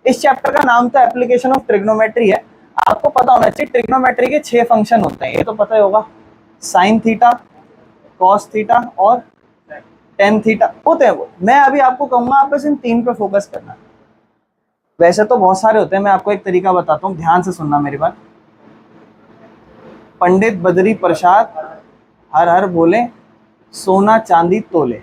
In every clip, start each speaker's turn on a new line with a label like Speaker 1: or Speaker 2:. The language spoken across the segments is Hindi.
Speaker 1: इस चैप्टर का नाम तो एप्लीकेशन ऑफ ट्रिग्नोमेट्री है। आपको पता होना चाहिए ट्रिग्नोमेट्री के 6 फंक्शन होते हैं, ये तो पता ही होगा। साइन थीटा, कॉस थीटा और टेन थीटा होते हैं वो। मैं अभी आपको कहूंगा आप बस इन 3 पे फोकस करना। वैसे तो बहुत सारे होते हैं, मैं आपको एक तरीका बताता हूँ, ध्यान से सुनना मेरी बात। पंडित बद्री प्रसाद हर हर बोले, सोना चांदी तोले,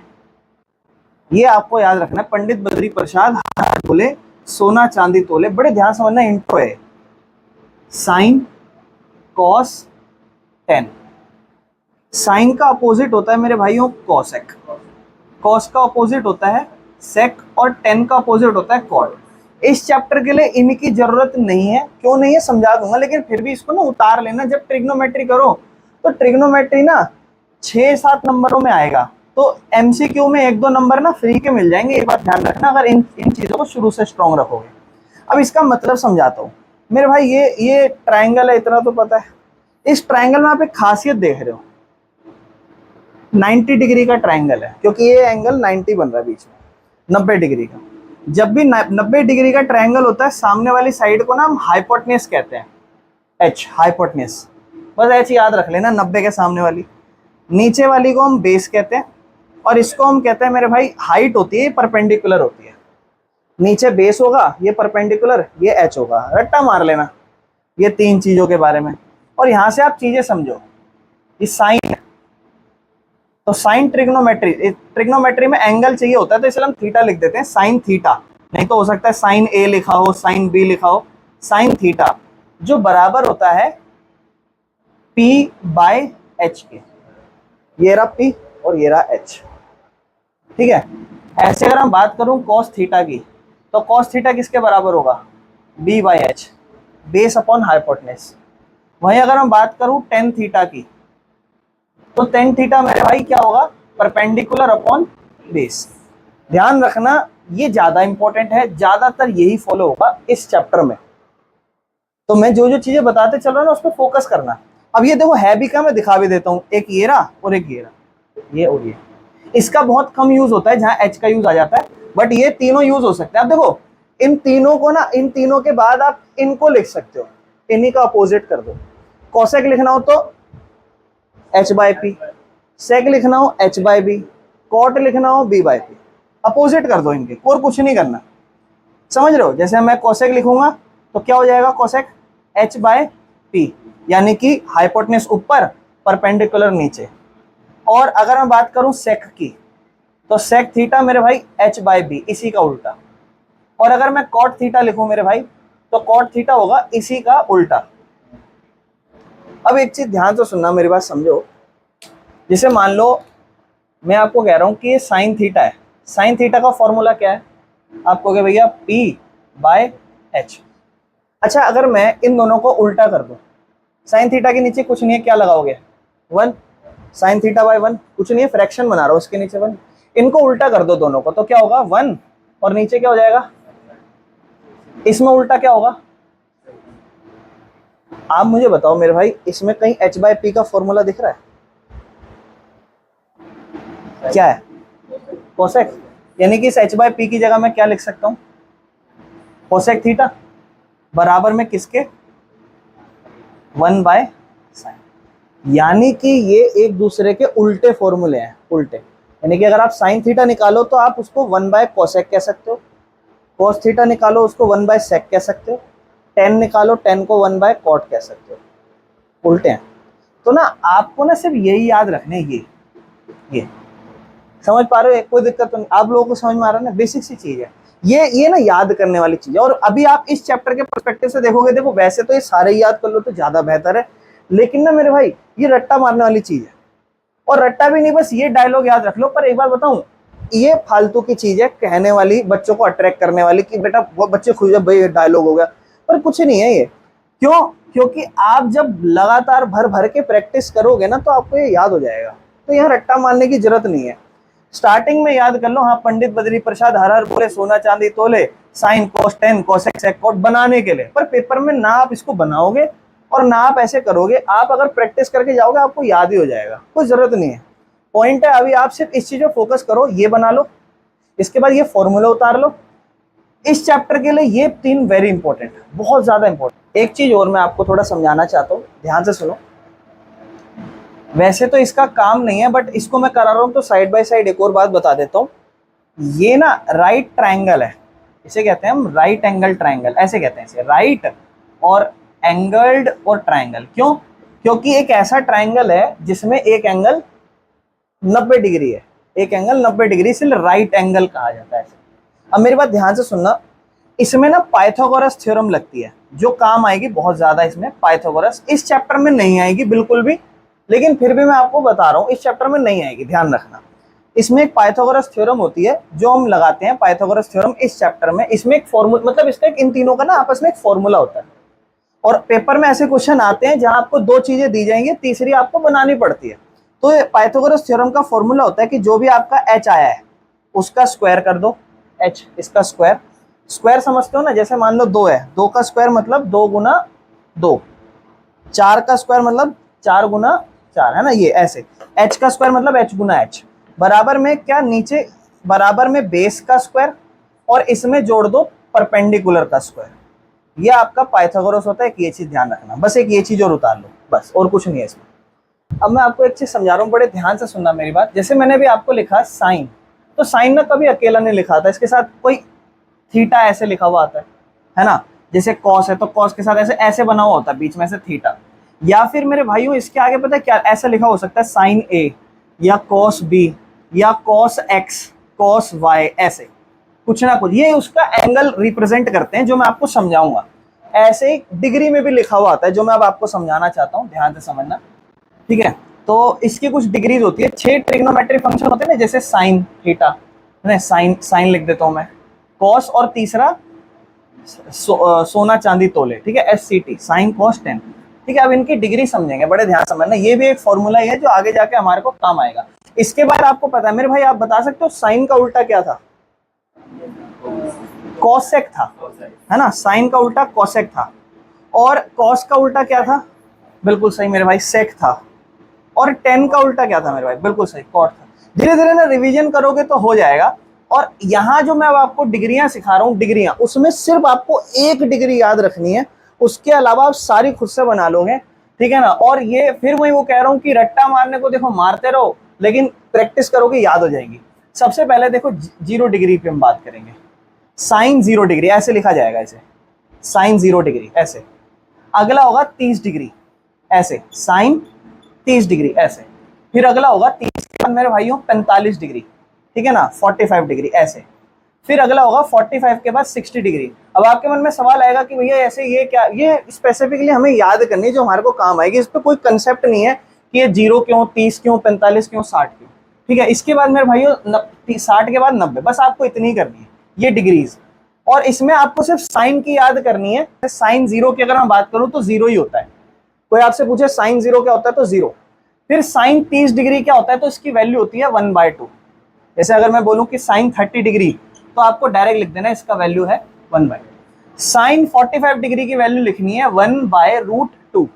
Speaker 1: ये आपको याद रखना है। पंडित बद्री प्रसाद हर हर बोले, सोना चांदी तोले। बड़े ध्यान समझना, इंट्रो है। Sine, cos, tan. साइन का अपोजिट होता है मेरे भाइयों कॉसेक, कॉस का अपोजिट होता है सेक और टेन का अपोजिट होता है कॉट। इस चैप्टर के लिए इनकी जरूरत नहीं है, क्यों नहीं है समझा दूंगा, लेकिन फिर भी इसको ना उतार लेना। जब ट्रिग्नोमेट्री करो तो ट्रिग्नोमेट्री ना 6-7 नंबरों में आएगा, तो एमसीक्यू में 1-2 नंबर ना फ्री के मिल जाएंगे, ये बात ध्यान रखना अगर इन चीजों को शुरू से स्ट्रॉन्ग रखोगे। अब इसका मतलब समझाता हूँ मेरे भाई। ये ट्राइंगल है, इतना तो पता है। इस ट्राइंगल में आप एक खासियत देख रहे हो, 90 डिग्री का ट्राइंगल है, क्योंकि ये एंगल 90 बन रहा है बीच में, 90 डिग्री का। जब भी 90 डिग्री का ट्राइंगल होता है, सामने वाली साइड को ना हम हाइपोटेन्यूज कहते हैं, एच, हाइपोटेन्यूज। बस एच याद रख लेना, 90 के सामने वाली। नीचे वाली को हम बेस कहते हैं, और इसको हम कहते हैं मेरे भाई हाइट होती है, परपेंडिकुलर होती है। नीचे बेस होगा, ये परपेंडिकुलर, ये एच होगा। रट्टा मार लेना ये 3 चीजों के बारे में, और यहां से आप चीजें समझो। ये साइन, तो साइन ट्रिग्नोमेट्री में एंगल चाहिए होता है, तो इसलिए हम थीटा लिख देते हैं, साइन थीटा। नहीं तो हो सकता है साइन ए लिखा हो, साइन बी लिखा हो। साइन थीटा जो बराबर होता है P बाय एच के। ये रहा P और ये रहा H, ठीक है। ऐसे अगर हम बात करूं कॉस थीटा की, तो कॉस थीटा किसके बराबर होगा? B by H, base upon hypotenuse. वहीं अगर हम बात करूं टेन थीटा की, तो टेन थीटा मेरे भाई क्या होगा? Perpendicular upon base. ध्यान रखना ये ज्यादा इंपॉर्टेंट है, ज्यादातर यही फॉलो होगा इस चैप्टर में। तो मैं जो जो चीजें बताते चल रहा हूं ना, उस पर फोकस करना। अब ये देखो है भी क्या, मैं दिखा भी देता हूँ। एक ये रहा और एक ये रहा, ये और ये। इसका बहुत कम यूज होता है जहां एच का यूज आ जाता है, बट ये तीनों यूज हो सकते हैं। अब देखो इन तीनों को ना, इन तीनों के बाद आप इनको लिख सकते हो, इन्हीं का अपोजिट कर दो। कॉसेक लिखना हो तो एच बाय पी, सेक लिखना हो एच बाय बी, कॉट लिखना हो बी बाय पी। अपोजिट कर दो इनके, और कुछ नहीं करना। समझ रहे हो? जैसे मैं कॉसेक लिखूंगा तो क्या हो जाएगा? कॉसेक एच बाय पी, यानी कि हाइपोटेन्यूज ऊपर, परपेंडिकुलर नीचे। और अगर मैं बात करूं सेक की, तो सेक थीटा मेरे भाई एच बाय बी, इसी का उल्टा। और अगर मैं कॉट थीटा लिखूं मेरे भाई, तो कॉट थीटा होगा इसी का उल्टा। अब एक चीज ध्यान से सुनना, मेरी बात समझो। जैसे मान लो मैं आपको कह रहा हूं कि ये साइन थीटा है, साइन थीटा का फॉर्मूला क्या है? आपको कहे भैया P बाय एच। अच्छा, अगर मैं इन दोनों को उल्टा कर दूं, साइन थीटा के नीचे कुछ नहीं है, क्या लगाओगे? 1। साइन थीटा बाय 1 कुछ नहीं है, फ्रैक्शन बना रहा हूं, उसके नीचे 1। इनको उल्टा कर दो दोनों को, तो क्या होगा? 1 और नीचे क्या हो जाएगा? इसमें उल्टा क्या होगा? आप मुझे बताओ मेरे भाई, इसमें कहीं एच बाय पी का फॉर्मूला दिख रहा है? क्या है? कोसेक। यानी कि इस एच बाय पी की जगह मैं क्या लिख सकता हूं? कोसेक थीटा बराबर में किसके? 1 बाय साइन। यानी कि ये एक दूसरे के उल्टे फॉर्मूले हैं, उल्टे। यानी कि अगर आप साइन थीटा निकालो तो आप उसको 1 बाय कोसेक कह सकते हो, कोस थीटा निकालो उसको 1 बाय सेक कह सकते हो, टेन निकालो, टेन को 1 बाय कॉट कह सकते हो। उल्टे हैं। तो ना आपको ना सिर्फ यही याद रखने, ये समझ पा रहे हो? कोई दिक्कत तो नहीं? आप लोगों को समझ में आ रहा है ना? बेसिक सी चीज है ये ना याद करने वाली चीज है। और अभी आप इस चैप्टर के पर्सपेक्टिव से देखोगे, देखो वैसे तो ये सारे याद कर लो तो ज्यादा बेहतर है, लेकिन ना मेरे भाई ये रट्टा मारने वाली चीज है। और रट्टा भी नहीं, बस ये डायलॉग याद रख लो। पर एक बार बताऊं, ये फालतू की चीज है कहने वाली, बच्चों को अट्रैक्ट करने वाली, कि बेटा वो बच्चे खुश है भाई डायलॉग हो गया, पर कुछ नहीं है ये। क्यों? क्योंकि आप जब लगातार भर भर के प्रैक्टिस करोगे ना, तो आपको ये याद हो जाएगा। तो यहाँ रट्टा मारने की जरूरत नहीं है। स्टार्टिंग में याद कर लो, हाँ पंडित बद्री प्रसाद हर हर बोले, सोना चांदी तोले, sine cos tan cosec sec cot बनाने के लिए। पर पेपर में ना आप इसको बनाओगे और ना आप ऐसे करोगे, आप अगर प्रैक्टिस करके जाओगे आपको याद ही हो जाएगा, कोई जरूरत नहीं है। पॉइंट है अभी आप सिर्फ इस चीज पर फोकस करो, ये बना लो, इसके बाद ये फॉर्मूला उतार लो, इस चैप्टर के लिए ये 3 वेरी इंपॉर्टेंट, बहुत ज्यादा इंपॉर्टेंट। एक चीज और मैं आपको थोड़ा समझाना चाहता हूँ, ध्यान से सुनो। वैसे तो इसका काम नहीं है, बट इसको मैं करा रहा हूँ तो साइड बाय साइड एक और बात बता देता हूँ। ये ना राइट ट्रायंगल है, इसे कहते हैं हम राइट एंगल ट्रायंगल, ऐसे कहते हैं इसे, राइट और एंगल्ड और ट्रायंगल। क्यों? क्योंकि एक ऐसा ट्रायंगल है जिसमें एक एंगल 90 डिग्री है, एक एंगल 90 डिग्री, इसलिए राइट एंगल कहा जाता है। अब मेरी बात ध्यान से सुनना, इसमें ना पाइथागोरस थ्योरम लगती है, जो काम आएगी बहुत ज्यादा इसमें। पाइथागोरस इस चैप्टर में नहीं आएगी बिल्कुल भी, लेकिन फिर भी मैं आपको बता रहा हूँ इस चैप्टर में नहीं आएगी, ध्यान रखना। इसमें एक पाइथागोरस थ्योरम होती है जो हम लगाते हैं, पाइथागोरस थ्योरम इस चैप्टर में। इसमें एक फॉर्मूला, मतलब इसका इन तीनों का ना आपस में एक फॉर्मूला होता है। और पेपर में ऐसे क्वेश्चन आते हैं जहां आपको 2 चीजें दी जाएंगी, तीसरी आपको बनानी पड़ती है। तो ये पाइथागोरस थ्योरम का फॉर्मूला होता है कि जो भी आपका h आया है उसका स्क्वायर कर दो, h इसका स्क्वायर। स्क्वायर समझते हो ना, जैसे मान लो 2 है, 2 का स्क्वायर मतलब 2 गुना 2, 4 का स्क्वायर मतलब 4 गुना 4, है ना, ये ऐसे। h का स्क्वायर मतलब h गुना h, बराबर में क्या, नीचे बराबर में बेस का स्क्वायर और इसमें जोड़ दो परपेंडिकुलर का स्क्वायर। ये आपका पाइथागोरस होता है। एक ये चीज ध्यान रखना, बस एक ये चीज और उतार लो, बस, और कुछ नहीं है इसमें। अब मैं आपको एक चीज समझा रहा हूँ, बड़े ध्यान से सुनना मेरी बात। जैसे मैंने भी आपको लिखा साइन, तो साइन ना कभी अकेला नहीं लिखा था, इसके साथ कोई थीटा ऐसे लिखा हुआ आता है ना। जैसे कॉस है तो कॉस के साथ ऐसे ऐसे बना हुआ होता है, बीच में से थीटा। या फिर मेरे भाइयों इसके आगे पता है क्या ऐसा लिखा हो सकता है, साइन ए या कॉस बी या कॉस एक्स, कॉस वाई, ऐसे कुछ ना कुछ। ये उसका एंगल रिप्रेजेंट करते हैं, जो मैं आपको समझाऊंगा। ऐसे ही डिग्री में भी लिखा हुआ आता है, जो मैं अब आपको समझाना चाहता हूँ, ध्यान से समझना, ठीक है। तो इसकी कुछ डिग्रीज होती है, 6 ट्रिग्नोमेट्रिक फंक्शन होते हैं ना, जैसे साइन थीटा, साइन साइन लिख देता हूं मैं, कॉस, और तीसरा सोना चांदी तोले, ठीक है, SCT, साइन कॉस टेन, ठीक है। अब इनकी डिग्री समझेंगे, बड़े ध्यान समझना। ये भी एक फॉर्मूला है जो आगे जाके हमारे को काम आएगा। इसके बाद आपको पता है मेरे भाई, आप बता सकते हो साइन का उल्टा क्या था? कॉसेक था, है ना। साइन का उल्टा कॉसेक था। और कॉस का उल्टा क्या था? बिल्कुल सही मेरे भाई, सेक था। और टेन का उल्टा क्या था मेरे भाई? बिल्कुल सही, कॉट था। धीरे धीरे ना रिवीजन करोगे तो हो जाएगा। और यहाँ जो मैं अब आपको डिग्रियां सिखा रहा हूँ, डिग्रियां, उसमें सिर्फ आपको एक डिग्री याद रखनी है, उसके अलावा आप सारी खुद से बना लोगे, ठीक है ना। और ये फिर मैं वो कह रहा हूँ कि रट्टा मारने को देखो मारते रहो, लेकिन प्रैक्टिस करोगे याद हो जाएगी। सबसे पहले देखो 0 डिग्री पे हम बात करेंगे। साइन 0 डिग्री ऐसे लिखा जाएगा, ऐसे साइन 0 डिग्री ऐसे। अगला होगा 30 डिग्री ऐसे, साइन 30 डिग्री ऐसे। फिर अगला होगा 30 के बाद मेरे भाइयों 45 डिग्री, ठीक है ना, 45 डिग्री ऐसे। फिर अगला होगा 45 के बाद 60 डिग्री। अब आपके मन में सवाल आएगा कि भैया ऐसे ये क्या, ये स्पेसिफिकली हमें याद करनी है जो हमारे को काम आएगी। इस पर कोई कंसेप्ट नहीं है कि ये 0 क्यों, 30 क्यों, 45 क्यों, 60 क्यों, ठीक है। इसके बाद मेरे भाइयों 60 के बाद 90, बस आपको इतनी करनी है, ये डिग्रीज। और इसमें आपको सिर्फ साइन की याद करनी है। साइन 0 की अगर मैं बात करूं तो 0 ही होता है। कोई आपसे पूछे साइन 0 क्या होता है तो 0। फिर साइन 30 डिग्री क्या होता है तो इसकी वैल्यू होती है 1/2। जैसे अगर मैं बोलूं कि साइन 30 डिग्री, तो आपको डायरेक्ट लिख देना इसका वैल्यू है 1/2। साइन 45 डिग्री की वैल्यू लिखनी है 1/√2।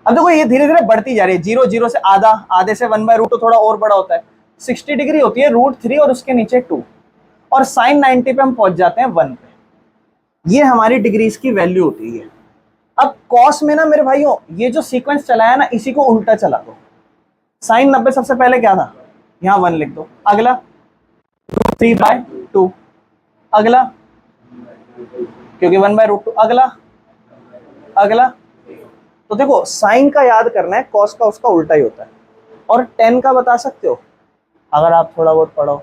Speaker 1: अब देखो ये धीरे धीरे बढ़ती जा रही है, 0 0 से आधा, आधे से 1/√2 थोड़ा और बड़ा होता है। 60 डिग्री होती है √3 और उसके नीचे 2। और साइन 90 पे हम पहुंच जाते हैं 1 पे। ये हमारी डिग्रीज की वैल्यू होती है। अब कॉस में ना मेरे भाइयों ये जो सीक्वेंस चलाया ना, इसी को उल्टा चला दो। साइन 90 सबसे पहले क्या था, यहां 1 लिख दो। अगला 3/2, अगला क्योंकि 1/√2, अगला अगला। तो देखो साइन का याद करना है, कॉस का उसका उल्टा ही होता है। और टेन का बता सकते हो अगर आप थोड़ा बहुत पढ़ो।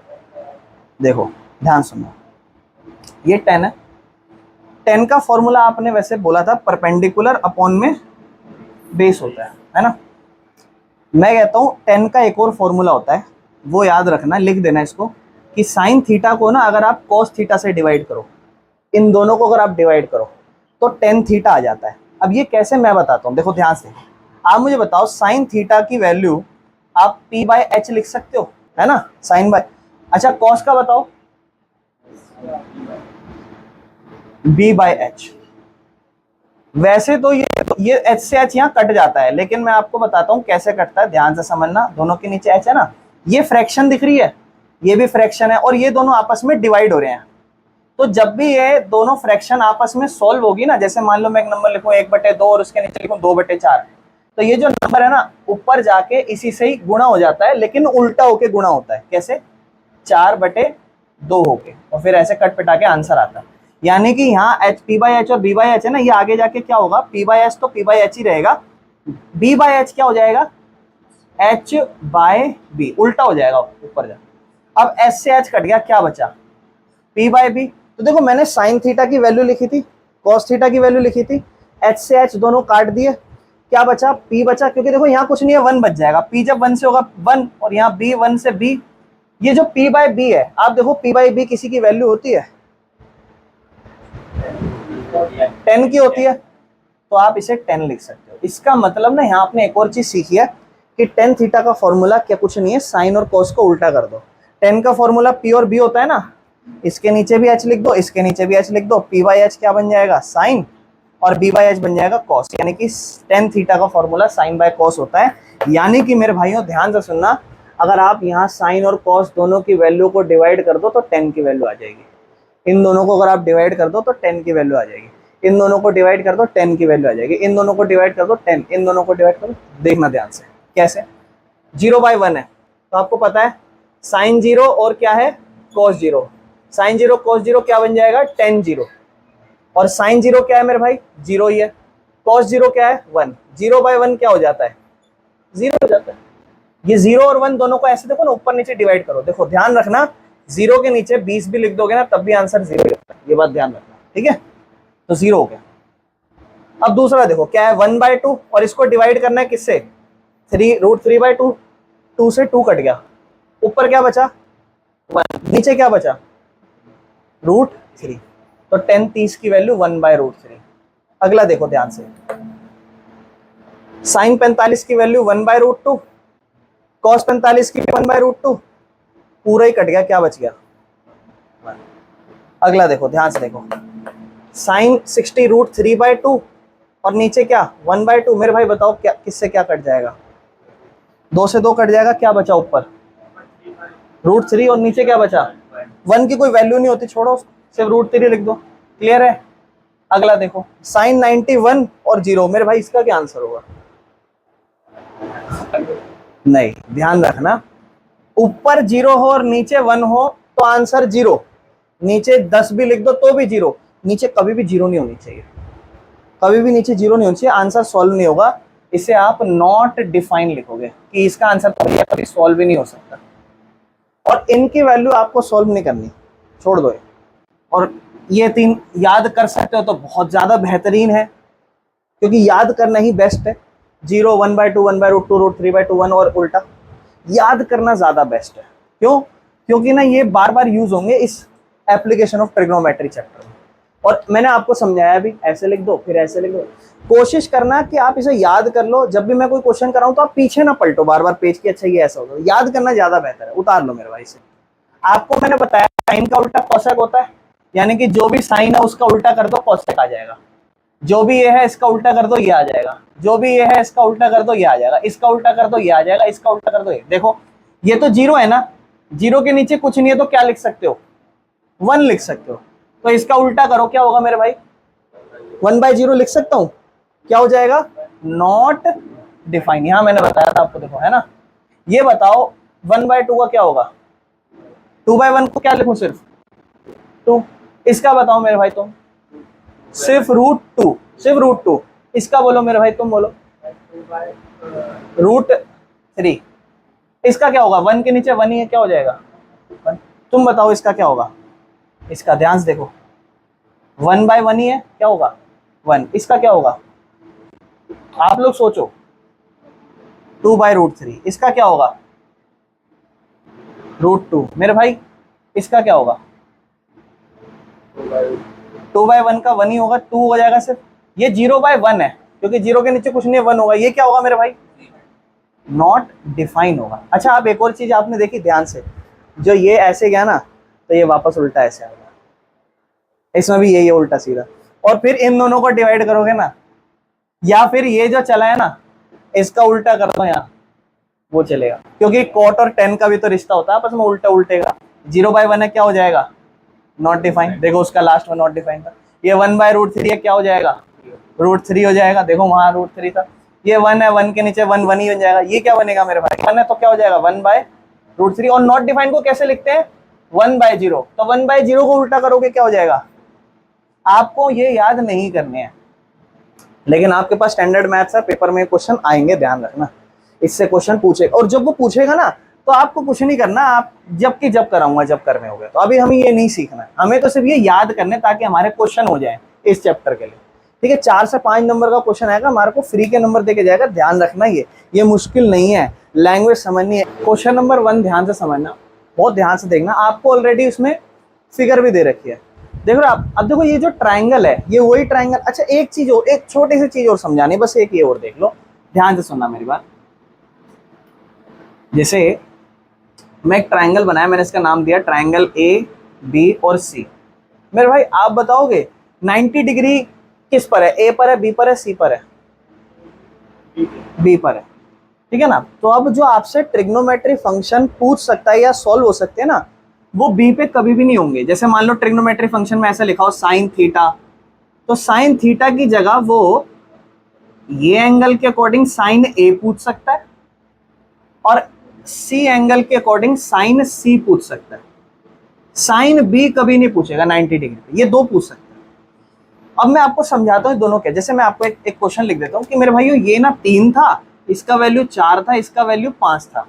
Speaker 1: देखो ध्यान सुनो, ये 10 है। 10 का फॉर्मूला आपने वैसे बोला था परपेंडिकुलर अपॉन में बेस होता है ना। मैं कहता हूं 10 का एक और फॉर्मूला होता है, वो याद रखना, लिख देना इसको, कि साइन थीटा को ना अगर आप कॉस थीटा से डिवाइड करो, इन दोनों को अगर आप डिवाइड करो तो 10 थीटा आ जाता है। अब ये कैसे मैं बताता हूं, देखो ध्यान से। आप मुझे बताओ साइन थीटा की वैल्यू आप p/h लिख सकते हो, है ना, साइन बाय। अच्छा कॉस का बताओ, b/h। वैसे तो ये h से h यहाँ कट जाता है, लेकिन मैं आपको बताता हूँ कैसे कटता है, ध्यान से समझना। दोनों के नीचे h है ना, ये फ्रैक्शन दिख रही है, ये भी फ्रैक्शन है, और ये दोनों आपस में डिवाइड हो रहे हैं। तो जब भी ये दोनों फ्रैक्शन आपस में सोल्व होगी ना, जैसे मान लो मैं एक नंबर लिखूं 1/2 और उसके नीचे लिखूं 2/4, तो ये जो नंबर है ना ऊपर जाके इसी से ही गुणा हो जाता है, लेकिन उल्टा होके गुणा होता है। कैसे? 4/2 होके, और फिर ऐसे कट पिटा के आंसर आता है। यानी कि यहाँ एच P/H और B/H है ना, ये आगे जाके क्या होगा, P/H तो P/H ही रहेगा, B/H क्या हो जाएगा, H/B, उल्टा हो जाएगा ऊपर जा। अब S से H कट गया, क्या बचा, P/B। तो देखो मैंने साइन थीटा की वैल्यू लिखी थी, कॉस थीटा की वैल्यू लिखी थी, H से H दोनों काट दिए, क्या बचा, P बचा। क्योंकि देखो यहाँ कुछ नहीं है, 1 बच जाएगा, P जब 1 से होगा 1, और यहाँ B 1 से B। ये जो P/B है, आप देखो P/B किसी की वैल्यू होती है 10 की होती है, तो आप इसे 10 लिख सकते हो। इसका मतलब ना यहाँ आपने एक और चीज सीखी है कि tan थीटा का फॉर्मूला क्या कुछ नहीं है, साइन और कॉस को उल्टा कर दो। tan का फॉर्मूला P और B होता है ना, इसके नीचे भी H लिख दो, इसके नीचे भी H लिख दो, P/H क्या बन जाएगा, साइन, और B/H बन जाएगा कॉस। यानी कि tan थीटा का फॉर्मूला साइन बाय कॉस होता है। यानी कि मेरे भाइयों ध्यान से सुनना, अगर आप यहाँ साइन और कॉस दोनों की वैल्यू को डिवाइड कर दो तो tan की वैल्यू आ जाएगी। इन दोनों को अगर आप डिवाइड कर दो तो 10 की वैल्यू आ जाएगी, इन दोनों को डिवाइड कर दो 10 की वैल्यू आ जाएगी, इन दोनों को डिवाइड कर दो 10, इन दोनों को डिवाइड कर दो। देखना ध्यान से कैसे, 0/1 है तो आपको पता है साइन 0 और क्या है, कॉस 0, साइन 0 कॉस 0 क्या बन जाएगा, tan 0, और साइन 0 क्या है मेरे भाई, 0 ही है, कॉस 0 क्या है, 1, 0/1 क्या हो जाता है, 0 हो जाता है। ये 0 और 1 दोनों को ऐसे देखो ना, ऊपर नीचे डिवाइड करो, देखो ध्यान रखना 0 के नीचे 20 भी लिख दोगे ना तब भी आंसर 0 होता है, ये बात ध्यान रखना, ठीक है। तो 0 हो गया। अब दूसरा देखो क्या है, 1/2, और इसको डिवाइड करना है किससे, 3√3/2, 2 से 2 कट गया, ऊपर क्या बचा 1, नीचे क्या बचा √3, तो tan 30 की वैल्यू 1/√3। अगला देखो ध्यान से, साइन 45 की वैल्यू 1/√2, कॉस 45 की 1/√2, पूरा ही कट गया, क्या बच गया 1। अगला देखो ध्यान से देखो, साइन 60√3/2 और नीचे क्या 1/2। मेरे भाई बताओ क्या किससे क्या कट जाएगा, 2 से 2 कट जाएगा, क्या बचा ऊपर √3 और नीचे क्या बचा 1 की कोई वैल्यू नहीं होती, छोड़ो सिर्फ √3 लिख दो, क्लियर है। अगला देखो साइन 91 और 0, मेरे भाई इसका क्या आंसर होगा, नहीं ध्यान रखना, ऊपर 0 हो और नीचे 1 हो तो आंसर 0, नीचे 10 भी लिख दो तो भी 0, नीचे कभी भी 0 नहीं होनी चाहिए, कभी भी नीचे 0 नहीं होनी चाहिए, आंसर सॉल्व नहीं होगा। इसे आप नॉट डिफाइन लिखोगे कि इसका आंसर तो भैया कभी सॉल्व ही नहीं हो सकता, और इनकी वैल्यू आपको सॉल्व नहीं करनी, छोड़ दो। और ये 3 याद कर सकते हो तो बहुत ज्यादा बेहतरीन है, क्योंकि याद करना ही बेस्ट है, 0, 1/2, 1/√2, √3/2, 1 और उल्टा याद करना ज्यादा बेस्ट है। क्यों? क्योंकि ना ये बार बार यूज होंगे इस एप्लीकेशन ऑफ ट्रिग्नोमेट्री चैप्टर में, और मैंने आपको समझाया भी, ऐसे लिख दो फिर ऐसे लिख दो, कोशिश करना कि आप इसे याद कर लो। जब भी मैं कोई क्वेश्चन कराऊं तो आप पीछे ना पलटो बार बार पेज की, अच्छा ये ऐसा होगा, याद करना ज्यादा बेहतर है। उतार लो मेरे भाई से, आपको मैंने बताया साइन का उल्टा कोसेक होता है, यानी कि जो भी साइन है उसका उल्टा कर दो कोसेक आ जाएगा, जो भी ये है इसका उल्टा कर दो ये आ जाएगा, जो भी ये है इसका उल्टा कर दो ये आ जाएगा, इसका उल्टा कर दो ये आ जाएगा, इसका उल्टा कर दो ये। देखो ये तो 0 है ना, 0 के नीचे कुछ नहीं है तो क्या लिख सकते हो, 1 लिख सकते हो, तो इसका उल्टा करो क्या होगा मेरे भाई, 1/0 लिख सकता हूं, क्या हो जाएगा, नॉट डिफाइन। यहां मैंने बताया था आपको, देखो है ना। ये बताओ 1/2 का क्या होगा, 2/1 को क्या लिखूं, सिर्फ 2, इसका बताओ मेरे भाई तुम, सिर्फ √2, सिर्फ √2, इसका बोलो मेरे भाई तुम बोलो, √3, इसका क्या होगा, 1 के नीचे 1 ही है, क्या हो जाएगा 1। तुम बताओ इसका क्या होगा, इसका ध्यान से देखो 1/1 ही है, क्या होगा 1, इसका क्या होगा आप लोग सोचो, 2/√3, इसका क्या होगा √2, मेरे भाई इसका क्या होगा 2/1 का 1 ही होगा, 2 हो जाएगा सिर्फ। ये 0/1 है क्योंकि 0 के नीचे कुछ नहीं है, 1 होगा, ये क्या होगा मेरे भाई नॉट डिफाइन होगा। अच्छा आप एक और चीज आपने देखी ध्यान से, जो ये ऐसे गया ना तो ये वापस उल्टा ऐसे आएगा, इसमें भी यही है उल्टा सीधा, और फिर इन दोनों को डिवाइड करोगे ना, या फिर ये जो चला है ना इसका उल्टा कर दो यहाँ, वो चलेगा, क्योंकि कोट और 10 का भी तो रिश्ता होता है आपस में, उल्टा उल्टे का। 0/1 है क्या हो जाएगा नॉट डिफाइंड, देखो उसका लास्ट में नॉट डिफाइंड था। ये 1/√3 है, क्या हो जाएगा √3 हो जाएगा, देखो वहां √3 था। ये 1 है, 1 के नीचे 1 1 ही हो जाएगा। ये क्या बनेगा मेरे भाई, 1 है तो क्या हो जाएगा 1/√3। और नॉट डिफाइंड को कैसे लिखते हैं 1/0, तो 1/0 को उल्टा करोगे क्या हो जाएगा। आपको ये याद नहीं करने हैं, लेकिन आपके पास स्टैंडर्ड मैथ्स है, पेपर में क्वेश्चन आएंगे, ध्यान रखना, इससे क्वेश्चन पूछेगा। और जब वो पूछेगा ना तो आपको कुछ नहीं करना, आप जब कराऊंगा जब करने होगा। तो अभी हमें ये नहीं सीखना है, हमें तो सिर्फ ये याद करने ताकि हमारे क्वेश्चन हो जाए इस चैप्टर के लिए। ठीक है, 4 से 5 नंबर का क्वेश्चन आएगा, हमारे को फ्री के नंबर देके जाएगा, ध्यान रखना। ये मुश्किल नहीं है, लैंग्वेज समझनी है। क्वेश्चन नंबर 1 ध्यान से समझना, बहुत ध्यान से देखना, आपको ऑलरेडी उसमें फिगर भी दे रखी है, देखो आप। अब देखो ये जो ट्राइंगल है ये वही ट्राइंगल। अच्छा एक चीज और, एक छोटी सी चीज और समझानी, बस एक ये और देख लो, ध्यान से सुनना मेरी बात। जैसे मैं एक ट्राइंगल बनाया, मैंने इसका नाम दिया ट्राइंगल AB और C। मेरे भाई आप बताओगे 90 डिग्री किस पर है, A पर है, B पर है, C पर है? B पर है, ठीक है ना। तो अब जो आपसे ट्रिग्नोमेट्री फंक्शन पूछ सकता है या सॉल्व हो सकते हैं ना, वो B पे कभी भी नहीं होंगे। जैसे मान लो ट्रिग्नोमेट्री फंक्शन में ऐसा लिखा हो साइन थीटा, तो साइन थीटा की जगह वो ये एंगल के अकॉर्डिंग साइन A पूछ सकता है, और C एंगल के अकॉर्डिंग साइन C पूछ सकता है। साइन B कभी नहीं पूछेगा 90 डिग्री पे, ये दो पूछ सकते हैं। अब मैं आपको समझाता हूँ दोनों के। जैसे मैं आपको एक क्वेश्चन लिख देता हूँ कि मेरे भाइयों ये ना 3 था, इसका वैल्यू 4 था, इसका वैल्यू 5 था।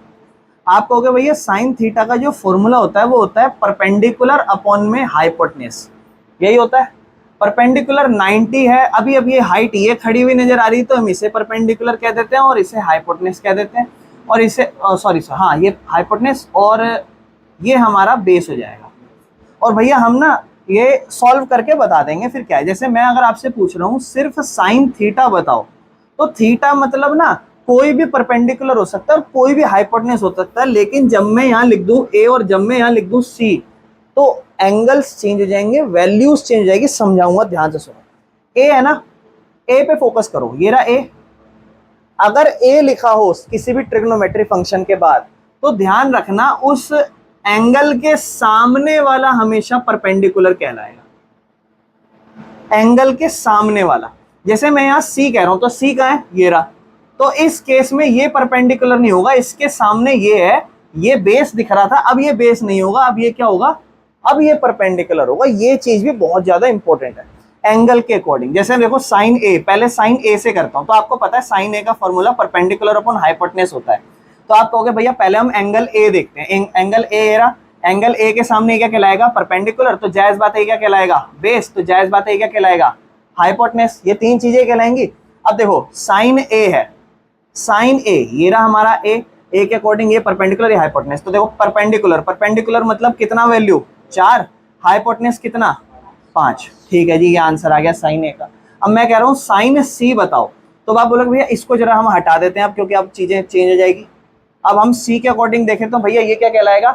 Speaker 1: आप कहोगे भैया साइन थीटा का जो फॉर्मूला होता है वो होता है परपेंडिकुलर अपॉन में हाइपोटेन्यूज, यही होता है। परपेंडिकुलर 90 है, अभी अब ये हाइट ये खड़ी हुई नजर आ रही, तो हम इसे परपेंडिकुलर कह देते हैं और इसे हाइपोटेन्यूज कह देते हैं, और इसे सॉरी हाँ ये हाइपोटेन्यूज और ये हमारा बेस हो जाएगा। और भैया हम ना ये सॉल्व करके बता देंगे फिर क्या है। जैसे मैं अगर आपसे पूछ रहा हूँ सिर्फ साइन थीटा बताओ, तो थीटा मतलब ना कोई भी परपेंडिकुलर हो सकता है और कोई भी हाइपोटेन्यूज हो सकता है, लेकिन जब मैं यहाँ लिख दूं A और जब मैं यहाँ लिख दूं C, तो एंगल्स चेंज हो जाएंगे, वैल्यूज चेंज हो जाएगी। समझाऊंगा, ध्यान से सुनो। A है ना, A पे फोकस करो, ये रहा A। अगर A लिखा हो किसी भी ट्रिग्नोमेट्री फंक्शन के बाद, तो ध्यान रखना उस एंगल के सामने वाला हमेशा परपेंडिकुलर कहलाएगा, एंगल के सामने वाला। जैसे मैं यहाँ C कह रहा हूं, तो C कहाँ है, ये रहा, तो इस केस में ये परपेंडिकुलर नहीं होगा, इसके सामने ये है, ये बेस दिख रहा था, अब ये बेस नहीं होगा, अब ये क्या होगा, अब ये परपेंडिकुलर होगा। ये चीज भी बहुत ज्यादा इंपॉर्टेंट है एंगल के अकॉर्डिंग। जैसे देखो साइन A, पहले साइन A से करता हूं, तो आपको पता है साइन A का फॉर्मूला परपेंडिकुलर अपॉन हाइपोटेन्यूज होता है। तो आप कहोगे भैया पहले हम एंगल A देखते हैं, एंगल A रहा, एंगल A के सामने क्या कहलाएगा, परपेंडिकुलर, तो जायज बात है क्या कहलाएगा, बेस, तो जायज बात है क्या कहलाएगा, हाइपोटेन्यूज। ये 3 चीजें कहलाएंगी। अब देखो साइन A है, साइन A ये रहा हमारा A के अकॉर्डिंग ये परपेंडिकुलर है हाइपोटेन्यूज। तो देखो परपेंडिकुलर मतलब कितना वैल्यू 4, हाइपोटेन्यूज कितना 5। ठीक है जी, ये आंसर आ गया साइन A का। अब मैं कह रहा हूँ साइन C बताओ, तो आप बोलोगे भैया इसको जरा हम हटा देते हैं अब, क्योंकि अब चीजें चेंज हो जाएगी। अब हम C के अकॉर्डिंग देखें तो भैया ये क्या कहलाएगा,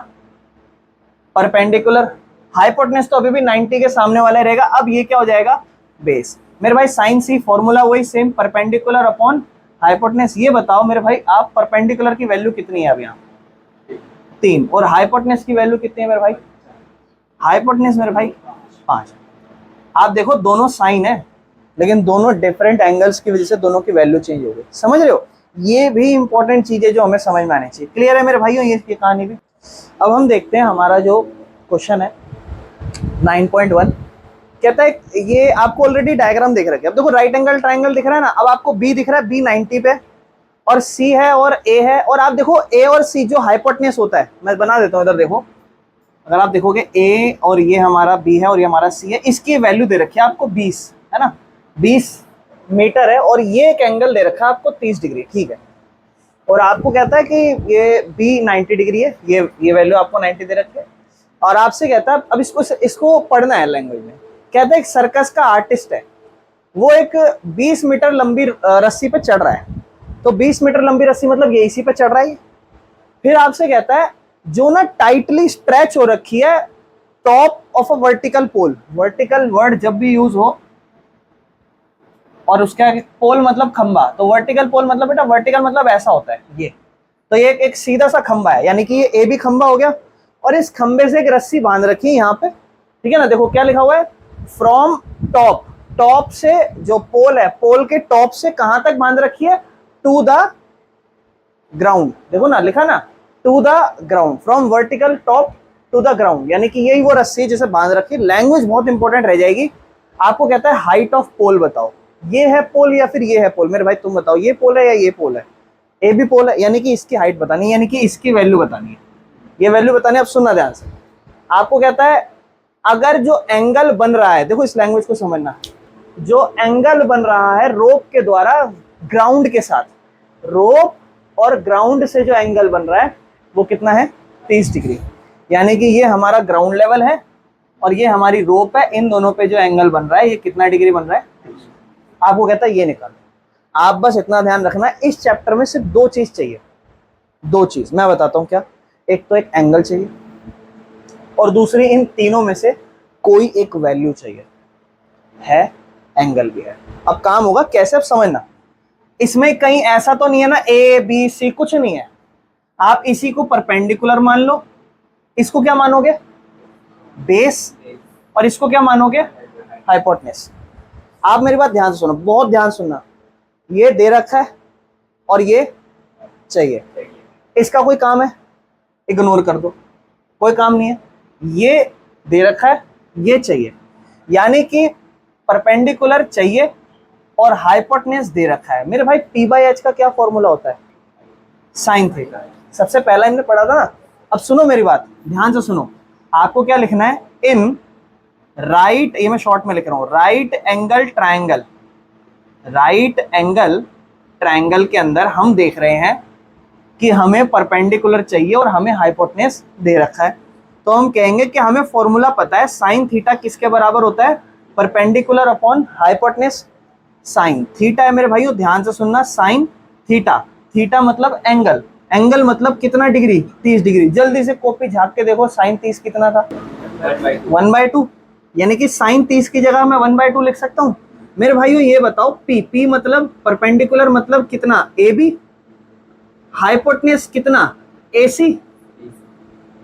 Speaker 1: परपेंडिकुलर। हाइपोटेन्यूज तो अभी भी 90 के सामने वाला रहेगा, अब ये क्या हो जाएगा, बेस। मेरे भाई साइन C फॉर्मूला वही सेम, परपेंडिकुलर अपॉन हाइपोटेन्यूज। ये बताओ मेरे भाई आप परपेंडिकुलर की वैल्यू कितनी है अब यहाँ 3, और हाइपोटेन्यूज की वैल्यू कितनी है मेरे भाई, हाइपोटेन्यूज मेरे भाई 5। आप देखो दोनों साइन है, लेकिन दोनों डिफरेंट एंगल्स की वजह से दोनों की वैल्यू चेंज हो गई। समझ रहे हो, ये भी इंपॉर्टेंट चीज है जो हमें समझ में आनी चाहिए। क्लियर है मेरे भाइयों ये कहानी भी। अब हम देखते हैं हमारा जो क्वेश्चन है 9.1 कहता है, ये आपको ऑलरेडी डायग्राम दिख रखा है। अब देखो राइट एंगल ट्राइंगल दिख रहा है ना, अब आपको B दिख रहा है, B 90 पे, और C है और A है, और आप देखो A और C जो हाइपोटेन्यूज होता है, मैं बना देता हूँ इधर देखो। अगर आप देखोगे A और ये हमारा B है और ये हमारा C है, इसकी वैल्यू दे रखी है आपको 20 है ना, 20 मीटर है, और ये एक एंगल दे रखा है आपको 30 डिग्री। ठीक है, और आपको कहता है कि ये B 90 डिग्री है, ये वैल्यू आपको 90 दे रखी है, और आपसे कहता है अब इसको पढ़ना है लैंग्वेज में। कहता है एक सर्कस का आर्टिस्ट है, वो एक 20 मीटर लंबी रस्सी पे चढ़ रहा है। तो 20 मीटर लंबी रस्सी मतलब ये इसी पे चढ़ रहा है। फिर आपसे कहता है जो ना टाइटली स्ट्रेच हो रखी है top of a vertical pole. Vertical word जब भी यूज हो और उसका पोल मतलब खंबा, तो वर्टिकल पोल मतलब बेटा वर्टिकल मतलब ऐसा होता है ये, तो ये एक सीधा सा खंबा है, यानी कि ये ए भी खंबा हो गया, और इस खंबे से एक रस्सी बांध रखी है यहाँ पे, ठीक है ना, देखो क्या लिखा हुआ है, फ्रॉम टॉप, टॉप से जो पोल है, पोल के टॉप से कहां तक बांध रखी है, टू द ग्राउंड, देखो ना लिखा ना, to the ground, from vertical top to the ground, यानी कि यही वो रस्सी जैसे बांध रखी। लैंग्वेज बहुत इंपॉर्टेंट रह जाएगी। आपको कहता है हाइट ऑफ पोल बताओ, ये है पोल या फिर ये है पोल, मेरे भाई तुम बताओ ये पोल है या ये पोल है, ए भी पोल है, यानी कि इसकी हाइट बतानी है, यानी कि इसकी वैल्यू बतानी है, ये वैल्यू बतानी है। अब सुनना ध्यान से, आपको कहता है अगर जो एंगल बन रहा है, देखो इस लैंग्वेज को समझना, जो एंगल बन रहा है रोप के द्वारा ग्राउंड के साथ, रोप और ग्राउंड से जो एंगल बन रहा है वो कितना है, 30 डिग्री, यानी कि ये हमारा ग्राउंड लेवल है और ये हमारी रोप है, इन दोनों पे जो एंगल बन रहा है ये कितना डिग्री बन रहा है, 30। आपको कहता है ये निकालो। आप बस इतना ध्यान रखना, इस चैप्टर में सिर्फ दो चीज चाहिए, दो चीज मैं बताता हूं क्या, एक तो एक एंगल चाहिए और दूसरी इन तीनों में से कोई एक वैल्यू चाहिए, है एंगल भी है। अब काम होगा कैसे, अब समझना, इसमें कहीं ऐसा तो नहीं है ना ए बी सी, कुछ नहीं है। आप इसी को परपेंडिकुलर मान लो, इसको क्या मानोगे, बेस, और इसको क्या मानोगे, हाइपोटेनस। आप मेरी बात ध्यान से सुनो, बहुत ध्यान सुनना, ये दे रखा है और ये चाहिए, इसका कोई काम है, इग्नोर कर दो, कोई काम नहीं है। ये दे रखा है, ये चाहिए, यानी कि परपेंडिकुलर चाहिए और हाइपोटेनस दे रखा है। मेरे भाई P/H का क्या फॉर्मूला होता है, साइन थीटा, सबसे पहला हमने पढ़ा था ना। अब सुनो मेरी बात, ध्यान से सुनो, आपको क्या लिखना है, इन राइट, ये मैं शॉर्ट में लिख रहा हूं, right angle triangle, right angle triangle के अंदर हम देख रहे हैं कि हमें परपेंडिकुलर चाहिए और हमें हाइपोटेनस दे रखा है, तो हम कहेंगे कि हमें फॉर्मूला पता है, साइन थीटा किसके बराबर होता है, perpendicular upon hypotenuse sine theta है। मेरे भाइयों ध्यान से सुनना, साइन थीटा, थीटा मतलब एंगल, एंगल मतलब कितना डिग्री, 30 डिग्री। जल्दी से कॉपी झांक के देखो, साइन 30 कितना था, 1/2, यानी कि साइन 30 की जगह मैं 1/2 लिख सकता हूं। मेरे भाइयों ये बताओ, पी, पी मतलब परपेंडिकुलर मतलब कितना, ए बी, हाइपोटेनस कितना, ए सी।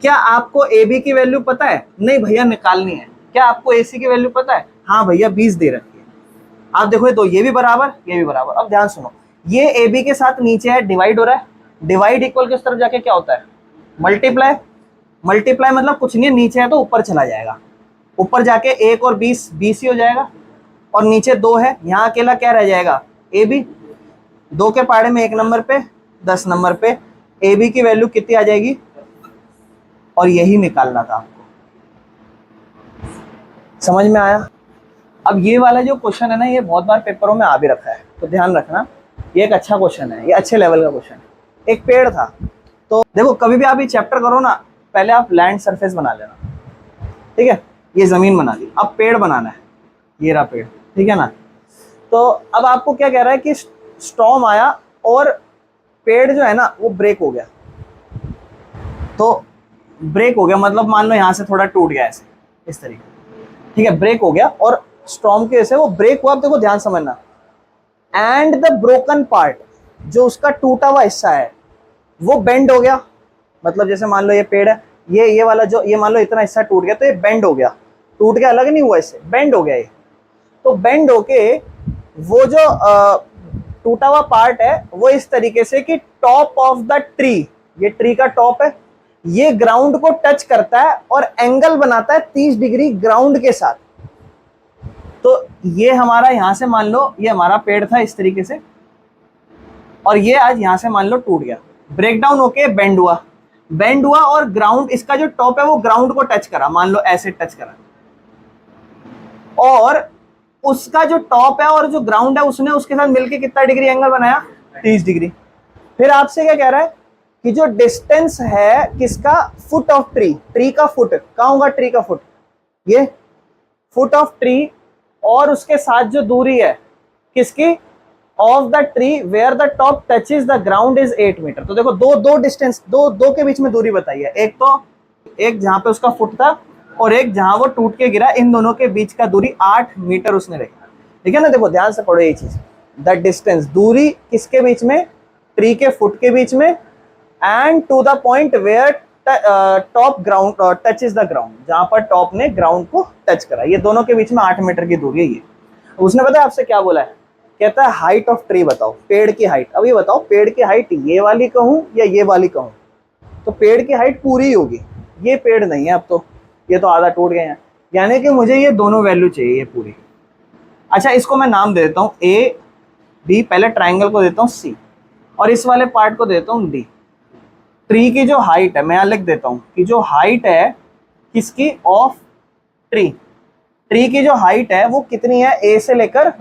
Speaker 1: क्या आपको ए बी की वैल्यू पता है, नहीं भैया निकालनी है। क्या आपको ए सी की वैल्यू पता है, हाँ भैया 20 दे रखी है। आप देखो तो ये भी बराबर, ये भी बराबर। अब ध्यान सुनो, ये ए बी के साथ नीचे है, डिवाइड हो रहा है, डिवाइड इक्वल के उस तरफ जाके क्या होता है, मल्टीप्लाई, मल्टीप्लाई मतलब कुछ नहीं है, नीचे है तो ऊपर चला जाएगा, ऊपर जाके 1 और 20 20 ही हो जाएगा, और नीचे 2 है, यहाँ अकेला क्या रह जाएगा, ए बी। 2 के पहाड़े में 1 नंबर पे 10 नंबर पे ए बी की वैल्यू कितनी आ जाएगी, और यही निकालना था आपको। समझ में आया। अब ये वाला जो क्वेश्चन है ना, ये बहुत बार पेपरों में आ भी रखा है, तो ध्यान रखना, ये एक अच्छा क्वेश्चन है, ये अच्छे लेवल का क्वेश्चन है। एक पेड़ था, तो देखो कभी भी आप ये चैप्टर करो ना, पहले आप लैंड सरफेस बना लेना, ठीक है, ये जमीन बना ली, अब पेड़ बनाना है, ये रहा पेड़, ठीक है ना। तो अब आपको क्या कह रहा है कि स्टॉर्म आया और पेड़ जो है ना वो ब्रेक हो गया, तो ब्रेक हो गया मतलब मान लो यहाँ से थोड़ा टूट गया ऐसे, इस तरीके, ठीक है, ब्रेक हो गया और स्टॉर्म की वजह से वो ब्रेक हुआ। अब देखो ध्यान समझना, एंड द ब्रोकन पार्ट, जो उसका टूटा हुआ हिस्सा है वो बेंड हो गया, मतलब जैसे मान लो ये पेड़ है, ये वाला जो, ये मान लो इतना हिस्सा टूट गया, तो ये बेंड हो गया, टूट के अलग नहीं हुआ, इससे बेंड हो गया ये। तो बेंड होके वो जो टूटा हुआ पार्ट है वो इस तरीके से कि टॉप ऑफ द ट्री, ये ट्री का टॉप है, ये ग्राउंड को टच करता है और एंगल बनाता है 30 डिग्री ग्राउंड के साथ। तो ये हमारा यहां से मान लो ये हमारा पेड़ था इस तरीके से, और ये आज यहां से मान लो टूट गया, ब्रेकडाउन होके बेंड हुआ, बेंड हुआ और ग्राउंड, इसका जो टॉप है वो ग्राउंड को टच करा, मान लो ऐसे टच करा, और उसका जो टॉप है और जो ग्राउंड है उसने उसके साथ मिलके कितना डिग्री एंगल बनाया, 30 डिग्री। फिर आपसे क्या कह रहा है कि जो डिस्टेंस है किसका, फुट ऑफ ट्री, ट्री का फुट कहाँ होगा, ट्री का फुट, ये फुट ऑफ ट्री, और उसके साथ जो दूरी है किसकी, of the tree where the top touches the ground is 8 metre. तो देखो दो डिस्टेंस, दो के बीच में दूरी बताई है, एक तो एक जहां पे उसका फुट था और एक जहां वो टूट के गिरा, इन दोनों के बीच का दूरी 8 मीटर उसने रखी, ठीक है ना। देखो ध्यान से पढ़ो ये चीज, द डिस्टेंस, दूरी किसके बीच में, ट्री के फुट के बीच में, and to the point where top ground touch is the ground, जहां पर टॉप ने ग्राउंड को टच करा, ये दोनों के बीच में 8 मीटर की दूरी है ये। उसने पता है आपसे क्या बोला है, कहता है हाइट ऑफ ट्री बताओ, पेड़ की हाइट। अब ये बताओ पेड़ की हाइट ये वाली कहूं या ये वाली कहूं, तो पेड़ की हाइट पूरी होगी, ये पेड़ नहीं है अब तो, ये तो आधा टूट गए हैं, यानी कि मुझे ये दोनों वैल्यू चाहिए ये पूरी। अच्छा इसको मैं नाम दे देता हूँ ए बी, पहले ट्राइंगल को देता हूँ सी और इस वाले पार्ट को देता हूँ डी। ट्री की जो हाइट है मैं यहाँ लिख देता हूँ कि जो हाइट है किसकी, ऑफ ट्री, ट्री की जो हाइट है वो कितनी है, ए से लेकर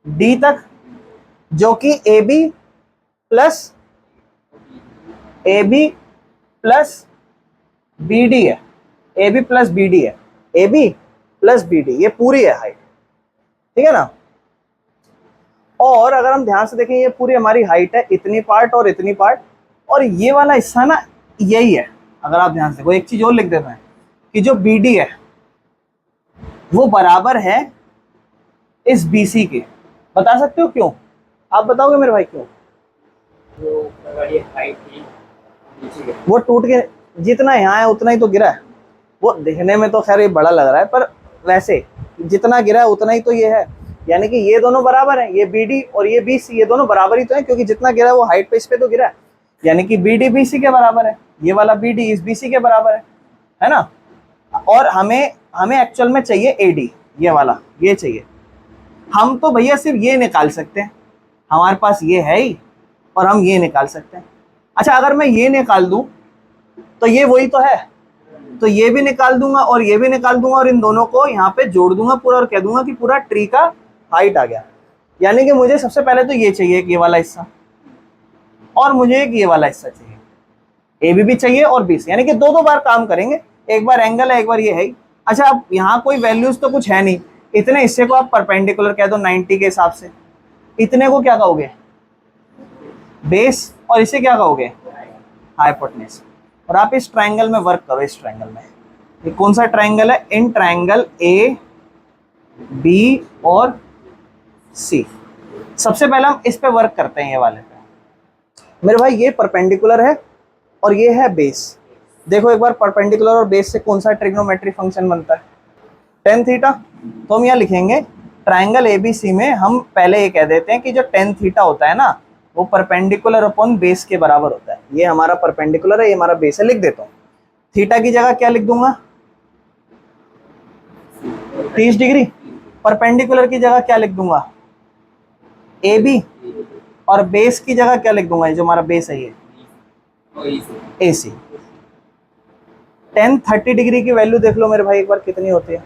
Speaker 1: डी तक, जो कि A B plus B D है, A B plus B D है, A B plus B D, ये पूरी है हाइट, ठीक है ना। और अगर हम ध्यान से देखें ये पूरी हमारी हाइट है, इतनी पार्ट और इतनी पार्ट, और ये वाला हिस्सा ना यही है। अगर आप ध्यान से देखो, एक चीज और लिख देते हैं कि जो बी डी है वो बराबर है इस बी सी के। बता सकते हो क्यों, आप बताओगे मेरे भाई क्यों? वो टूट के जितना यहाँ है उतना ही तो गिरा है, वो दिखने में तो खैर ये बड़ा लग रहा है पर वैसे जितना गिरा है उतना ही तो ये है, यानी कि ये दोनों बराबर हैं, ये बी डी और ये बी सी, ये दोनों बराबर ही तो है, क्योंकि जितना गिरा है वो हाइट पे इस पे तो गिरा है, यानी कि बी डी बी सी के बराबर है, ये वाला बी डी इस बी सी के बराबर है ना। और हमें एक्चुअल में चाहिए ए डी, ये वाला ये चाहिए। हम तो भैया सिर्फ ये निकाल सकते हैं, हमारे पास ये है ही, और हम ये निकाल सकते हैं। अच्छा अगर मैं ये निकाल दूं तो ये वही तो है, तो ये भी निकाल दूंगा और ये भी निकाल दूंगा और इन दोनों को यहाँ पे जोड़ दूंगा पूरा और कह दूंगा कि पूरा ट्री का हाइट आ गया। यानी कि मुझे सबसे पहले तो ये चाहिए कि ये वाला हिस्सा, और मुझे एक ये वाला हिस्सा चाहिए, ए बी भी चाहिए और बी सी, यानी कि दो बार काम करेंगे, एक बार एंगल है एक बार ये है ही। अच्छा अब यहाँ कोई वैल्यूज तो कुछ है नहीं, इतने हिस्से को आप परपेंडिकुलर कह दो 90 के हिसाब से, इतने को क्या कहोगे, बेस, और इसे क्या कहोगे, हाइपोटेन्यूज। और आप इस ट्रायंगल में वर्क करो, इस ट्रायंगल में, ये कौन सा ट्रायंगल है, इन ट्रायंगल ए बी और सी। सबसे पहले हम इस पे वर्क करते हैं, ये वाले पे। मेरे भाई ये परपेंडिकुलर है और ये है बेस। देखो एक बार परपेंडिकुलर और बेस से कौन सा ट्रिग्नोमेट्री फंक्शन बनता है, tan थीटा। तो हम यहाँ लिखेंगे ट्रायंगल एबीसी में हम पहले ये कह देते हैं कि जो tan थीटा होता है ना वो परपेंडिकुलर अपॉन बेस के बराबर होता है। ये हमारा परपेंडिकुलर है, ये हमारा बेस है, लिख देता हूँ। थीटा की जगह क्या लिख दूंगा, 30 डिग्री। परपेंडिकुलर की जगह क्या लिख दूंगा, ए बी, और बेस की जगह क्या लिख दूंगा, ये जो हमारा बेस है ये ए सी। tan 30 डिग्री की वैल्यू देख लो मेरे भाई एक बार कितनी होती है,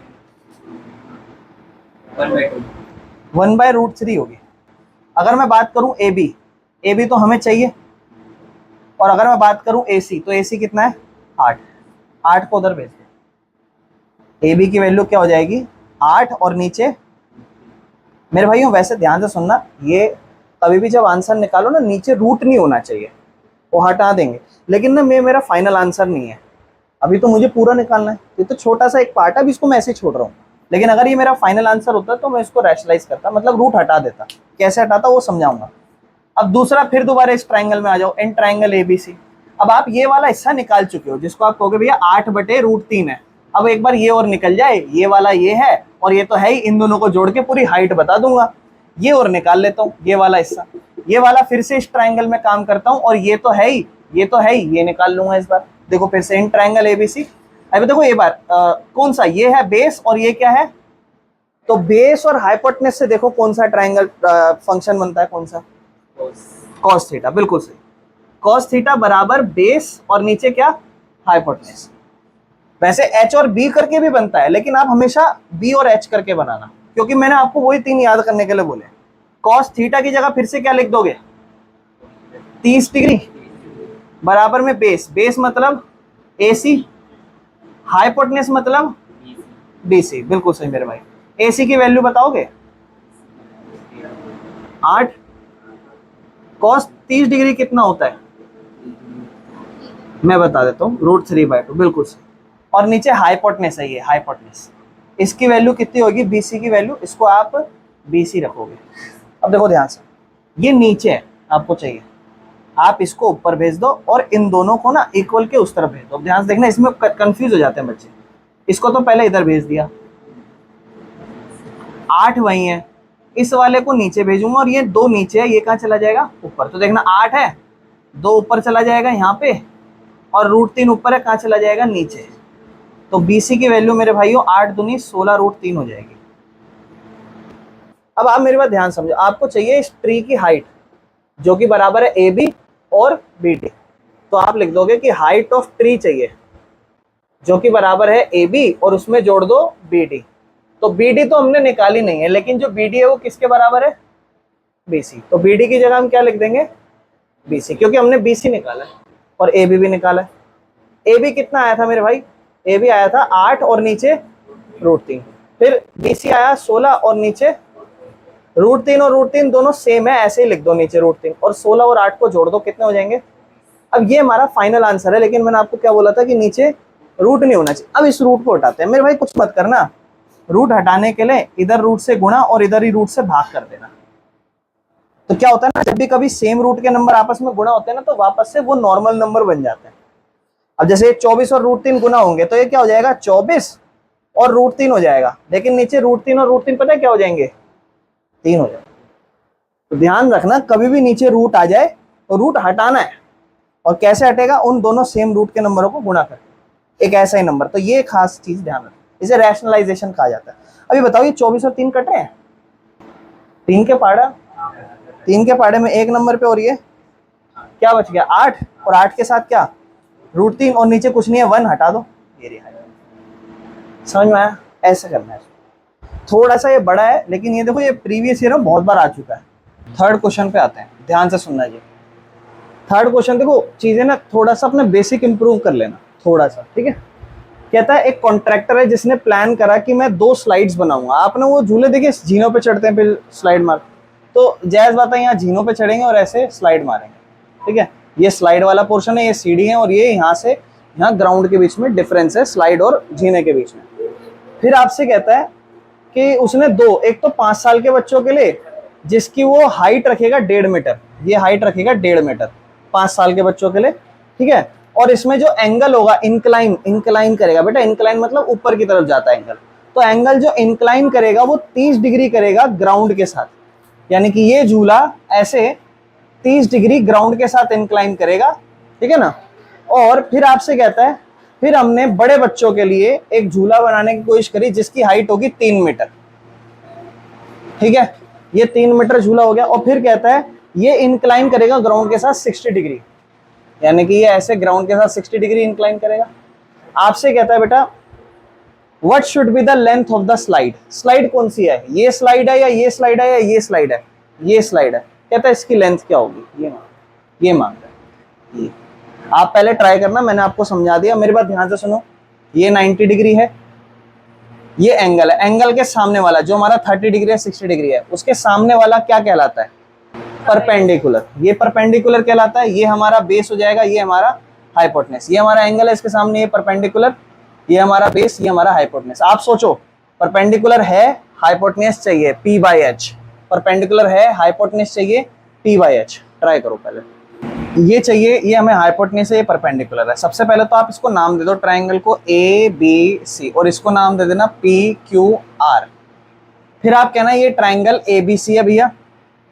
Speaker 1: 1/√3 होगी। अगर मैं बात करूं ए बी तो हमें चाहिए, और अगर मैं बात करूं ए सी तो ए सी कितना है, 8 को उधर भेज दो। ए बी की वैल्यू क्या हो जाएगी, 8, और नीचे मेरे भाइयों वैसे ध्यान से सुनना, ये कभी भी जब आंसर निकालो ना नीचे रूट नहीं होना चाहिए, वो हटा देंगे, लेकिन ना मेरा फाइनल आंसर नहीं है, अभी तो मुझे पूरा निकालना है। ये तो छोटा सा एक पार्ट है, अभी इसको मैं ऐसे ही छोड़ रहा हूँ, लेकिन अगर ये मेरा फाइनल आंसर होता तो मैं इसको रैशनलाइज करता, मतलब रूट हटा देता। कैसे हटाता वो समझाऊंगा। अब दूसरा फिर दोबारा इस ट्रायंगल में आ जाओ, इन ट्रायंगल एबीसी। अब आप ये वाला हिस्सा निकाल चुके हो जिसको आप कहोगे भैया 8/√3 है। अब एक बार ये और निकल जाए, ये वाला ये है और ये तो है ही, इन दोनों को जोड़ के पूरी हाइट बता दूंगा। ये और निकाल लेता हूँ, ये वाला हिस्सा, ये वाला फिर से इस ट्रायंगल में काम करता हूँ, और ये तो है ही, ये तो है ही, ये निकाल लूंगा इस बार। देखो फिर से इन ट्रायंगल एबीसी। अभी देखो ये बार कौन सा, ये है बेस और ये क्या है, तो बेस और हाइपोटेन्यूज से देखो कौन सा ट्रायंगल फंक्शन बनता है, कौन सा, कॉस थीटा। बिल्कुल सही, कॉस थीटा बराबर बेस और नीचे क्या, हाइपोटेन्यूज। वैसे एच और बी करके भी बनता है, लेकिन आप हमेशा बी और एच करके बनाना, क्योंकि मैंने आपको वही 3 याद करने के लिए बोले। कॉस थीटा की जगह फिर से क्या लिख दोगे, 30 डिग्री बराबर में बेस, बेस मतलब AC, हाइपोटेन्यूज मतलब BC। बिल्कुल सही मेरे भाई। AC की वैल्यू बताओगे, 8। कॉस 30 डिग्री कितना होता है, मैं बता देता हूँ, √3/2। बिल्कुल सही। और नीचे हाइपोटेन्यूज है, ये हाइपोटेन्यूज, इसकी वैल्यू कितनी होगी, BC की वैल्यू, इसको आप BC रखोगे। अब देखो ध्यान से, ये नीचे है, आपको चाहिए आप इसको ऊपर भेज दो और इन दोनों को ना इक्वल के उस तरफ भेज दो। ध्यान से देखना, इसमें कंफ्यूज हो जाते हैं बच्चे। इसको तो पहले इधर भेज दिया, 8 वही है, इस वाले को नीचे भेजूंगा और ये 2 नीचे है, ये कहाँ चला जाएगा ऊपर। तो देखना 8 है, 2 ऊपर चला जाएगा यहाँ पे, और √3 ऊपर है, कहाँ चला जाएगा नीचे। तो BC की वैल्यू मेरे भाइयों 8 दूनी 16 √3 हो जाएगी। अब आप मेरी बात ध्यान समझो, आपको चाहिए इस ट्री की हाइट जो कि बराबर है AB और BD। तो आप लिख दोगे कि हाइट ऑफ ट्री चाहिए जो कि बराबर है AB और उसमें जोड़ दो BD। तो BD तो हमने निकाली नहीं है, लेकिन जो BD है वो किसके बराबर है, BC। तो BD की जगह हम क्या लिख देंगे, BC, क्योंकि हमने BC निकाला है और AB भी निकाला है। AB कितना आया था मेरे भाई, AB आया था 8 और नीचे √3, फिर BC आया 16 और नीचे √3, और √3 दोनों सेम है, ऐसे ही लिख दो नीचे √3, और 16 और 8 को जोड़ दो, कितने हो जाएंगे। अब ये हमारा फाइनल आंसर है, लेकिन मैंने आपको क्या बोला था कि नीचे रूट नहीं होना चाहिए। अब इस रूट को हटाते हैं मेरे भाई, कुछ मत करना, रूट हटाने के लिए इधर रूट से गुणा और इधर ही रूट से भाग कर देना। तो क्या होता है ना, जब भी कभी सेम रूट के नंबर आपस में गुणा होते हैं ना, तो वापस से वो नॉर्मल नंबर बन जाते हैं। अब जैसे 24 और √3 गुना होंगे तो ये क्या हो जाएगा, 24 और √3 हो जाएगा, लेकिन नीचे √3 और √3 पता है क्या हो जाएंगे, 3 हो जाएगा। तो ध्यान रखना, कभी भी नीचे रूट आ जाए तो रूट हटाना है, और कैसे हटेगा, उन दोनों सेम रूट के नंबरों को गुणा कर, एक ऐसा ही नंबर। तो ये खास चीज ध्यान रखना, इसे रैशनलाइजेशन कहा जाता है। अभी बताओ, ये 24 और 3 कट रहे हैं, 3 के पाड़े में एक नंबर पे, और ये क्या बच गया 8, और 8 के साथ क्या √3, और नीचे कुछ नहीं है 1, हटा दो, ये रहा। समझ में आया, ऐसे करना है। थोड़ा सा ये बड़ा है, लेकिन ये देखो, ये प्रीवियस ईयर में बहुत बार आ चुका है। थर्ड क्वेश्चन पे आते हैं, ध्यान से सुनना जी। थर्ड क्वेश्चन देखो, चीजें ना थोड़ा सा अपना बेसिक इंप्रूव कर लेना थोड़ा सा, ठीक है। कहता है एक कॉन्ट्रैक्टर है जिसने प्लान करा कि मैं 2 स्लाइड्स बनाऊंगा। आपने वो झूले देखे, झीलों पे चढ़ते हैं फिर स्लाइड मार, तो जायज बात है, यहाँ झीलों पे चढ़ेंगे और ऐसे स्लाइड मारेंगे, ठीक है। ये स्लाइड वाला पोर्शन है, ये सीढ़ी है, और ये यहाँ से यहाँ ग्राउंड के बीच में डिफरेंस है, स्लाइड और झीले के बीच में। फिर आपसे कहता है कि उसने 2, एक तो 5 साल के बच्चों के लिए जिसकी वो हाइट रखेगा 1.5 मीटर, ये हाइट रखेगा 1.5 मीटर 5 साल के बच्चों के लिए, ठीक है। और इसमें जो एंगल होगा, इंक्लाइन करेगा बेटा, इंक्लाइन मतलब ऊपर की तरफ जाता है एंगल, तो एंगल जो इंक्लाइन करेगा वो 30 डिग्री करेगा ग्राउंड के साथ, यानी कि ये झूला ऐसे 30 डिग्री ग्राउंड के साथ इंक्लाइन करेगा, ठीक है ना। और फिर आपसे कहता है, फिर हमने बड़े बच्चों के लिए एक झूला बनाने की कोशिश करी जिसकी हाइट होगी 3 मीटर, ठीक है। ये 3 मीटर झूला हो गया, और फिर कहता है ये इंक्लाइन करेगा ग्राउंड के साथ 60 डिग्री, यानी कि ये ऐसे ग्राउंड के साथ 60 डिग्री इंक्लाइन करेगा। आपसे कहता है बेटा what should be the length of the slide, slide कौन सी है, ये स्लाइड है या ये स्लाइड है या ये स्लाइड है, ये स्लाइड है। कहता है इसकी लेंथ क्या होगी, ये मांग रहा है। आप पहले ट्राई करना, मैंने आपको समझा दिया, मेरी बात ध्यान से सुनो। ये 90 डिग्री है, ये एंगल है, एंगल के सामने वाला जो हमारा 30 डिग्री है 60 डिग्री है, उसके सामने वाला क्या कहलाता है, परपेंडिकुलर। ये परपेंडिकुलर कहलाता है, ये हमारा बेस हो जाएगा, ये हमारा हाइपोटेनस। ये हमारा एंगल है इसके सामने, ये परपेंडिकुलर, ये हमारा बेस, ये हमारा हाइपोटेनस। आप सोचो, परपेंडिकुलर है, हाइपोटेनस चाहिए P/h, परपेंडिकुलर है, हाइपोटेनस चाहिए P/h। ट्राई करो पहले, ये चाहिए, ये हमें हाइपोटेनस है, ये परपेंडिकुलर है। सबसे पहले तो आप इसको नाम दे दो ट्राइंगल को ABC, और इसको नाम दे देना PQR। फिर आप कहना ये ट्राइंगल ABC है भैया,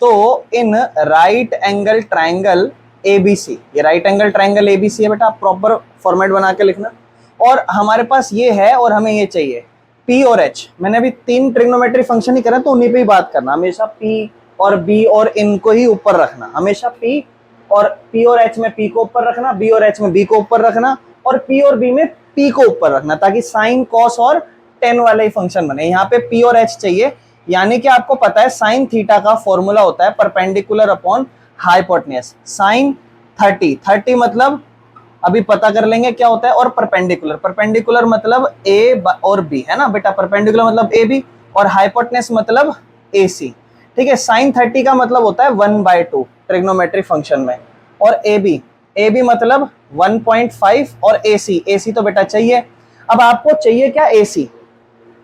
Speaker 1: तो in right angle triangle ABC, ये राइट एंगल ट्राइंगल ABC है बेटा, आप प्रॉपर फॉर्मेट बना के लिखना। और हमारे पास ये है और हमें ये चाहिए P और H। मैंने अभी 3 ट्रिग्नोमेट्री फंक्शन ही करा, तो उन्हीं पे ही बात करना, हमेशा P और B और इनको ही ऊपर रखना, हमेशा P और H में P को ऊपर रखना, B और H में B को ऊपर रखना, और P और B में P को ऊपर रखना, ताकि साइन कॉस और टेन वाला ही फंक्शन बने। यहाँ पे P और H चाहिए, यानी कि आपको पता है साइन थीटा का फॉर्मूला होता है परपेंडिकुलर अपॉन हाइपोटेनस, साइन 30 मतलब अभी पता कर लेंगे क्या होता है, और परपेंडिकुलर मतलब A और B है ना बेटा, परपेंडिकुलर मतलब AB और हाइपोटेनस मतलब AC, ठीक है। साइन 30 का मतलब होता है 1/2 ट्रिग्नोमेट्री फंक्शन में, और AB मतलब 1.5, और AC तो बेटा चाहिए। अब आपको चाहिए क्या, AC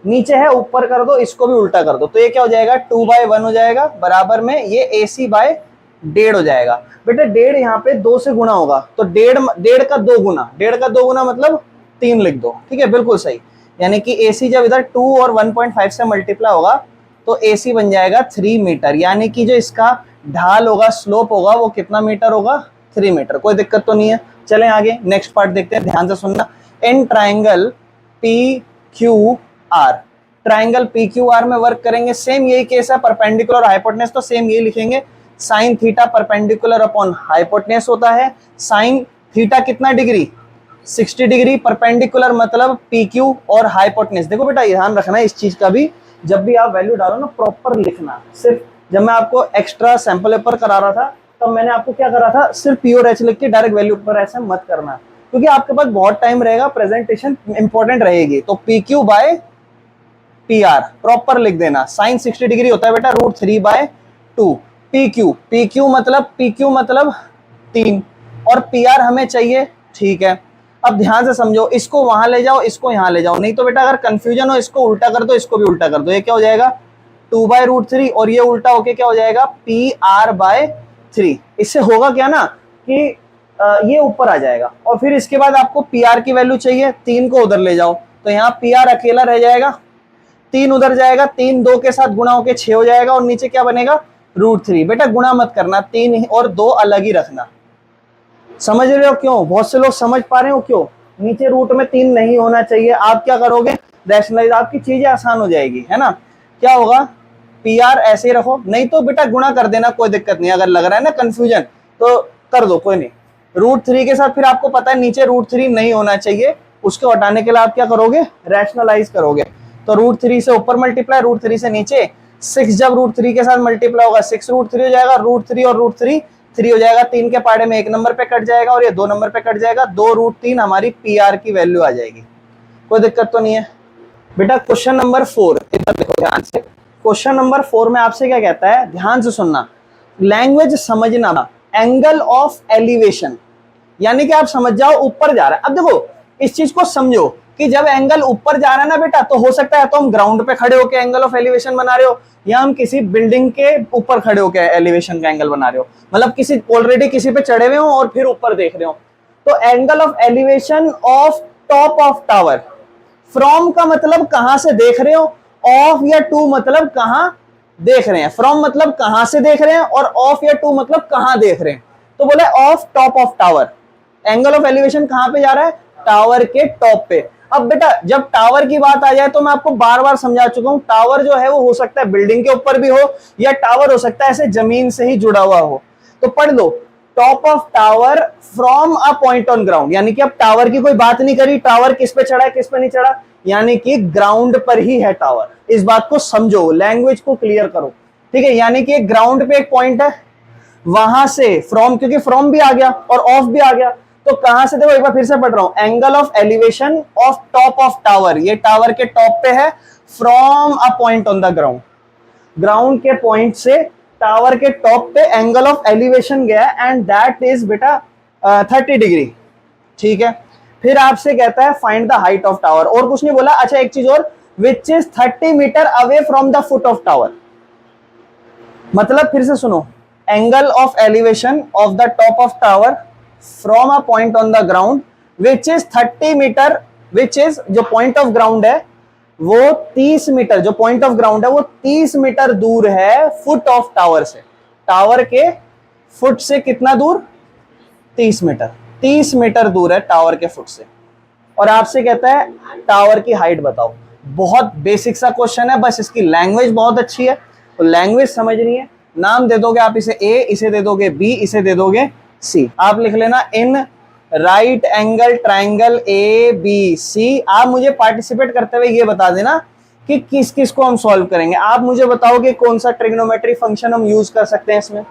Speaker 1: नीचे है, ऊपर कर दो, इसको भी उल्टा कर दो, तो ये क्या हो जाएगा 2/1 हो जाएगा, बराबर में ये AC/2 1.5 हो जाएगा। बेटा 1.5 यहाँ पे 2 से गुना होगा, तो 1.5 का 2 गुना, 1.5 का 2 गुना मतलब 3 लिख दो, ठीक है, बिल्कुल सही। यानी कि AC जब इधर 2 और 1.5 से मल्टीप्लाई होगा तो AC बन जाएगा 3 मीटर, यानी कि जो इसका ढाल होगा, स्लोप होगा, वो कितना मीटर होगा, 3 मीटर। कोई दिक्कत तो नहीं है। चलें आगे, नेक्स्ट पार्ट देखते हैं, ध्यान से सुनना। In triangle PQR, triangle PQR में वर्क करेंगे, सेम यही केस है, परपेंडिकुलर हाइपोटेनस तो सेम यही लिखेंगे, sine theta perpendicular upon hypotenuse होता है। साइन थीटा कितना डिग्री, 60 डिग्री, परपेंडिकुलर मतलब PQ और हाइपोटेनस। देखो बेटा ध्यान रखना है इस चीज का भी, जब भी आप वैल्यू डालो ना प्रॉपर लिखना। सिर्फ जब मैं आपको एक्स्ट्रा सैंपल पेपर करा रहा था तब मैंने आपको क्या करा था, सिर्फ P और H लिख के डायरेक्ट वैल्यू पर ऐसे मत करना, क्योंकि आपके पास बहुत टाइम रहेगा, प्रेजेंटेशन इंपॉर्टेंट रहेगी। तो PQ बाय PR प्रॉपर लिख देना। साइन 60 डिग्री होता है बेटा √3/2। PQ मतलब 3 और PR हमें चाहिए, ठीक है। अब ध्यान से समझो, इसको वहां ले जाओ, इसको यहां ले जाओ, नहीं तो बेटा अगर कंफ्यूजन हो इसको उल्टा कर दो, इसको भी उल्टा कर दो। ये क्या हो जाएगा 2/√3 और ये उल्टा होके क्या हो जाएगा PR/3। इससे होगा क्या ना कि ये ऊपर आ जाएगा, और फिर इसके बाद आपको PR की वैल्यू चाहिए, 3 को उधर ले जाओ, तो यहाँ PR अकेला रह जाएगा, 3 उधर जाएगा, 3 2 के साथ गुणा होके 6 हो जाएगा, और नीचे क्या बनेगा √3। बेटा गुणा मत करना, 3 और 2 अलग ही रखना। समझ रहे हो क्यों? बहुत से लोग समझ पा रहे हो क्यों? नीचे रूट में 3 नहीं होना चाहिए। आप क्या करोगे, रैशनलाइज, आपकी चीजें आसान हो जाएगी, है ना। क्या होगा, PR ऐसे ही रखो, नहीं तो बेटा गुणा कर देना, कोई दिक्कत नहीं। अगर लग रहा है ना कंफ्यूजन तो कर दो, कोई नहीं। √3 के साथ फिर आपको पता है नीचे √3 नहीं होना चाहिए, उसको हटाने के लिए आप क्या करोगे, रैशनलाइज करोगे। तो √3 से ऊपर मल्टीप्लाई, √3 से नीचे 6, जब √3 के साथ मल्टीप्लाई होगा 6 √3 हो जाएगा, √3 और √3 3 हो जाएगा, 3 के पाड़े में 1 नंबर पे कट जाएगा और ये 2 नंबर पे कट जाएगा, 2√3 हमारी PR की वैल्यू आ जाएगी। कोई दिक्कत तो नहीं है। बेटा क्वेश्चन नंबर 4 इधर देखो ध्यान से। क्वेश्चन नंबर 4 में आपसे क्या कहता है, ध्यान से सुनना, लैंग्वेज समझना। एंगल ऑफ एलिवेशन, यानी कि आप समझ जाओ ऊपर जा रहा है। अब देखो इस चीज को समझो कि जब एंगल ऊपर जा रहा है ना बेटा, तो हो सकता है तो हम ग्राउंड पे खड़े होकर एंगल ऑफ एलिवेशन बना रहे हो, या हम किसी बिल्डिंग के ऊपर खड़े होकर एलिवेशन का एंगल बना रहे हो, मतलब किसी ऑलरेडी किसी पे चढ़े हुए हो और फिर ऊपर देख रहे हो। तो angle of elevation of top of tower, from का मतलब कहां से देख रहे हो, ऑफ या टू मतलब कहां देख रहे हैं। फ्रॉम मतलब कहां से देख रहे हैं, और ऑफ या टू मतलब कहां देख रहे हैं। तो बोले of top of tower, angle of elevation कहां पे जा रहा है, टावर के टॉप पे। अब बेटा जब टावर की बात आ जाए तो मैं आपको बार बार समझा चुका हूं, टावर जो है वो हो सकता है बिल्डिंग के ऊपर भी हो, या टावर हो सकता है ऐसे जमीन से ही जुड़ा हुआ हो। तो पढ़ लो, top of tower from a point on ground, यानी कि अब टावर की कोई बात नहीं करी, टावर किस पे चढ़ा है किस पे नहीं चढ़ा, यानी कि ग्राउंड पर ही है टावर। इस बात को समझो, लैंग्वेज को क्लियर करो, ठीक है। यानी कि ग्राउंड पे एक पॉइंट है, वहां से फ्रॉम, क्योंकि फ्रॉम भी आ गया और ऑफ भी आ गया, तो कहां से, देखो एक बार फिर से पढ़ रहा हूं, angle of elevation of top of tower, ये टावर के टॉप पे है, from a point on the ground, ground के पॉइंट से टावर के टॉप पे एंगल ऑफ एलिवेशन गया, एंड दैट इज बेटा 30 डिग्री, ठीक है। फिर आपसे कहता है find the height of tower, और कुछ नहीं बोला। अच्छा एक चीज और, which is 30 metre away from the foot of tower, मतलब फिर से सुनो, angle of elevation of the top of tower from a point on the ground which is 30 metre, which is जो पॉइंट ऑफ ग्राउंड है वो 30 मीटर, जो पॉइंट ऑफ ग्राउंड है वो 30 मीटर दूर है फुट ऑफ टावर से। टावर के फुट से कितना दूर, 30 मीटर, 30 मीटर दूर है टावर के फुट से। और आपसे कहता है टावर की हाइट बताओ। बहुत बेसिक सा क्वेश्चन है, बस इसकी लैंग्वेज बहुत अच्छी है, तो लैंग्वेज समझनी है। नाम दे दोगे आप इसे A, इसे दे दोगे B, इसे दे दोगे C। आप लिख लेना इन राइट एंगल ट्राइंगल ABC। आप मुझे पार्टिसिपेट करते हुए ये बता देना कि किस किस को हम सॉल्व करेंगे। आप मुझे बताओगे कौन सा ट्रिग्नोमेट्री फंक्शन हम यूज कर सकते हैं इसमें।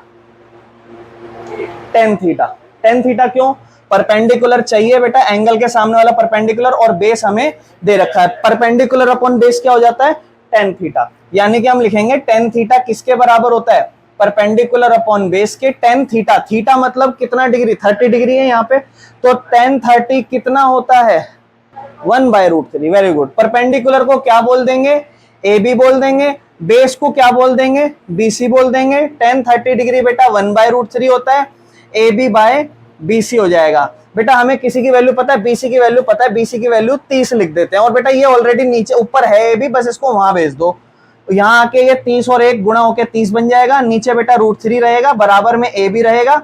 Speaker 1: Tan theta. टेन थीटा क्यों, परपेंडिकुलर चाहिए बेटा, एंगल के सामने वाला परपेंडिकुलर, और बेस हमें दे रखा है। परपेंडिकुलर अपॉन बेस क्या हो जाता है, टेन थीटा। यानी कि हम लिखेंगे टेन थीटा किसके बराबर होता है, परपेंडिकुलर अपॉन बेस के टेन थीटा। थीटा मतलब कितना डिग्री, 30 डिग्री है यहाँ पे, तो टेन 30 कितना होता है, 1/√3। Very good. परपेंडिकुलर को क्या बोल देंगे, ए बी बोल देंगे, बेस को क्या बोल देंगे, बी सी बोल देंगे। टेन 30 डिग्री बेटा 1/√3 होता है, A B by B C हो जाएगा। बेटा हमें किसी की वैल्यू पता है, बीसी की वैल्यू पता है, बीसी की वैल्यू 30 लिख देते हैं। और बेटा ये ऑलरेडी नीचे ऊपर है ए बी, बस इसको वहां भेज दो। यहाँ आके ये 30 और 1 गुणा होके 30 बन जाएगा। नीचे बेटा √3 रहेगा, बराबर में ए बी रहेगा।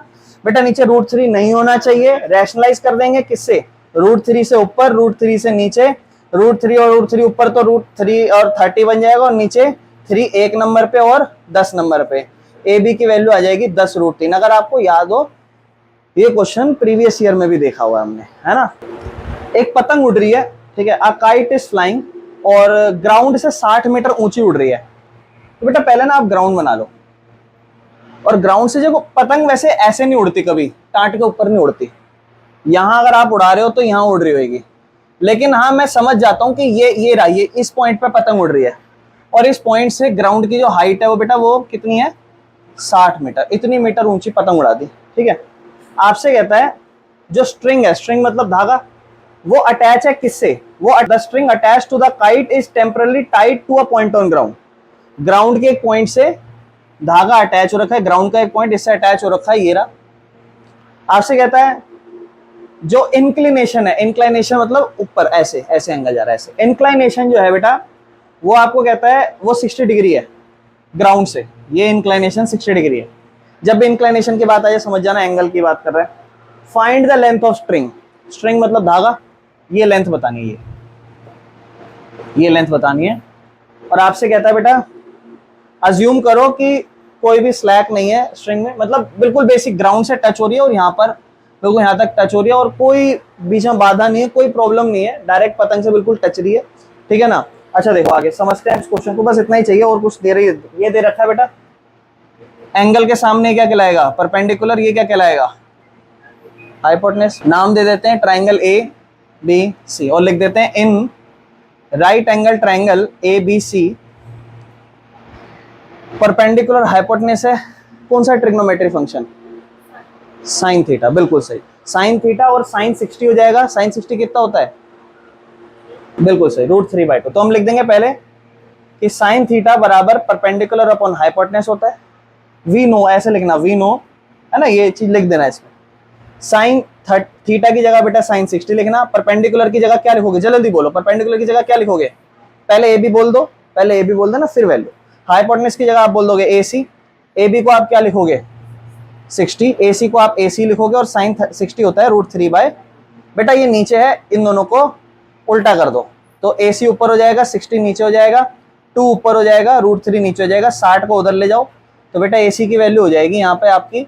Speaker 1: बेटा नीचे √3 नहीं होना चाहिए, रैशनलाइज कर देंगे किससे, √3 से ऊपर, √3 से नीचे। √3 और √3 ऊपर तो √3 और 30 बन जाएगा, और नीचे 3 1 नंबर पे और 10 नंबर पे। ए बी की वैल्यू आ जाएगी 10√3। अगर आपको याद हो, ये क्वेश्चन प्रीवियस ईयर में भी देखा हुआ है हमने, है ना। एक पतंग उड़ रही है, ठीक है, अ काइट इज फ्लाइंग, और ग्राउंड से 60 मीटर ऊंची उड़ रही है। तो बेटा पहले ना आप ग्राउंड बना लो, और ग्राउंड से जो पतंग वैसे ऐसे नहीं उड़ती, कभी टाट के ऊपर नहीं उड़ती। यहां अगर आप उड़ा रहे हो तो यहां उड़ रही होगी, लेकिन हाँ मैं समझ जाता हूं कि ये रहा, ये इस पॉइंट पे पतंग उड़ रही है, और इस पॉइंट से ग्राउंड की जो हाइट है वो बेटा वो कितनी है, 60 मीटर। इतनी मीटर ऊंची पतंग उड़ा दी, ठीक है। आपसे कहता है जो स्ट्रिंग है, स्ट्रिंग मतलब धागा, वो अटैच है किससे, वो the string attach to the kite is temporarily tied to a point on ground. Ground के एक पॉइंट से धागा अटैच हो रखा है, ग्राउंड का एक पॉइंट इससे अटैच हो रखा है, ये रहा। आपसे कहता है जो इंक्लिनेशन है, इंक्लाइनेशन मतलब ऊपर ऐसे ऐसे एंगल जा रहा है, ऐसे इंक्लाइनेशन जो है बेटा वो आपको कहता है वो 60 डिग्री है ग्राउंड से। ये इंक्लाइनेशन 60 डिग्री है। जब भी इंक्लाइनेशन की बात आ जाए समझ जाना एंगल की बात कर रहे हैं। Find the length of string, string मतलब धागा, ये लेंथ बतानी है, ये लेंथ बतानी है। और आपसे कहता है बेटा अज्यूम करो कि कोई भी स्लैक नहीं है स्ट्रिंग में, मतलब बिल्कुल बेसिक ग्राउंड से टच हो रही है, और यहाँ पर बिल्कुल यहाँ तक टच हो रही है, और कोई बीच में बाधा नहीं है, कोई प्रॉब्लम नहीं है, डायरेक्ट पतंग से बिल्कुल टच रही है, ठीक है ना। अच्छा देखो आगे समझते हैं इस क्वेश्चन को, बस इतना ही चाहिए, और कुछ दे रही है। ये दे रखा है बेटा एंगल के सामने क्या कहलाएगा, परपेंडिकुलर, ये क्या कहलाएगा, हाइपोटेनस। नाम दे देते हैं ट्राइंगल ए बी सी, और लिख देते हैं in right angle triangle A B C perpendicular hypotenuse है कौन सा ट्रिग्नोमेट्री फंक्शन, साइन थीटा। बिल्कुल सही, साइन थीटा और साइन 60 हो जाएगा। साइन 60 कितना होता है, बिल्कुल सही, √3/2। तो हम लिख देंगे पहले कि साइन थीटा बराबर परपेंडिकुलर अपॉन हाइपोटेनस होता है। वी नो, ऐसे लिखना, वी नो, है ना, ये चीज लिख देना इसमें। साइन थीटा की जगह बेटा साइन 60 लिखना, परपेंडिकुलर की जगह क्या लिखोगे, जल्दी बोलो, परपेंडिकुलर की जगह क्या लिखोगे, पहले ए बी बोल दो, पहले ए बी बोल देना फिर वैल्यू। हाइपोटेनस की जगह आप बोल दोगे ए सी, ए बी को आप क्या लिखोगे 60, ए सी को आप ए सी लिखोगे, और साइन 60 होता है √3/, बेटा ये नीचे है, इन दोनों को उल्टा कर दो, तो ए सी ऊपर हो जाएगा, 60 नीचे हो जाएगा, 2 ऊपर हो जाएगा, √3 नीचे हो जाएगा, 60 को उधर ले जाओ, तो बेटा ए सी की वैल्यू हो जाएगी यहाँ पे आपकी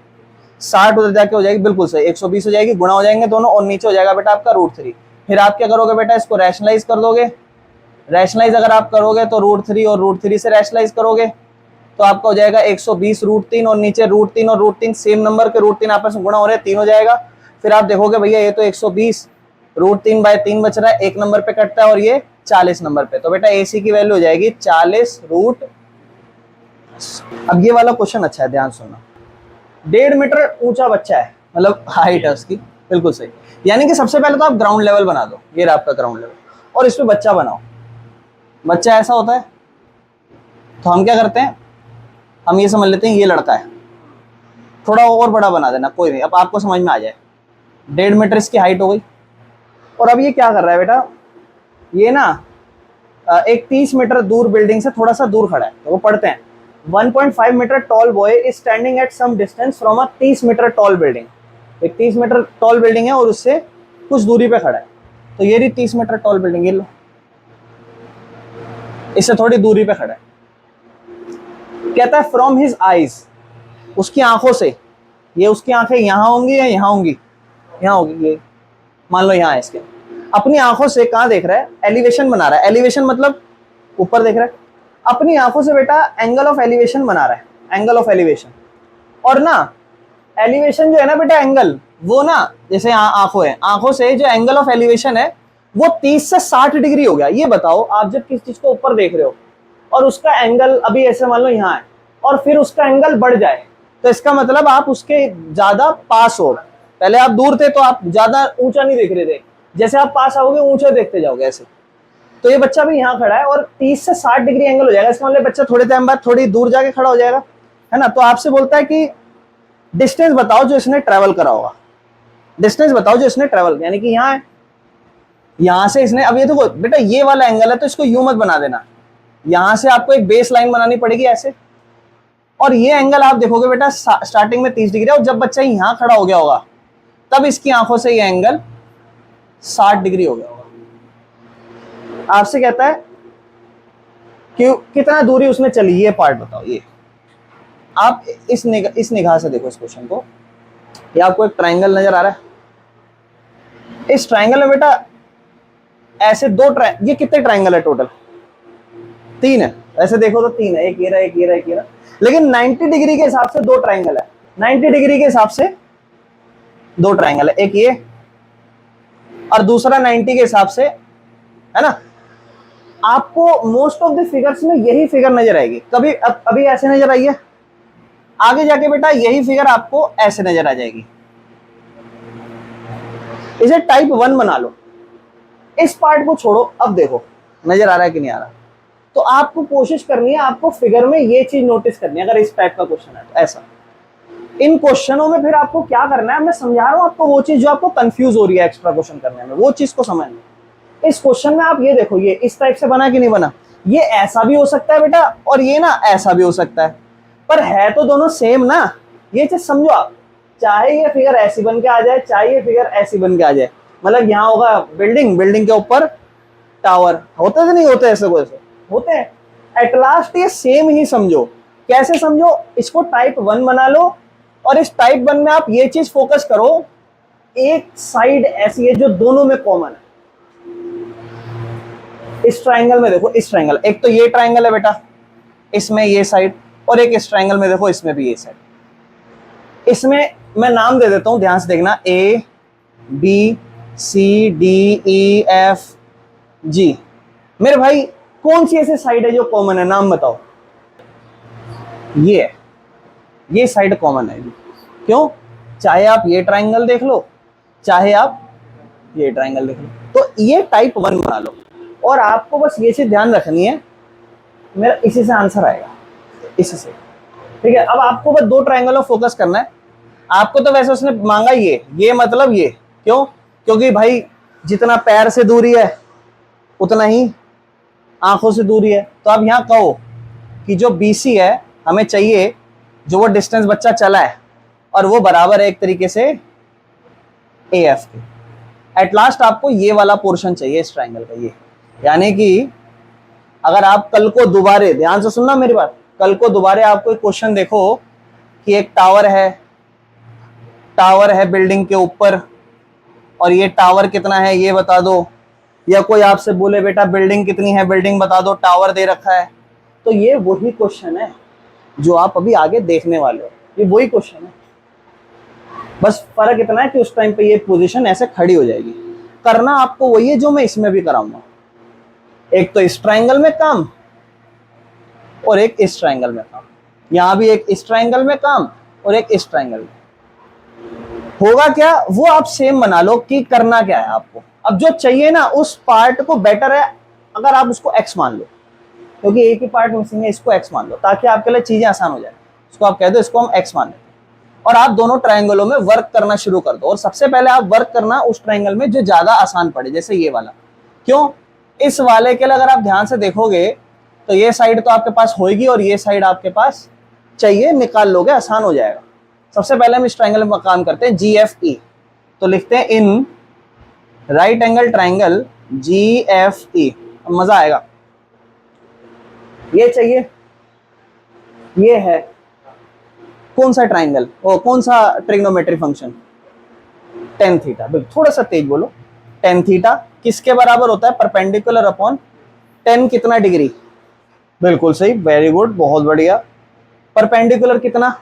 Speaker 1: 60 उधर जाके हो जाएगी, बिल्कुल सही, 120 हो जाएगी, गुणा हो जाएंगे दोनों, और नीचे हो जाएगा बेटा आपका √3। फिर आप क्या करोगे बेटा, इसको रैशनलाइज कर दोगे। रैशनलाइज अगर आप करोगे तो √3 और √3 से रैशनलाइज करोगे तो आपका हो जाएगा 120 √3, और नीचे √3 और √3 सेम नंबर के √3 आपस में गुणा हो रहे हैं, 3 हो जाएगा। फिर आप देखोगे भैया ये तो 120 √3/3 बच रहा है, 1 नंबर पे कटता है, और ये 40 नंबर पे, तो बेटा AC की वैल्यू हो जाएगी 40 अब ये वाला क्वेश्चन अच्छा है, ध्यान सुनना। 1.5 मीटर ऊंचा बच्चा है, मतलब हाइट है उसकी, बिल्कुल सही। यानी कि सबसे पहले तो आप ग्राउंड लेवल बना दो, ये रहा आपका ग्राउंड लेवल, और इस पे बच्चा बनाओ। बच्चा ऐसा होता है, तो हम क्या करते हैं, हम ये समझ लेते हैं ये लड़का है, थोड़ा और बड़ा बना देना, कोई नहीं, अब आपको समझ में आ जाए। 1.5 मीटर इसकी हाइट हो गई, और अब ये क्या कर रहा है बेटा, ये ना एक 30 मीटर दूर बिल्डिंग से थोड़ा सा दूर खड़ा है, तो वो पढ़ते हैं 1.5 metre tall boy is standing at some distance from a 30 metre tall building. एक 30 मीटर टॉल बिल्डिंग है और उससे कुछ दूरी पे खड़ा है, तो ये रही 30 मीटर टॉल बिल्डिंग, ये लो, इससे थोड़ी दूरी पे खड़ा है। कहता है फ्रॉम हिज आईज, उसकी आंखों से, ये उसकी आंखें यहां होंगी या यहां होंगी, यहां होगी, ये मान लो यहां है, इसके अपनी आंखों से कहां देख रहा है, एलिवेशन बना रहा है। एलिवेशन मतलब ऊपर देख रहा है, अपनी आंखों से बेटा एंगल ऑफ एलिवेशन बना रहा है, एंगल ऑफ एलिवेशन। और ना एलिवेशन जो है ना बेटा, एंगल वो ना, जैसे आंखों है, आंखों से जो एंगल ऑफ एलिवेशन है वो 30 से 60 डिग्री हो गया। ये बताओ आप जब किस चीज को ऊपर देख रहे हो और उसका एंगल अभी ऐसे मान लो यहाँ है, और फिर उसका एंगल बढ़ जाए, तो इसका मतलब आप उसके ज्यादा पास हो। पहले आप दूर थे तो आप ज्यादा ऊंचा नहीं देख रहे थे, जैसे आप पास आओगे ऊंचा देखते जाओगे ऐसे। तो ये बच्चा भी यहाँ खड़ा है और 30 से 60 डिग्री एंगल हो जाएगा, इसका मतलब बच्चा थोड़े टाइम बाद थोड़ी दूर जाके खड़ा हो जाएगा, है ना। तो आपसे बोलता है कि डिस्टेंस बताओ जो इसने ट्रेवल करा होगा, डिस्टेंस बताओ जो इसने ट्रेवल, यानी कि यहाँ है, यहां से इसने, अब ये देखो बेटा ये वाला एंगल है तो इसको यू मत बना देना, यहां से आपको एक बेस लाइन बनानी पड़ेगी ऐसे, और ये एंगल आप देखोगे बेटा स्टार्टिंग में 30 डिग्री है, और जब बच्चा यहां खड़ा हो गया होगा तब इसकी आंखों से ये एंगल 60 डिग्री हो गया होगा। आपसे कहता है कि कितना दूरी उसने चली, ये पार्ट बताओ। ये आप इस निगाह से देखो इस क्वेश्चन को, ये आपको एक ट्राइंगल नजर आ रहा है, इस ट्राइंगल में बेटा ऐसे दो ये कितने ट्राइंगल है टोटल, 3 है, ऐसे देखो तो 3 है, एक ये रहा, एक ये रहा, एक ये रहा, लेकिन 90 डिग्री के हिसाब से 2 ट्राइंगल है, 90 डिग्री के हिसाब से 2 ट्राइंगल है, एक ये और दूसरा 90 के हिसाब से, है ना। आपको मोस्ट ऑफ द फिगर्स में यही फिगर नजर आएगी, कभी अभी ऐसे नजर आई है, आगे जाके बेटा यही फिगर आपको ऐसे नजर आ जाएगी। इसे टाइप 1 बना लो, इस पार्ट को छोड़ो, अब देखो नजर आ रहा है कि नहीं आ रहा। तो आपको कोशिश करनी है, आपको फिगर में ये चीज नोटिस करनी है अगर इस टाइप का क्वेश्चन है तो। ऐसा इन क्वेश्चनों में फिर आपको क्या करना है, मैं समझा रहा हूं आपको वो चीज जो आपको कंफ्यूज हो रही है एक्स्ट्रा क्वेश्चन करने में, वो चीज को समझना। इस क्वेश्चन में आप ये देखो, ये इस टाइप से बना कि नहीं बना, ये ऐसा भी हो सकता है बेटा और ये ना ऐसा भी हो सकता है, पर है तो दोनों सेम ना, ये चीज समझो आप। चाहे ये फिगर ऐसी बन के आ जाए, चाहे ये फिगर ऐसी बन के आ जाए, मतलब यहाँ होगा बिल्डिंग, बिल्डिंग के ऊपर टावर, होते तो नहीं होते ऐसे, कोई होते हैं, एट लास्ट ये सेम ही समझो। कैसे समझो, इसको टाइप 1 बना लो, और इस टाइप 1 में आप ये चीज फोकस करो, एक साइड ऐसी है जो दोनों में कॉमन है। इस ट्राइंगल में देखो, इस ट्राइंगल, एक तो ये ट्राइंगल है बेटा, इसमें ये साइड, और एक इस ट्राइंगल में देखो, इसमें भी ये साइड। इसमें मैं नाम दे देता हूं, ध्यान से देखना, A B C D E F G. मेरे भाई कौन सी ऐसी साइड है जो कॉमन है, नाम बताओ। ये साइड कॉमन है, क्यों, चाहे आप ये ट्राइंगल देख लो, चाहे आप ये ट्राइंगल देख लो, तो ये टाइप 1 बना लो। और आपको बस ये चीज ध्यान रखनी है, मेरा इसी से आंसर आएगा, इसी से, ठीक है। अब आपको बस 2 ट्राइंगलों फोकस करना है। आपको तो वैसे उसने मांगा ये मतलब ये, क्यों, क्योंकि भाई जितना पैर से दूरी है उतना ही आंखों से दूरी है। तो अब यहां कहो कि जो BC है हमें चाहिए, जो वो डिस्टेंस बच्चा चला है, और वो बराबर है एक तरीके से AF के। एट लास्ट आपको ये वाला पोर्शन चाहिए इस ट्राइंगल का, ये, यानी कि अगर आप कल को दोबारे, ध्यान से सुनना मेरी बात, कल को दोबारे आपको एक क्वेश्चन देखो कि एक टावर है बिल्डिंग के ऊपर, और ये टावर कितना है ये बता दो, या कोई आपसे बोले बेटा बिल्डिंग कितनी है, बिल्डिंग बता दो, टावर दे रखा है, तो ये वही क्वेश्चन है जो आप अभी आगे देखने वाले हो, ये वही क्वेश्चन है। बस फर्क इतना है कि उस टाइम पे ये पोजीशन ऐसे खड़ी हो जाएगी। करना आपको वही है जो मैं इसमें भी कराऊंगा, एक तो इस ट्राइंगल में काम और एक इस ट्राइंगल में काम, यहां भी एक इस ट्राइंगल में काम और एक इस ट्राइंगल में। होगा क्या, वो आप सेम बना लो कि करना क्या है आपको। अब जो चाहिए ना उस पार्ट को, बेटर है अगर आप उसको x मान लो, क्योंकि एक ही पार्ट मिसिंग है, इसको x मान लो ताकि आपके लिए चीजें आसान हो जाए। इसको आप कह दो, इसको हम x मान लेते हैं, और आप दोनों ट्राइंगलों में वर्क करना शुरू कर दो। और सबसे पहले आप वर्क करना उस ट्राइंगल में जो ज्यादा आसान पड़े, जैसे ये वाला। क्यों, इस वाले के लिए अगर आप ध्यान से देखोगे तो ये साइड तो आपके पास होगी और ये साइड आपके पास चाहिए, निकाल लोगे, आसान हो जाएगा। सबसे पहले हम इस ट्राइंगल में काम करते हैं GFE, तो लिखते हैं in right angle triangle GFE, मजा आएगा। ये चाहिए, ये है कौन सा ट्राइंगल, ओ कौन सा ट्रिग्नोमेट्री फंक्शन, tan थीटा। बिल्कुल, थोड़ा सा तेज बोलो, tan थीटा किसके बराबर होता है, परपेंडिकुलर अपॉन tan कितना डिग्री, बिल्कुल सही, वेरी गुड, बहुत बढ़िया। परपेंडिकुलर कितना,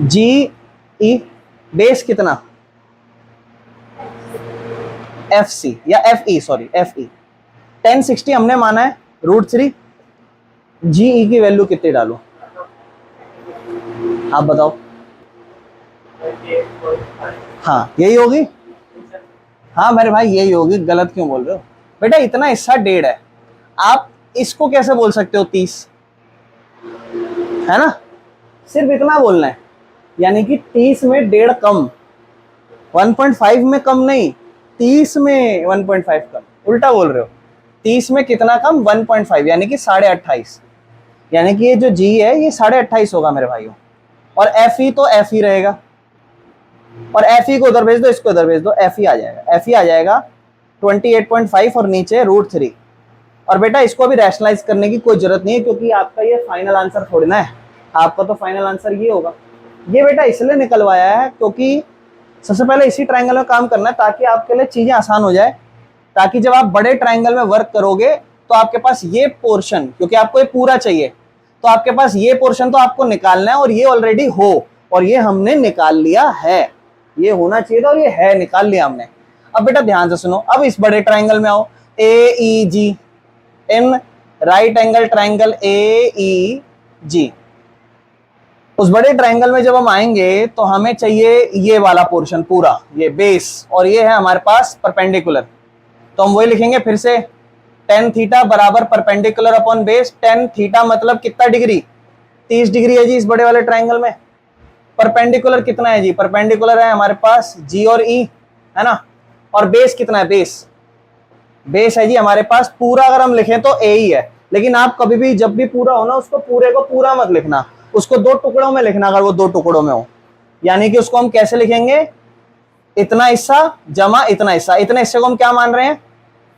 Speaker 1: GE, बेस कितना, FC या FE, सॉरी FE, tan 60 हमने माना है √3, GE की वैल्यू कितनी डालो, आप बताओ। हाँ यही होगी, हाँ मेरे भाई यही होगी, गलत क्यों बोल रहे हो, बेटा इतना हिस्सा 1.5 है, आप इसको कैसे बोल सकते हो 30, है ना, सिर्फ इतना बोलना है, यानी कि 30 में 1.5 कम, 1.5 में कम नहीं, 30 में 1.5 कम, उल्टा बोल रहे हो। 30 में कितना कम, 1.5, यानी कि 28.5, यानी कि ये जो जी है ये 28.5 होगा मेरे भाइयों। और एफ ई तो एफ ई रहेगा, और एफ ई को उधर भेज दो, इसको उधर भेज दो, एफ ई आ जाएगा, एफ ई आ जाएगा 28.5 और नीचे √3। और बेटा इसको अभी रैशनलाइज करने की कोई जरूरत नहीं है, क्योंकि आपका ये फाइनल आंसर थोड़ी ना है, आपका तो फाइनल आंसर ये होगा। ये बेटा इसलिए निकलवाया है क्योंकि सबसे पहले इसी ट्रायंगल में काम करना है ताकि आपके लिए चीजें आसान हो जाए, ताकि जब आप बड़े ट्रायंगल में वर्क करोगे तो आपके पास ये पोर्शन, क्योंकि आपको ये पूरा चाहिए, तो आपके पास ये पोर्शन तो आपको निकालना है, और ये ऑलरेडी हो, और ये हमने निकाल लिया है, ये होना चाहिए था और ये है, निकाल लिया हमने। अब बेटा ध्यान से सुनो, अब इस बड़े ट्रायंगल में आओ, A E G, in right angle triangle A E G. उस बड़े ट्रायंगल में जब हम आएंगे तो हमें चाहिए ये वाला पोर्शन पूरा, ये बेस, और ये है हमारे पास परपेंडिकुलर, तो हम वही लिखेंगे फिर से, tan थीटा बराबर perpendicular upon base. tan theta मतलब कितना डिग्री, 30 डिग्री है जी इस बड़े वाले ट्रायंगल में। परपेंडिकुलर कितना है जी, परपेंडिकुलर है हमारे पास जी और ई, है ना। और बेस कितना है, बेस है जी हमारे पास पूरा, अगर हम लिखें तो ए ही है, लेकिन आप कभी भी जब भी पूरा हो ना, उसको पूरे को पूरा मत लिखना, उसको 2 टुकड़ों में लिखना, अगर वो 2 टुकड़ों में हो। यानी कि उसको हम कैसे लिखेंगे, इतना हिस्सा जमा इतना हिस्सा, इतने हिस्से को हम क्या मान रहे हैं,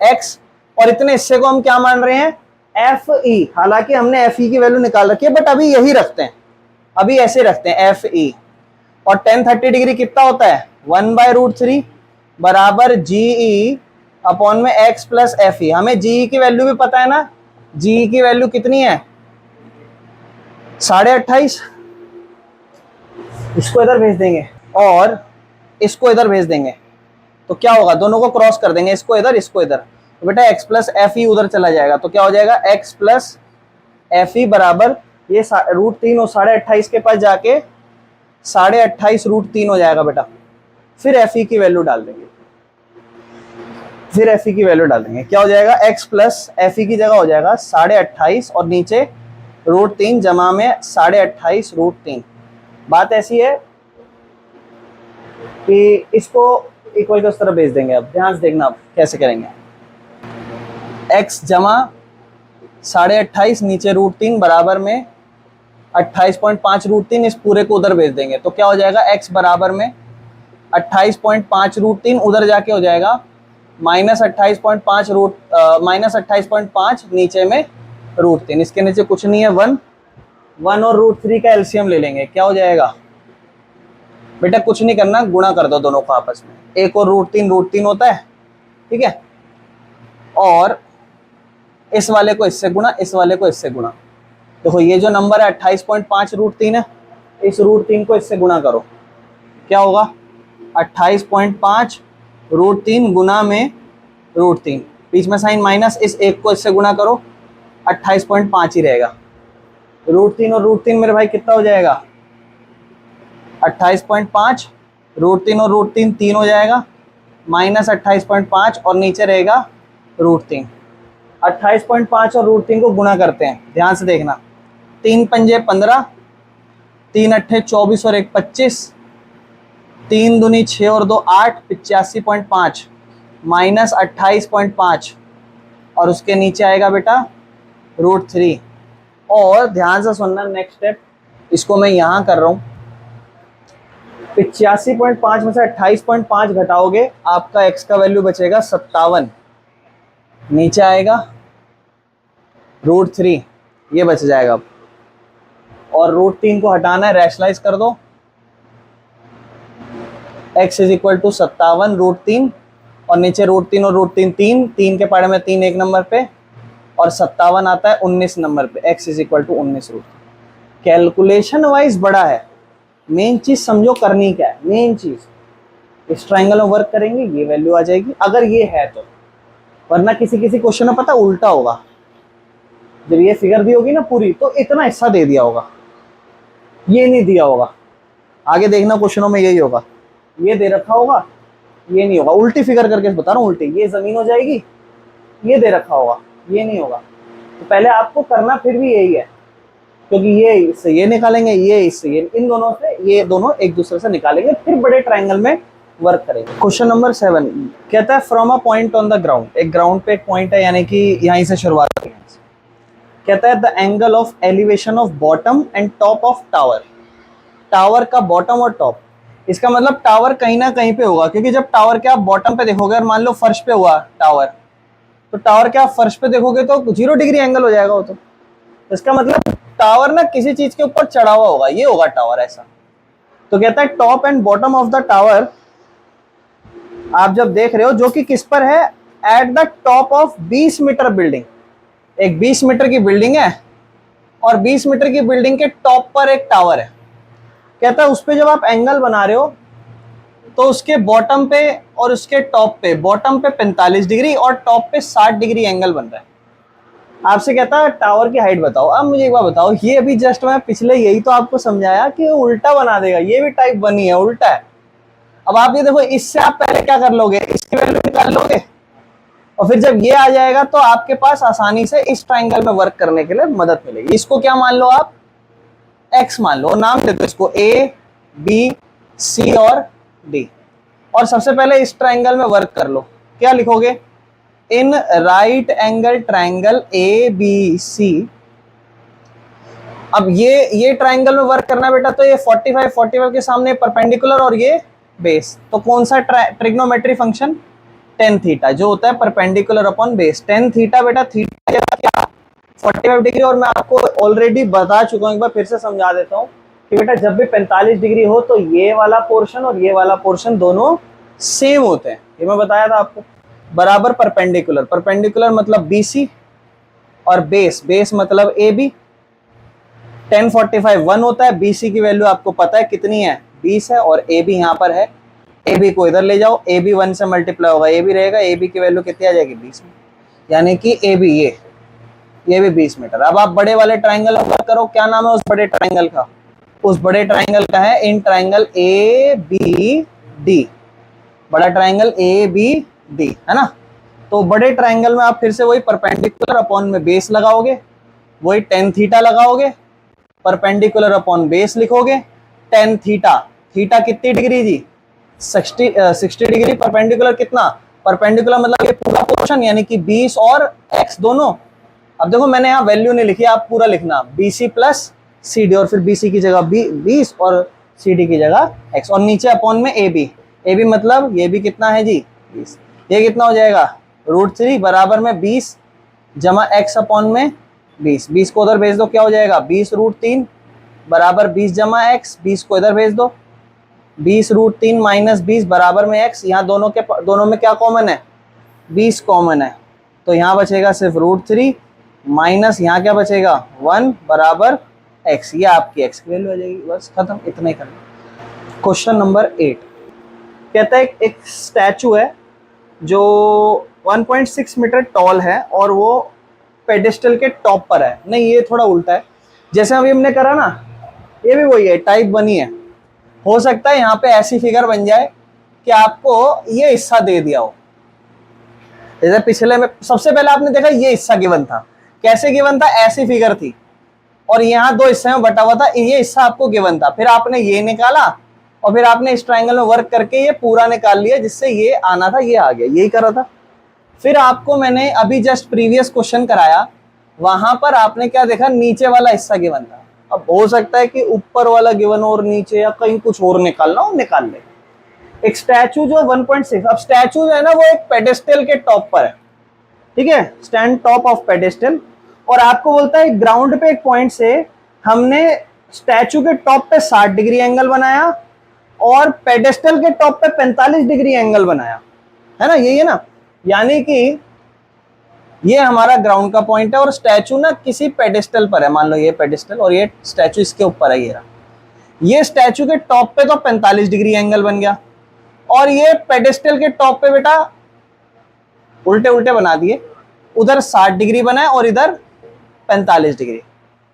Speaker 1: x, और इतने हिस्से को हम क्या मान रहे हैं, एफ ई। हालांकि हमने एफ ई की वैल्यू निकाल रखी है, बट अभी यही रखते हैं, अभी ऐसे रखते हैं एफ ई। और tan 30 डिग्री कितना होता है, 1/√3 बराबर जी ई अपॉन में x प्लस एफ ई। हमें जी ई की वैल्यू भी पता है ना, जी ई की वैल्यू कितनी है, 28.5। इसको इधर भेज देंगे और इसको इधर भेज देंगे, तो क्या होगा, दोनों को क्रॉस कर देंगे, इसको इधर इसको इधर, तो बेटा x प्लस एफ ई उधर चला जाएगा, तो क्या हो जाएगा, x प्लस एफ ई बराबर ये √3 और 28.5 के पास जाके 28.5 √3 हो जाएगा बेटा। फिर एफ ई की वैल्यू डाल देंगे, फिर एफ ई की वैल्यू डाल देंगे, क्या हो जाएगा, x प्लस एफ ई की जगह हो जाएगा 28.5 और नीचे √3 जमा में 28.5 √3। बात ऐसी है कि इसको इक्वल को उस तरह भेज देंगे। अब ध्यान से देखना अब कैसे करेंगे, x जमा 28.5 नीचे √3 बराबर में 28.5 √3, इस पूरे को उधर भेज देंगे, तो क्या हो जाएगा, x बराबर में 28.5 √3 उधर जाके हो जाएगा -28.5 नीचे में √3, इसके नीचे कुछ नहीं है, 1 और √3 का एलसीएम ले लेंगे, क्या हो जाएगा बेटा, कुछ नहीं करना, गुणा कर दो दोनों को आपस में, एक और √3 होता है, ठीक है, और इस वाले को इससे गुणा, इस वाले को इससे गुणा। देखो ये जो नंबर है 28.5 √3 है, इस √3 को इससे गुणा करो, क्या होगा, 28.5 √3 गुना में √3, बीच में साइन माइनस, इस एक को इससे गुणा करो, 28.5 ही रहेगा। √3 और √3 मेरे भाई कितना हो जाएगा, 28.5, √3 और √3 3 हो जाएगा, माइनस 28.5 और नीचे रहेगा √3। 28.5 और √3 को गुणा करते हैं, ध्यान से देखना, 3 पंजे 15, 3 अट्ठे 24 और 1 25, 3 दूनी 6 और 2 8, 85.5 माइनस 28.5 और उसके नीचे आएगा बेटा √3। और ध्यान से सुनना नेक्स्ट स्टेप, इसको मैं यहाँ कर रहा हूँ, 85.5 में से 28.5 घटाओगे, आपका x का वैल्यू बचेगा 57, नीचे आएगा √3, ये बच जाएगा अब, और √3 को हटाना है, रैशनलाइज कर दो, x इज इक्वल टू 57 √3 और नीचे √3 और √3 3 के पाड़े में 3 एक नंबर पे, और 57 आता है 19 नंबर पे, x is equal to 19 √3। Calculation wise बड़ा है, मेन चीज समझो करनी क्या है, मेन चीज इस ट्रायंगल में वर्क करेंगे, ये वैल्यू आ जाएगी अगर ये है तो, वरना किसी किसी क्वेश्चन में पता उल्टा होगा, जब ये फिगर दी होगी ना पूरी, तो इतना हिस्सा दे दिया होगा, ये नहीं दिया होगा, आगे देखना क्वेश्चनों में यही होगा, ये दे रखा होगा, ये नहीं होगा, उल्टी फिगर करके बता रहा हूँ, उल्टी, ये जमीन हो जाएगी, ये दे रखा होगा, ये नहीं होगा। तो पहले आपको करना फिर भी यही है, क्योंकि ये इससे ये निकालेंगे, ये इससे ये, इन दोनों से ये दोनों एक दूसरे से निकालेंगे, फिर बड़े ट्राइंगल में वर्क करेंगे। क्वेश्चन नंबर 7 कहता है from a point on the ground, एक ग्राउंड पे एक पॉइंट है, यानी कि यहीं से शुरुआत करेंगे। कहता है the angle of elevation of bottom and top of tower, tower का बॉटम और टॉप, इसका मतलब टावर कहीं ना कहीं पे होगा, क्योंकि जब टावर के आप बॉटम पे देखोगे और मान लो फर्श पे हुआ टावर, तो टावर के आप फर्श पे देखोगे तो 0 डिग्री एंगल हो जाएगा वो। तो इसका मतलब टावर ना किसी चीज के ऊपर चढ़ा हुआ होगा, ये होगा टावर ऐसा। तो कहता है top and bottom of the tower आप जब देख रहे हो, जो कि किस पर है, at the top of 20 metre building, एक 20 मीटर की बिल्डिंग है और 20 मीटर की बिल्डिंग के टॉप पर एक टावर है। कहता है उस पे जब आप एंगल बना रहे हो तो उसके बॉटम पे और उसके टॉप पे, बॉटम पे 45 डिग्री और टॉप पे 60 डिग्री एंगल बन रहा है। आपसे कहता है टावर की हाइट बताओ। अब मुझे एक बात बताओ, ये अभी जस्ट मैं पिछले यही तो आपको समझाया कि उल्टा बना देगा, ये भी टाइप बनी है, उल्टा है। अब आप ये देखो, इससे आप पहले क्या कर लोगे, इसकी वैल्यू निकाल लोगे, और फिर जब ये आ जाएगा तो आपके पास आसानी से इस ट्राइंगल में वर्क करने के लिए मदद मिलेगी। इसको क्या मान लो आप, एक्स मान लो, नाम दे दो इसको ए बी सी और डी, और सबसे पहले इस ट्राइंगल में वर्क कर लो। क्या लिखोगे, in right angle triangle A B C. अब ये ट्राइंगल में वर्क करना बेटा, तो ये 45 के सामने परपेंडिकुलर और ये बेस, तो कौन सा ट्रिग्नोमेट्री फंक्शन, टेन थीटा, जो होता है perpendicular upon base. Tan theta बेटा, थीटा क्या 45 डिग्री, और मैं आपको ऑलरेडी बता चुका हूं, एक बार फिर से समझा देता हूं कि बेटा जब भी 45 डिग्री हो तो ये वाला पोर्शन और ये वाला पोर्शन दोनों सेम होते हैं, ये मैं बताया था आपको। बराबर परपेंडिकुलर, परपेंडिकुलर मतलब BC और बेस मतलब AB। 1045 1 होता है, BC की वैल्यू आपको पता है कितनी है, 20 है, और AB यहाँ पर है। AB को इधर ले जाओ, AB 1 से मल्टीप्लाई होगा, AB रहेगा, AB की वैल्यू कितनी आ जाएगी, 20 में, यानी कि AB ये भी 20 मीटर। अब आप बड़े वाले ट्राइंगल में वर्क करो, क्या नाम है उस बड़े ट्राइंगल का, उस बड़े ट्राइंगल का है इन ट्राइंगल ABD, बड़ा ट्राइंगल ABD है ना। तो बड़े ट्राइंगल में आप फिर से वही परपेंडिकुलर अपॉन में बेस लगाओगे, वही टेन थीटा लगाओगे, परपेंडिकुलर अपॉन बेस लिखोगे, टेन थीटा, थीटा कितनी डिग्री जी, 60 डिग्री, परपेंडिकुलर कितना, परपेंडिकुलर मतलब ये पूरा पोर्शन, यानी कि 20 और x दोनों। अब देखो मैंने यहाँ वैल्यू नहीं लिखी, आप पूरा लिखना, BC प्लस CD, और फिर BC की जगह 20 और CD की जगह x, और नीचे अपॉन में AB मतलब ये भी कितना है जी, 20। ये कितना हो जाएगा, √3 बराबर में 20 जमा x अपॉन में 20 को उधर भेज दो, क्या हो जाएगा 20√3 बराबर 20 जमा x, 20 को इधर भेज दो, 20√3 माइनस 20 बराबर में x। यहाँ दोनों में क्या कॉमन है, 20 कॉमन है, तो यहाँ बचेगा सिर्फ √3 माइनस यहाँ क्या बचेगा 1 बराबर x, ये आपकी x की वैल्यू आ जाएगी। बस खत्म, इतना ही करना। क्वेश्चन नंबर 8 कहता है एक स्टैचू है जो 1.6 मीटर टॉल है और वो पेडेस्टल के टॉप पर है। नहीं, ये थोड़ा उल्टा है, जैसे अभी हमने करा ना, ये भी वही है, टाइप बनी है। हो सकता है यहाँ पे ऐसी फिगर बन जाए कि आपको ये हिस्सा दे दिया हो, जैसे पिछले में सबसे पहले आपने देखा ये हिस्सा गिवन था, कैसे गिवन था, ऐसी फिगर थी और यहाँ दो हिस्से में बटा हुआ था, ये हिस्सा आपको गिवन था, फिर आपने ये निकाला और फिर आपने इस ट्राइंगल में वर्क करके ये पूरा निकाल लिया, जिससे ये आना था ये आ गया, यही करा था। फिर आपको मैंने अभी जस्ट प्रीवियस क्वेश्चन कराया, वहां पर आपने क्या देखा, नीचे वाला हिस्सा गिवन था। अब हो सकता है कि ऊपर वाला गिवन और नीचे या कहीं कुछ और निकालना हो, निकाल ले। एक स्टैचू जो 1.6, अब स्टैचू जो है ना वो एक पेडेस्टल के टॉप पर है, ठीक है, स्टैंड टॉप ऑफ पेडेस्टल, और आपको बोलता है ग्राउंड पे एक पॉइंट से हमने स्टैचू के टॉप पे 60 डिग्री एंगल बनाया और पेडेस्टल के टॉप पे 45 डिग्री एंगल बनाया, है ना, यही है ना। यानी कि ये हमारा ग्राउंड का पॉइंट है और स्टैचू ना किसी पेडेस्टल पर है, मान लो ये पेडेस्टल और ये स्टैचू इसके ऊपर है, ये स्टैचू के टॉप पे तो 45 डिग्री एंगल बन गया, और ये पेडेस्टल के टॉप पे बेटा उल्टे उल्टे बना दिए, उधर 60 डिग्री बना है और इधर 45 डिग्री,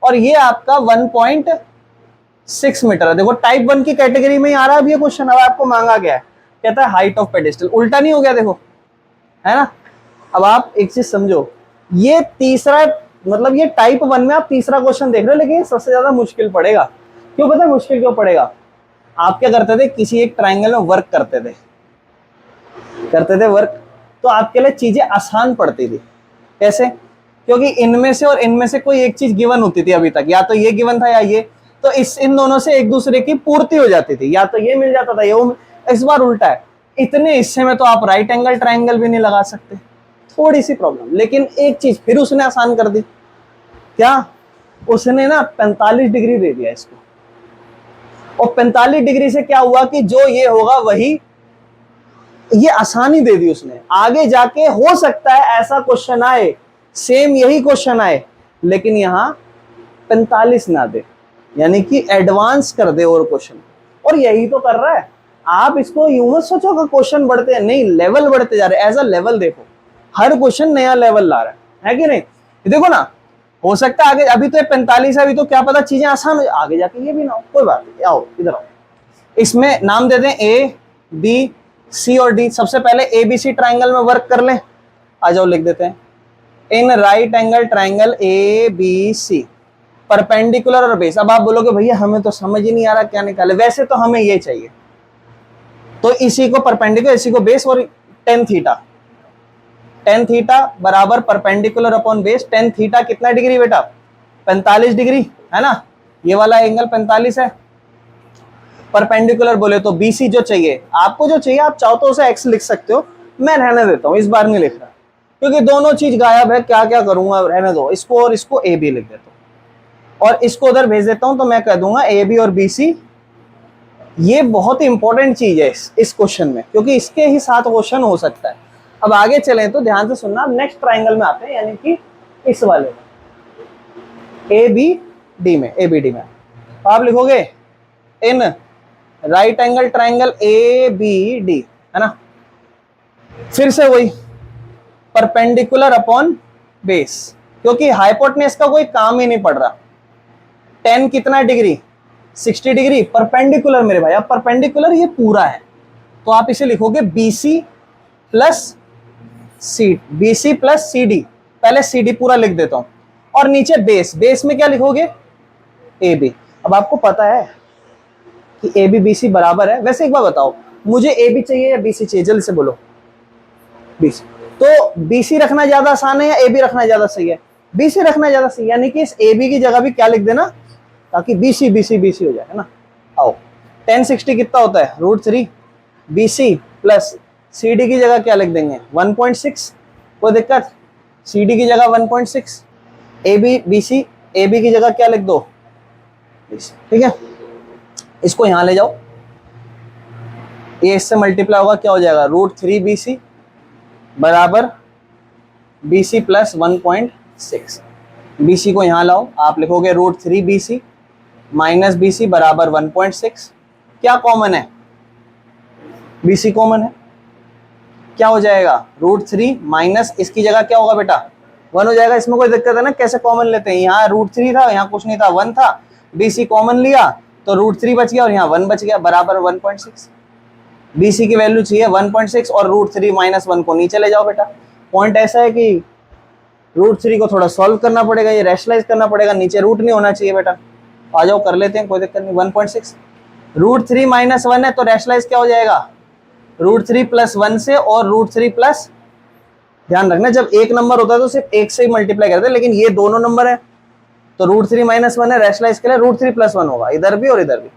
Speaker 1: और ये आपका 1.6 मीटर है। देखो टाइप 1 की कैटेगरी में ही आ रहा है अब ये क्वेश्चन। अब आपको मांगा गया है, कहता है हाइट ऑफ पेडेस्टल, उल्टा नहीं हो गया, देखो है ना। अब आप एक चीज समझो, ये तीसरा मतलब ये टाइप 1 में आप तीसरा क्वेश्चन देख रहे हो, लेकिन ये सबसे ज्यादा मुश्किल पड़ेगा। क्यों पता है मुश्किल क्यों पड़ेगा? आप क्या करते थे, किसी एक ट्राइंगल में वर्क करते थे वर्क, तो आपके लिए चीजें आसान पड़ती थी। कैसे? क्योंकि इनमें से और इनमें से कोई एक चीज गिवन होती थी अभी तक, या तो ये गिवन था या ये, तो इन दोनों से एक दूसरे की पूर्ति हो जाती थी, या तो ये मिल जाता था, ये इस बार उल्टा है। इतने हिस्से में तो आप राइट एंगल ट्राइंगल भी नहीं लगा सकते, थोड़ी सी प्रॉब्लम। लेकिन एक चीज फिर उसने आसान कर दी, क्या? उसने ना 45 डिग्री दे दिया इसको, और 45 डिग्री से क्या हुआ कि जो ये होगा वही, ये आसानी दे दी उसने। आगे जाके हो सकता है ऐसा क्वेश्चन आए, सेम यही क्वेश्चन आए, लेकिन यहां 45 ना दे, यानी कि एडवांस कर दे और क्वेश्चन। और यही तो कर रहा है। आप इसको यूं मत सोचो कि क्वेश्चन बढ़ते हैं, नहीं, लेवल बढ़ते जा रहे हैं। एज अ लेवल देखो, हर क्वेश्चन नया लेवल ला रहा है कि नहीं? देखो ना, हो सकता है आगे, अभी तो 45 है, अभी तो क्या पता चीजें आसान हो, आगे जाके ये भी ना हो, कोई बात नहीं। आओ इधर आओ, इसमें नाम दे दें ए बी सी और डी। सबसे पहले ए बी सी ट्राइंगल में वर्क कर लें, आ जाओ लिख देते हैं, in right angle triangle A B C, perpendicular और बेस। अब आप बोलोगे भैया हमें तो समझ ही नहीं आ रहा क्या निकाले, वैसे तो हमें ये चाहिए, तो इसी को परपेंडिकुलर, इसी को बेस, और टेन थीटा बराबर perpendicular upon base. Tan theta कितना डिग्री बेटा? 45 डिग्री, है ना? ये वाला एंगल 45 है। परपेंडिकुलर बोले तो बीसी जो चाहिए आपको, जो चाहिए आप चाहो तो उसे एक्स लिख सकते हो, मैं रहने देता हूं, इस बार नहीं लिख रहा, क्योंकि दोनों चीज गायब है, क्या क्या करूंगा, रहने दो इसको, और इसको ए बी लिख देता हूं, और इसको उधर भेज देता हूं, तो मैं कह दूंगा ए बी और बी सी। ये बहुत ही इंपॉर्टेंट चीज है इस क्वेश्चन में, क्योंकि इसके ही साथ क्वेश्चन हो सकता है। अब आगे चले तो ध्यान से सुनना, अब नेक्स्ट ट्राइंगल में आते हैं, यानी कि इस वाले में, ए बी डी में, ए बी डी में आप लिखोगे in right angle triangle A B D, है ना? फिर से वही परपेंडिकुलर अपॉन बेस, क्योंकि हाइपोटेन्यूज का कोई काम ही नहीं पड़ रहा। 10 कितना डिग्री? 60 डिग्री। परपेंडिकुलर मेरे भाई, अब परपेंडिकुलर ये पूरा है, तो आप इसे लिखोगे BC प्लस सी, BC प्लस CD। पहले CD पूरा लिख देता हूं, और नीचे बेस, बेस में क्या लिखोगे? AB। अब आपको पता है कि AB BC बराबर है। वैसे एक बार बताओ, मुझे AB चाहिए या BC चाहिए? जल्दी से बोलो। BC। तो BC रखना ज्यादा आसान है या AB रखना ज्यादा सही है? BC रखना ज्यादा सही, यानी कि इस AB की जगह भी क्या लिख देना, ताकि BC BC BC हो जाए, है ना? आओ, 1060 कितना होता है? √3। BC प्लस CD की जगह क्या लिख देंगे? 1.6। कोई दिक्कत? CD की जगह 1.6, AB BC, AB की जगह क्या लिख दो? BC। ठीक है, इसको यहां ले जाओ, ये इससे मल्टीप्लाई होगा, क्या हो जाएगा? √3 BC बराबर BC प्लस 1.6। BC को यहां लाओ, आप लिखोगे √3 BC माइनस BC बराबर 1.6। क्या कॉमन है? BC कॉमन है, क्या हो जाएगा? √3 माइनस, इसकी जगह क्या होगा बेटा? 1 हो जाएगा। इसमें कोई दिक्कत है ना? कैसे कॉमन लेते हैं? यहाँ √3 था, यहाँ कुछ नहीं था, 1 था, BC कॉमन लिया तो √3 बच गया और यहाँ 1 बच गया, बराबर 1.6। BC की वैल्यू चाहिए 1.6, और √3 माइनस 1 को नीचे ले जाओ बेटा। पॉइंट ऐसा है कि √3 को थोड़ा सॉल्व करना पड़ेगा, ये रैशनलाइज करना पड़ेगा, नीचे रूट नहीं होना चाहिए बेटा। आ जाओ कर लेते हैं, कोई दिक्कत नहीं। 1.6 √3 माइनस 1 है, तो रैशनलाइज क्या हो जाएगा? √3 प्लस 1 से, और √3 प्लस, ध्यान रखना जब एक नंबर होता है तो सिर्फ एक से ही मल्टीप्लाई करते हैं, लेकिन ये दोनों नंबर है, तो √3 माइनस 1 है, रैशनलाइज के लिए √3 प्लस 1 होगा, इधर भी और इधर भी।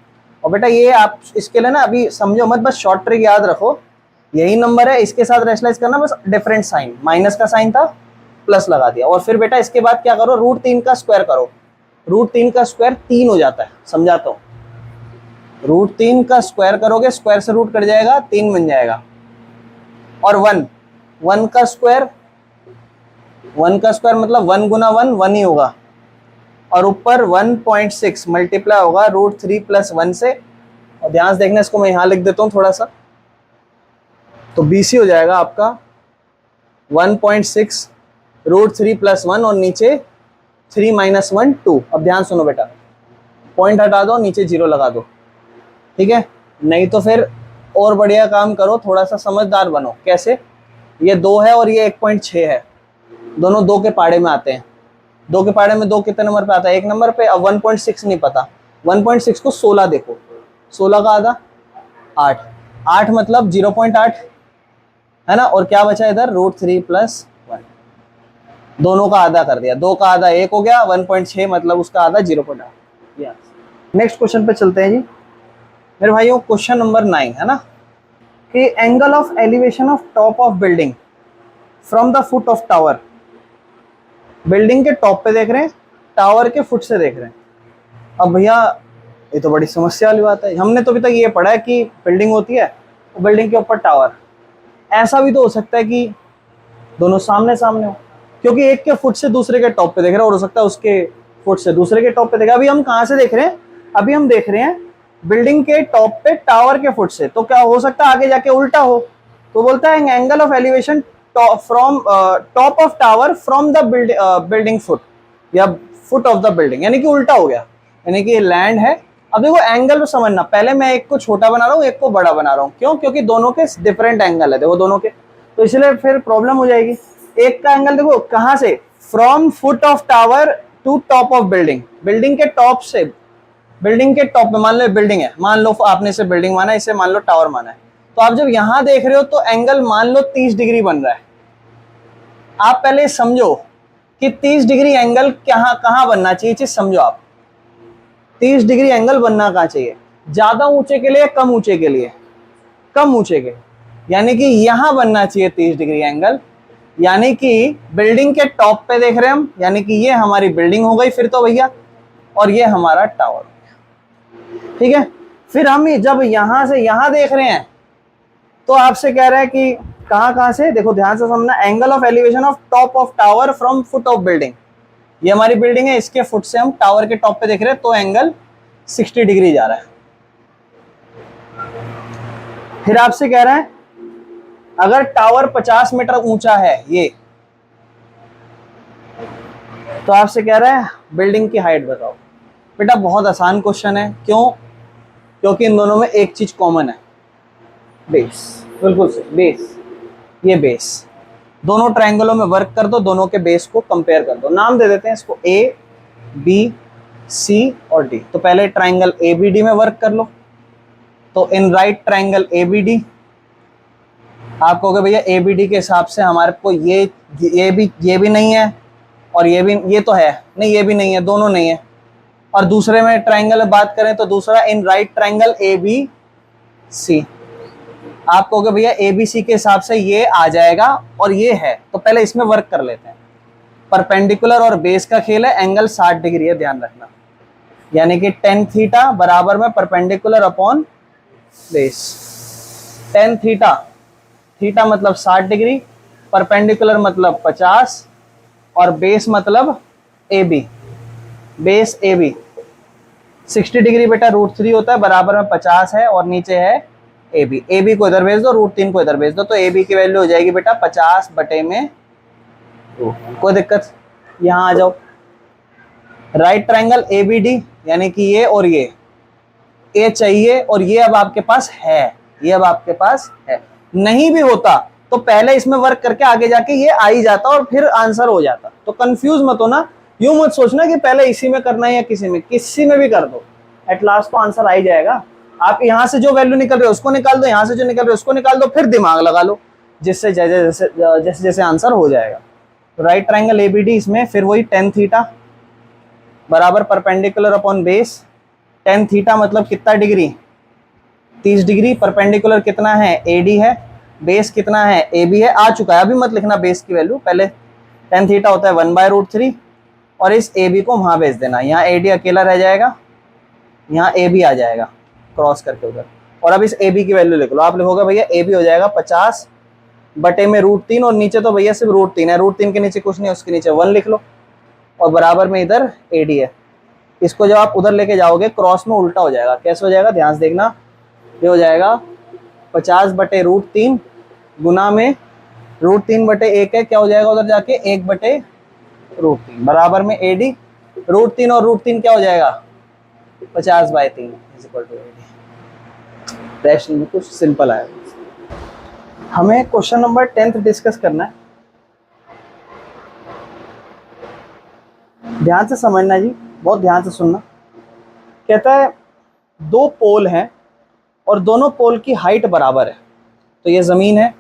Speaker 1: और बेटा ये आप इसके लिए ना अभी समझो मत, बस शॉर्ट ट्रिक याद रखो, यही नंबर है, इसके साथ रैशनलाइज करना, बस डिफरेंट साइन, माइनस का साइन था, प्लस लगा दिया। और फिर बेटा इसके बाद क्या करो? √3 का स्क्वायर करो। √3 का स्क्वायर 3 हो जाता है, समझाता हूं। √3 का स्क्वायर करोगे, स्क्वायर से रूट कट जाएगा, 3 बन जाएगा। और 1 का स्क्वायर, 1 का स्क्वायर मतलब 1 गुना 1 1 ही होगा, और ऊपर 1.6 मल्टीप्लाई होगा √3 प्लस 1 से। और ध्यान से देखना, इसको मैं यहां लिख देता हूं थोड़ा सा, तो BC हो जाएगा आपका 1.6 √3 प्लस 1, और नीचे 3 माइनस 1 2। अब ध्यान सुनो बेटा, पॉइंट हटा दो, नीचे 0 लगा दो, ठीक है? नहीं तो फिर और बढ़िया काम करो, थोड़ा सा समझदार बनो। कैसे? ये 2 है और ये 1.6 है, दोनों 2 के पाड़े में आते हैं। 2 के पाड़े में 2 कितने नंबर पे आता है? 1 नंबर पे। अब 1.6 नहीं पता, 1.6 को 16 देखो, 16 का आधा 8, 8 मतलब 0.8 है ना, और क्या बचा इधर? √3 + 1, दोनों का आधा कर दिया, 2 का आधा 1 हो गया, 1.6 मतलब उसका आधा 0.8। नेक्स्ट क्वेश्चन पे चलते हैं जी मेरे भाइयों। क्वेश्चन नंबर 9 है ना, कि angle of elevation of top of building from the foot of tower. Building के टॉप पे देख रहे हैं, टावर के फुट से देख रहे हैं। अब भैया ये तो बड़ी समस्या वाली बात है, हमने तो अभी तक ये पढ़ा है कि बिल्डिंग होती है, बिल्डिंग के ऊपर टावर। ऐसा भी तो हो सकता है कि दोनों सामने सामने हो, क्योंकि एक के फुट से दूसरे के टॉप पे देख रहे हैं, और हो सकता है उसके फुट से दूसरे के टॉप पे देखा। अभी हम कहाँ से देख रहे हैं? अभी हम देख रहे हैं बिल्डिंग के टॉप पे टावर के फुट से, तो क्या हो सकता है आगे जाके उल्टा हो? तो बोलता है angle of elevation from top of tower from the building foot, या फुट ऑफ द बिल्डिंग, यानी कि उल्टा हो गया, यानी कि लैंड है। अब देखो एंगल समझना, पहले मैं एक को छोटा बना रहा हूँ, एक को बड़ा बना रहा हूँ। क्यों? क्योंकि दोनों के डिफरेंट एंगल है, देखो दोनों के, तो इसलिए फिर प्रॉब्लम हो जाएगी। एक का एंगल देखो कहाँ से, from foot of tower to top of building, building के टॉप से, बिल्डिंग के टॉप में, मान लो बिल्डिंग है, मान लो आपने इसे बिल्डिंग माना, इसे मान लो टावर माना है, तो आप जब यहां देख रहे हो तो एंगल मान लो 30 डिग्री बन रहा है। आप पहले समझो कि 30 डिग्री एंगल कहां कहां बनना चाहिए, चीज समझो आप। 30 डिग्री एंगल बनना कहां चाहिए? ज्यादा ऊंचे के लिए, कम ऊंचे के लिए? कम ऊंचे के, यानी कि यहां बनना चाहिए 30 डिग्री एंगल, यानी कि बिल्डिंग के टॉप पे देख रहे हैं हम, यानी कि ये हमारी बिल्डिंग हो गई फिर तो भैया, और ये हमारा टावर, ठीक है। फिर हम जब यहां से यहां देख रहे हैं तो आपसे कह रहा है कि कहां कहां से, देखो ध्यान से समझना, angle of elevation of top of tower from foot of building, ये हमारी बिल्डिंग है, इसके फुट से हम टावर के टॉप पे देख रहे हैं, तो एंगल 60 डिग्री जा रहा है। फिर आपसे कह रहा है अगर टावर 50 मीटर ऊंचा है ये, तो आपसे कह रहा है बिल्डिंग की हाइट बताओ। बेटा बहुत आसान क्वेश्चन है, क्यों? क्योंकि इन दोनों में एक चीज कॉमन है, बेस। बिल्कुल सही, बेस, ये बेस। दोनों ट्रायंगलों में वर्क कर दो, दोनों के बेस को कंपेयर कर दो। नाम दे देते हैं इसको ए, बी, सी और डी। तो पहले ट्रायंगल ए बी डी में वर्क कर लो, तो in right triangle A B D, आप कहोगे भैया ए बी डी के हिसाब से हमारे को ये भी नहीं है, और ये भी, ये तो है नहीं, ये भी नहीं है, दोनों नहीं है। और दूसरे में ट्रायंगल में बात करें तो दूसरा in right triangle A B C, आप कहोगे भैया ए बी सी के हिसाब से ये आ जाएगा और ये है, तो पहले इसमें वर्क कर लेते हैं। परपेंडिकुलर और बेस का खेल है, एंगल 60 डिग्री है, ध्यान रखना, यानी कि tan थीटा बराबर में perpendicular upon base. tan theta, theta मतलब 60 डिग्री, परपेंडिकुलर मतलब 50, और बेस मतलब A B, base A B 60 degree बेटा √3 होता है, बराबर में 50 है, और नीचे है ए बी। ए बी को इधर भेज दो, √3 को इधर भेज दो, तो ए बी की वैल्यू हो जाएगी बेटा 50 बटे में 2। कोई दिक्कत? यहां आ जाओ, right triangle A B D, यानी कि ये और ये, ए चाहिए और ये अब आपके पास है, ये अब आपके पास है। नहीं भी होता तो पहले इसमें वर्क करके आगे जाके ये आ ही जाता और फिर आंसर हो जाता। तो कंफ्यूज मत होना, यूं मत सोचना कि पहले इसी में करना है या किसी में भी कर दो, एट लास्ट तो आंसर आ ही जाएगा। आप यहां से जो वैल्यू निकल रहे हो उसको निकाल दो, यहां से जो निकल रहे हो उसको निकाल दो, फिर दिमाग लगा लो, जिससे जैसे जैसे जैसे आंसर हो जाएगा। तो राइट ट्रायंगल एबीडी, इसमें फिर वही tan थीटा बराबर perpendicular upon base. tan theta मतलब कितना डिग्री? 30 डिग्री। परपेंडिकुलर कितना है? AD है। बेस कितना है? AB है। आ चुका है, अभी मत लिखना बेस की वैल्यू, पहले tan थीटा होता है 1/√3, और इस AB को वहां भेज देना, यहाँ AD अकेला रह जाएगा, यहाँ AB आ जाएगा क्रॉस करके उधर, और अब इस AB की वैल्यू लिख लो। आप लिखोगे भैया AB हो जाएगा 50 बटे में √3, और नीचे तो भैया सिर्फ √3 है, √3 के नीचे कुछ नहीं है, उसके नीचे 1 लिख लो, और बराबर में इधर AD है। इसको जब आप उधर लेके जाओगे क्रॉस में उल्टा हो जाएगा। कैसे हो जाएगा? ध्यान से देखना, ये हो जाएगा 50 बटे √3 गुना में √3 बटे 1 है, क्या हो जाएगा उधर जाके 1 बटे √3 बराबर में AD। √3 और √3 क्या हो जाएगा? 50/3 इज इक्वल टू AD। प्रश्न में कुछ सिंपल आया। हमें क्वेश्चन नंबर 10 डिस्कस करना है। ध्यान से समझना जी, बहुत ध्यान से सुनना। कहता है दो पोल हैं और दोनों पोल की हाइट बराबर है। तो ये ज़मीन है,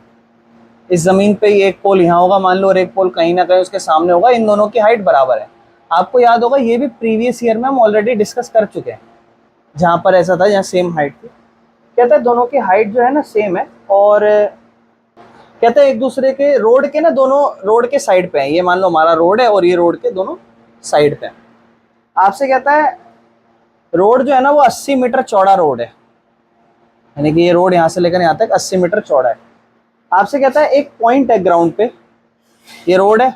Speaker 1: इस ज़मीन पे ये एक पोल यहाँ होगा मान लो, और एक पोल कहीं ना कहीं उसके सामने होगा। इन दोनों की हाइट बराबर है। आपको याद होगा ये भी प्रीवियस ईयर में हम ऑलरेडी डिस्कस कर चुके हैं, जहाँ पर ऐसा था, जहाँ सेम हाइट थी। कहता है दोनों की हाइट जो है ना सेम है, और कहते हैं एक दूसरे के रोड के ना, दोनों रोड के साइड पे हैं। ये मान लो हमारा रोड है और ये रोड के दोनों साइड पे हैं। आपसे कहता है रोड जो है ना वो 80 मीटर चौड़ा रोड है, यानी कि ये रोड यहाँ से लेकर यहाँ तक 80 मीटर चौड़ा है। आपसे कहता है एक पॉइंट है ग्राउंड पे, ये रोड है,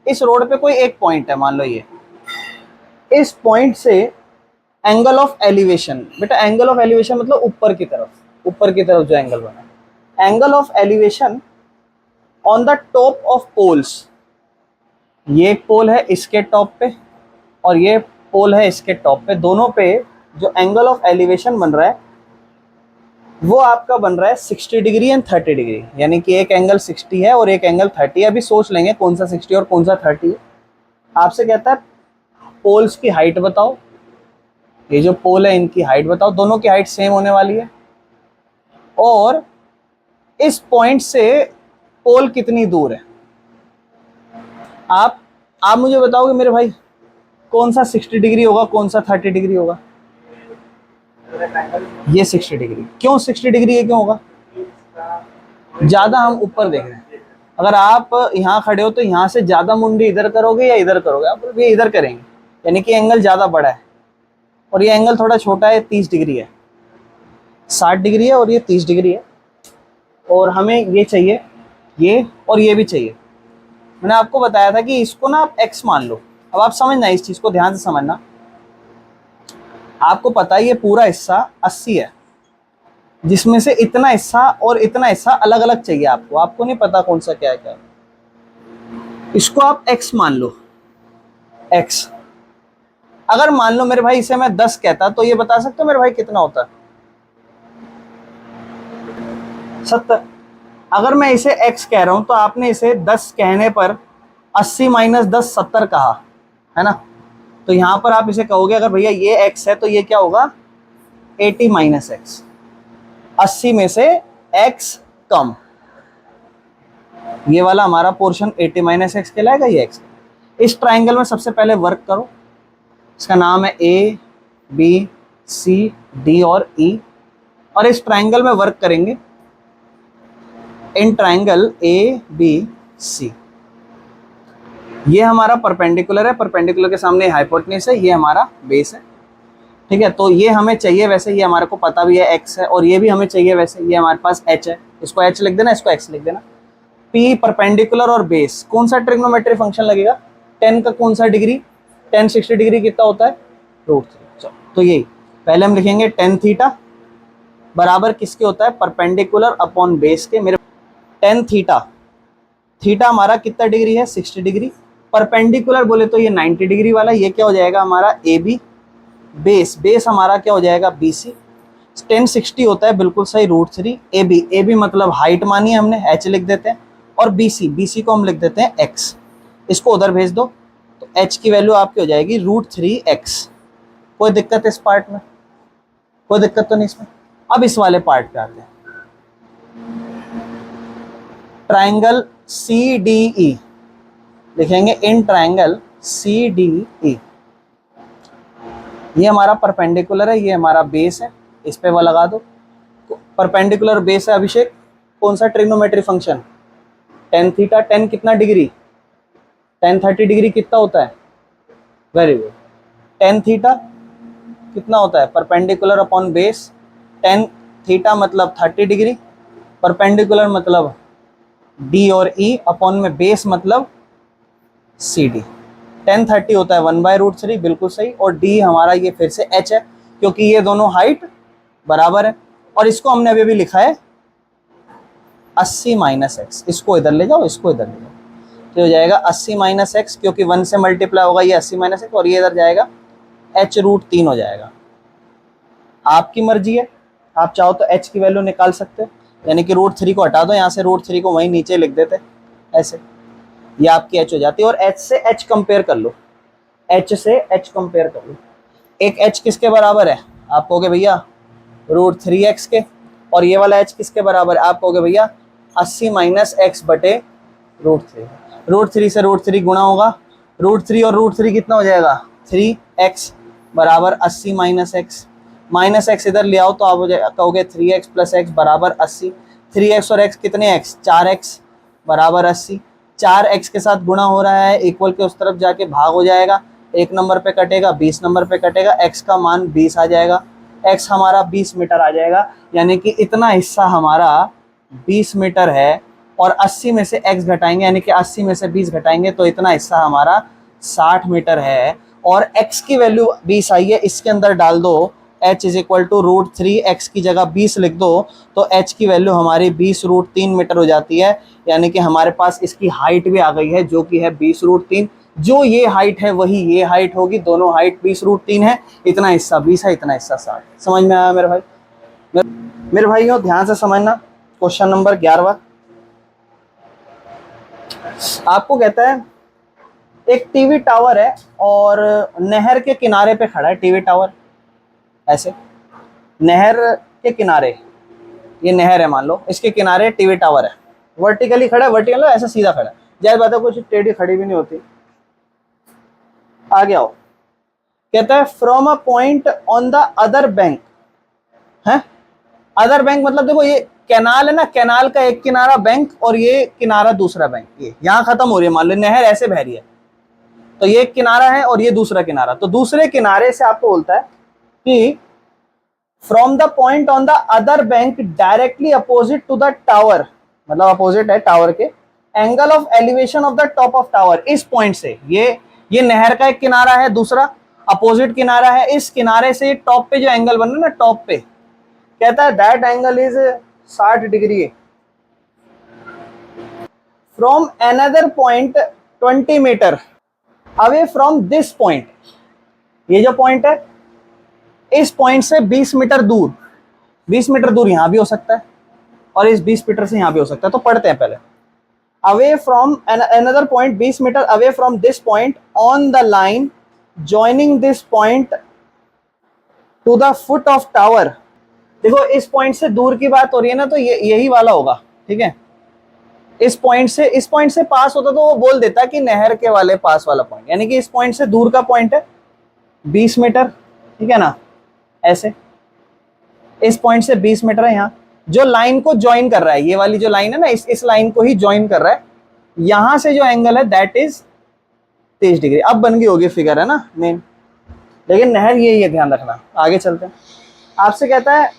Speaker 1: इस रोड पे कोई एक पॉइंट है, मान लो ये। इस पॉइंट से एंगल ऑफ एलिवेशन, बेटा एंगल ऑफ एलिवेशन मतलब ऊपर की तरफ, ऊपर की तरफ जो एंगल बना, angle of elevation on the top of poles. ये एक पोल है इसके टॉप पे और ये पोल है इसके टॉप पे, दोनों पे जो एंगल ऑफ एलिवेशन बन रहा है वो आपका बन रहा है 60 डिग्री एंड 30 डिग्री, यानी कि एक एंगल 60 है और एक एंगल 30 है। अभी सोच लेंगे कौन सा 60 और कौन सा 30 है। आपसे कहता है पोल्स की हाइट बताओ, ये जो पोल है इनकी हाइट बताओ, दोनों की हाइट सेम होने वाली है, और इस पॉइंट से पोल कितनी दूर है। आप मुझे बताओगे मेरे भाई कौन सा 60 डिग्री होगा, कौन सा 30 डिग्री होगा। ये 60 डिग्री। क्यों 60 डिग्री है, क्यों होगा? ज्यादा हम ऊपर देख रहे हैं। अगर आप यहाँ खड़े हो तो यहाँ से ज्यादा मुंडी इधर करोगे या इधर करोगे? आप भी इधर करेंगे, यानी कि एंगल ज्यादा बड़ा है, और ये एंगल थोड़ा छोटा है, 30 डिग्री है, 60 डिग्री है और ये 30 डिग्री है। और हमें ये चाहिए, ये और ये भी चाहिए। मैंने आपको बताया था कि इसको ना आप x मान लो। अब आप समझना, इस चीज को ध्यान से समझना। आपको पता है ये पूरा हिस्सा 80 है, जिसमें से इतना हिस्सा और इतना हिस्सा अलग अलग चाहिए आपको। आपको नहीं पता कौन सा क्या है क्या। इसको आप x मान लो, x। अगर मान लो मेरे भाई इसे मैं 10 कहता तो ये बता सकते हो मेरे भाई कितना होता? 70। अगर मैं इसे x कह रहा हूं तो आपने इसे 10 कहने पर 80 माइनस 10 70 कहा है ना। तो यहां पर आप इसे कहोगे अगर भैया ये x है तो ये क्या होगा? 80 माइनस एक्स, 80 में से x कम। ये वाला हमारा पोर्शन 80 माइनस एक्स कहलाएगा, ये x। इस ट्राइंगल में सबसे पहले वर्क करो। इसका नाम है A B C D और E, और इस ट्राइंगल में वर्क करेंगे in triangle A B C। ये हमारा परपेंडिकुलर है, परपेंडिकुलर के सामने हाइपोटेन्यूज है, ये हमारा बेस है, ठीक है। तो ये हमें चाहिए वैसे, ये हमारे को पता भी है x है, और ये भी हमें चाहिए वैसे, ये हमारे पास h है। इसको h लिख देना, इसको x लिख देना। P परपेंडिकुलर और बेस, कौन सा ट्रिग्नोमेट्री फंक्शन लगेगा? 10 का कौन सा डिग्री? 10 60 डिग्री कितना होता है? √3। तो यही पहले हम लिखेंगे tan थीटा बराबर किसके होता है? परपेंडिकुलर अपॉन बेस के। मेरे tan थीटा, थीटा हमारा कितना डिग्री है? 60 डिग्री। परपेंडिकुलर बोले तो ये 90 डिग्री वाला, ये क्या हो जाएगा हमारा? AB। बेस, बेस हमारा क्या हो जाएगा? BC। tan 60 होता है बिल्कुल सही √3। AB, AB मतलब हाइट मानी है हमने, h लिख देते हैं, और BC, BC को हम लिख देते हैं x। इसको उधर भेज दो तो h की वैल्यू आपकी हो जाएगी √3x। कोई दिक्कत इस पार्ट में? कोई दिक्कत तो नहीं इसमें। अब इस वाले पार्ट पे आते हैं। ट्राइंगल CDE लिखेंगे, इन ट्राइंगल CDE। ये हमारा परपेंडिकुलर है, ये हमारा बेस है, इस पे वो लगा दो। परपेंडिकुलर बेस है अभिषेक, कौन सा trigonometry function? tan theta. tan कितना डिग्री? tan 30 डिग्री कितना होता है? Very good. tan थीटा कितना होता है? Perpendicular upon base. tan theta मतलब 30 डिग्री, परपेंडिकुलर मतलब D और E, अपॉन में बेस मतलब CD। tan 30 होता है 1/√3, बिल्कुल सही। और D हमारा ये फिर से h है, क्योंकि ये दोनों हाइट बराबर है। और इसको हमने अभी अभी लिखा है 80 माइनस एक्स। इसको इधर ले जाओ, इसको इधर ले जाओ, तो हो जाएगा 80 माइनस एक्स, क्योंकि 1 से मल्टीप्लाई होगा ये 80 माइनस एक्स, और ये इधर जाएगा h√3 हो जाएगा। आपकी मर्जी है, आप चाहो तो h की वैल्यू निकाल सकते हो, यानी कि रूट 3 को हटा दो यहाँ से, रूट 3 को वहीं नीचे लिख देते ऐसे, ये आपकी h हो जाती है। और h से h कंपेयर कर लो, h से h कंपेयर कर लो। एक h किसके बराबर है, आप कहोगे भैया √3x के, और ये वाला h किसके बराबर है, आप कहोगे भैया 80 माइनस x बटे √3। √3 से √3 गुणा होगा, √3 और √3 कितना हो जाएगा 3x बराबर 80 माइनस x, माइनस x इधर ले आओ तो आप हो जाएगा, कहोगे 3x प्लस x बराबर 80। 3x और x कितने x, 4x बराबर 80। 4x के साथ गुणा हो रहा है, इक्वल के उस तरफ जाके भाग हो जाएगा, 1 नंबर पे कटेगा, 20 नंबर पे कटेगा, x का मान 20 आ जाएगा, x हमारा 20 मीटर आ जाएगा। यानी कि इतना हिस्सा हमारा 20 मीटर है, और 80 में से x घटाएंगे, यानी कि 80 में से 20 घटाएंगे तो इतना हिस्सा हमारा 60 मीटर है। और x की वैल्यू 20 आई है, इसके अंदर डाल दो h is equal to √3, x की जगह 20 लिख दो तो h की वैल्यू हमारी 20√3 मीटर हो जाती है। यानी कि हमारे पास इसकी हाइट भी आ गई है जो कि है 20√3। जो ये हाइट है वही ये हाइट होगी, दोनों हाइट 20√3 है, इतना हिस्सा 20 है, इतना हिस्सा 60। समझ में आया मेरे भाई? मेरे भाइयों ध्यान से समझना, क्वेश्चन नंबर 11 आपको कहता है एक टीवी टावर है और नहर के किनारे पे खड़ा है टीवी टावर, ऐसे नहर के किनारे, ये नहर है मान लो, इसके किनारे टीवी टावर है, वर्टिकली खड़ा है, वर्टिकल ऐसा सीधा खड़ा है, जाहिर बात है कुछ टेढ़ी खड़ी भी नहीं होती। आगे आओ, कहता है from a point on the other bank है, अदर बैंक मतलब देखो ये कैनाल है ना, कैनाल का एक किनारा बैंक और ये किनारा दूसरा बैंक, ये यहाँ खत्म हो रही है, मान लो नहर ऐसे बह रही है, तो ये एक किनारा है और ये दूसरा किनारा, तो दूसरे किनारे से आपको बोलता है कि from the point on the other bank directly opposite to the tower, मतलब अपोजिट है टावर के, angle of elevation of the top of tower, इस पॉइंट से, ये नहर का एक किनारा है, दूसरा अपोजिट किनारा है, इस किनारे से टॉप पे जो एंगल बन रहा है ना, टॉप पे, कहता है that angle is 60 degree from another point 20 metre away from this point, ये जो पॉइंट है इस पॉइंट से 20 मीटर दूर, 20 मीटर दूर यहां भी हो सकता है और इस 20 मीटर से यहां भी हो सकता है, तो पढ़ते हैं पहले। Away from another point 20 metre away from this point on the line joining this point to the foot of tower, देखो इस पॉइंट से दूर की बात हो रही है ना, तो यही वाला होगा, ठीक है, इस पॉइंट से पास होता तो वो बोल देता कि नहर के वाले पास वाला पॉइंट, यानी कि इस पॉइंट से दूर का पॉइंट है 20 मीटर, ठीक है ना, ऐसे इस पॉइंट से 20 मीटर है, यहाँ जो लाइन को ज्वाइन कर रहा है, ये वाली जो लाइन है ना, इस लाइन को ही ज्वाइन कर रहा है, यहां से जो एंगल है दैट इज 30 डिग्री। अब बन गई होगी फिगर है ना मेन, लेकिन नहर यही है, ध्यान रखना। आगे चलते हैं, आपसे कहता है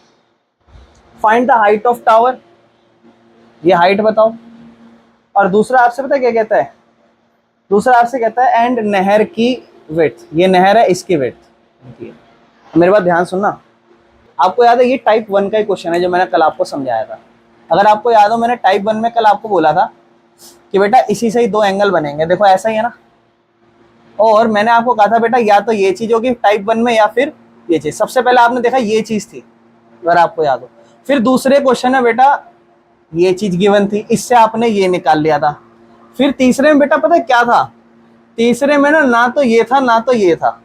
Speaker 1: find the height of tower, ये हाइट बताओ, और दूसरा आपसे पता है क्या कहता है, दूसरा आपसे कहता है एंड नहर की विड्थ, ये नहर है इसकी विड्थ। मेरे बात ध्यान सुनना, आपको याद है ये टाइप 1 का ही क्वेश्चन है जो मैंने कल आपको समझाया था। अगर आपको याद हो, मैंने टाइप 1 में कल आपको बोला था कि बेटा इसी से ही 2 एंगल बनेंगे, देखो ऐसा ही है ना, और मैंने आपको कहा था बेटा या तो ये चीज होगी टाइप 1 में या फिर ये चीज। सबसे पहले आपने देखा ये चीज थी, अगर आपको याद हो, फिर दूसरे क्वेश्चन में बेटा ये चीज गिवन थी, इससे आपने ये निकाल लिया था, फिर तीसरे में बेटा पता है क्या था, तीसरे में ना तो ये था ना तो ये था,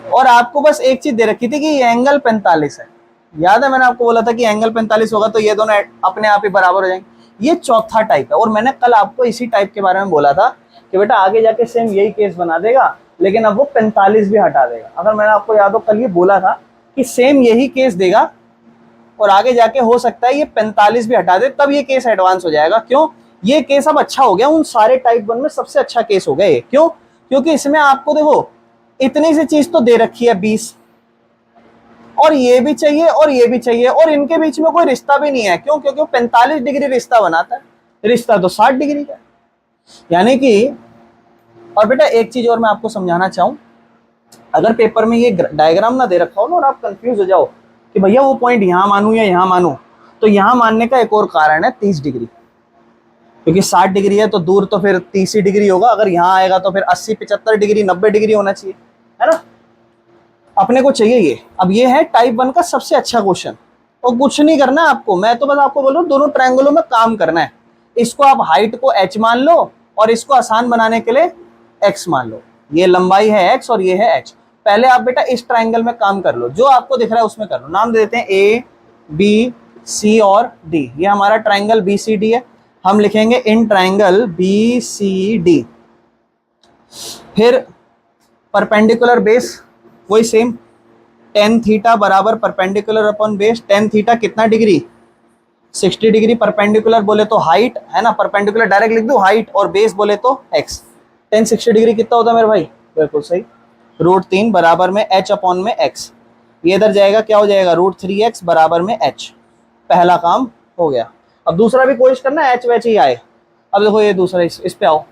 Speaker 1: और आपको बस एक चीज दे रखी थी कि ये एंगल 45 है। याद है मैंने आपको बोला था कि एंगल 45 होगा तो ये दोनों अपने आप ही बराबर हो जाएंगे। ये चौथा टाइप है, और मैंने कल आपको इसी टाइप के बारे में बोला था कि बेटा आगे जाके सेम यही केस बना देगा, लेकिन अब वो 45 भी हटा देगा। अगर मैंने आपको याद हो कल ये बोला था कि सेम यही केस देगा और आगे जाके हो सकता है ये 45 भी हटा दे, तब ये केस एडवांस हो जाएगा। क्यों? ये केस अब अच्छा हो गया, उन सारे टाइप 1 में सबसे अच्छा केस हो गया ये। क्यों? क्योंकि इसमें आपको देखो इतनी सी चीज तो दे रखी है 20, और ये भी चाहिए और ये भी चाहिए, और इनके बीच में कोई रिश्ता भी नहीं है। क्यों? क्योंकि 45 डिग्री रिश्ता बनाता है, रिश्ता तो 60 डिग्री का। यानी कि, और बेटा एक चीज और मैं आपको समझाना चाहूं, अगर पेपर में ये डायग्राम ना दे रखा हो ना और आप कंफ्यूज हो जाओ कि भैया वो पॉइंट यहां मानूं या यहां मानूं, तो यहां मानने का एक और कारण है 30 डिग्री, क्योंकि 60 डिग्री है तो दूर तो फिर 30 ही डिग्री होगा, अगर यहां आएगा तो फिर 80, 75 डिग्री, 90 डिग्री होना चाहिए, है ना, अपने को चाहिए ये। अब ये है टाइप 1 का सबसे अच्छा क्वेश्चन, और कुछ नहीं करना है आपको, मैं तो बस आपको बोल रहा हूँ दोनों ट्रायंगलों में काम करना है। इसको आप हाइट को h मान लो और इसको आसान बनाने के लिए x मान लो। ये लंबाई है x और ये है h। पहले आप बेटा इस ट्रायंगल में काम कर लो, जो आपको दिख रहा है उसमें कर लो। नाम दे देते हैं A, B, C और D। ये हमारा ट्रायंगल BCD है, हम लिखेंगे इन ट्रायंगल BCD। फिर परपेंडिकुलर बेस वही सेम, टेन थीटा बराबर perpendicular upon base. Tan theta कितना डिग्री, 60 डिग्री। परपेंडिकुलर बोले तो हाइट है ना, परपेंडिकुलर डायरेक्ट लिख दो हाइट, और बेस बोले तो x। टेन 60 डिग्री कितना होता है मेरे भाई, बिल्कुल सही, √3 बराबर में h अपॉन में x। ये इधर जाएगा, क्या हो जाएगा, √3x बराबर में h। पहला काम हो गया। अब दूसरा भी कोशिश करना h वैच ही आए। अब देखो ये दूसरा, इस पे आओ।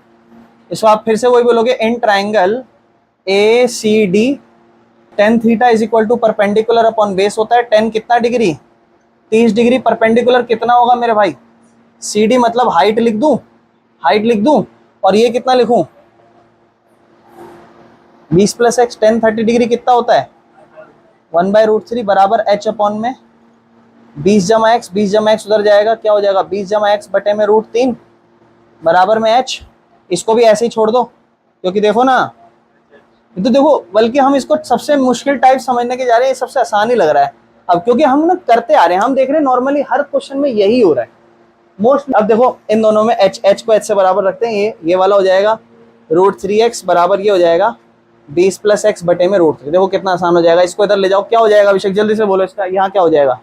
Speaker 1: इसको आप फिर से वही बोलोगे, in triangle ACD tan theta is equal to perpendicular upon base होता है। टेन कितना डिग्री, 30 डिग्री। परपेंडिकुलर कितना होगा मेरे भाई, CD मतलब हाइट लिख दूं, हाइट लिख दूं, और ये कितना लिखूं, 20 + x। टेन 30 डिग्री कितना होता है, 1/√3 बराबर h अपॉन में 20 जमा x। 20 जमा x उधर जाएगा, क्या हो जाएगा, 20 जमा x बटे में √3 बराबर में h। इसको भी ऐसे ही छोड़ दो, क्योंकि देखो ना, तो देखो, बल्कि हम इसको सबसे मुश्किल टाइप समझने के जा रहे हैं, ये सबसे आसान ही लग रहा है अब, क्योंकि हम ना करते आ रहे हैं, हम देख रहे हैं नॉर्मली हर क्वेश्चन में यही हो रहा है मोस्ट। अब देखो इन दोनों में h को h से बराबर रखते हैं, ये वाला हो जाएगा √3x बराबर ये हो जाएगा 20 + x बटे में √3। देखो कितना आसान हो जाएगा। इसको इधर ले जाओ, क्या हो जाएगा अभिषेक, जल्दी से बोलो इसका, यहाँ क्या हो जाएगा,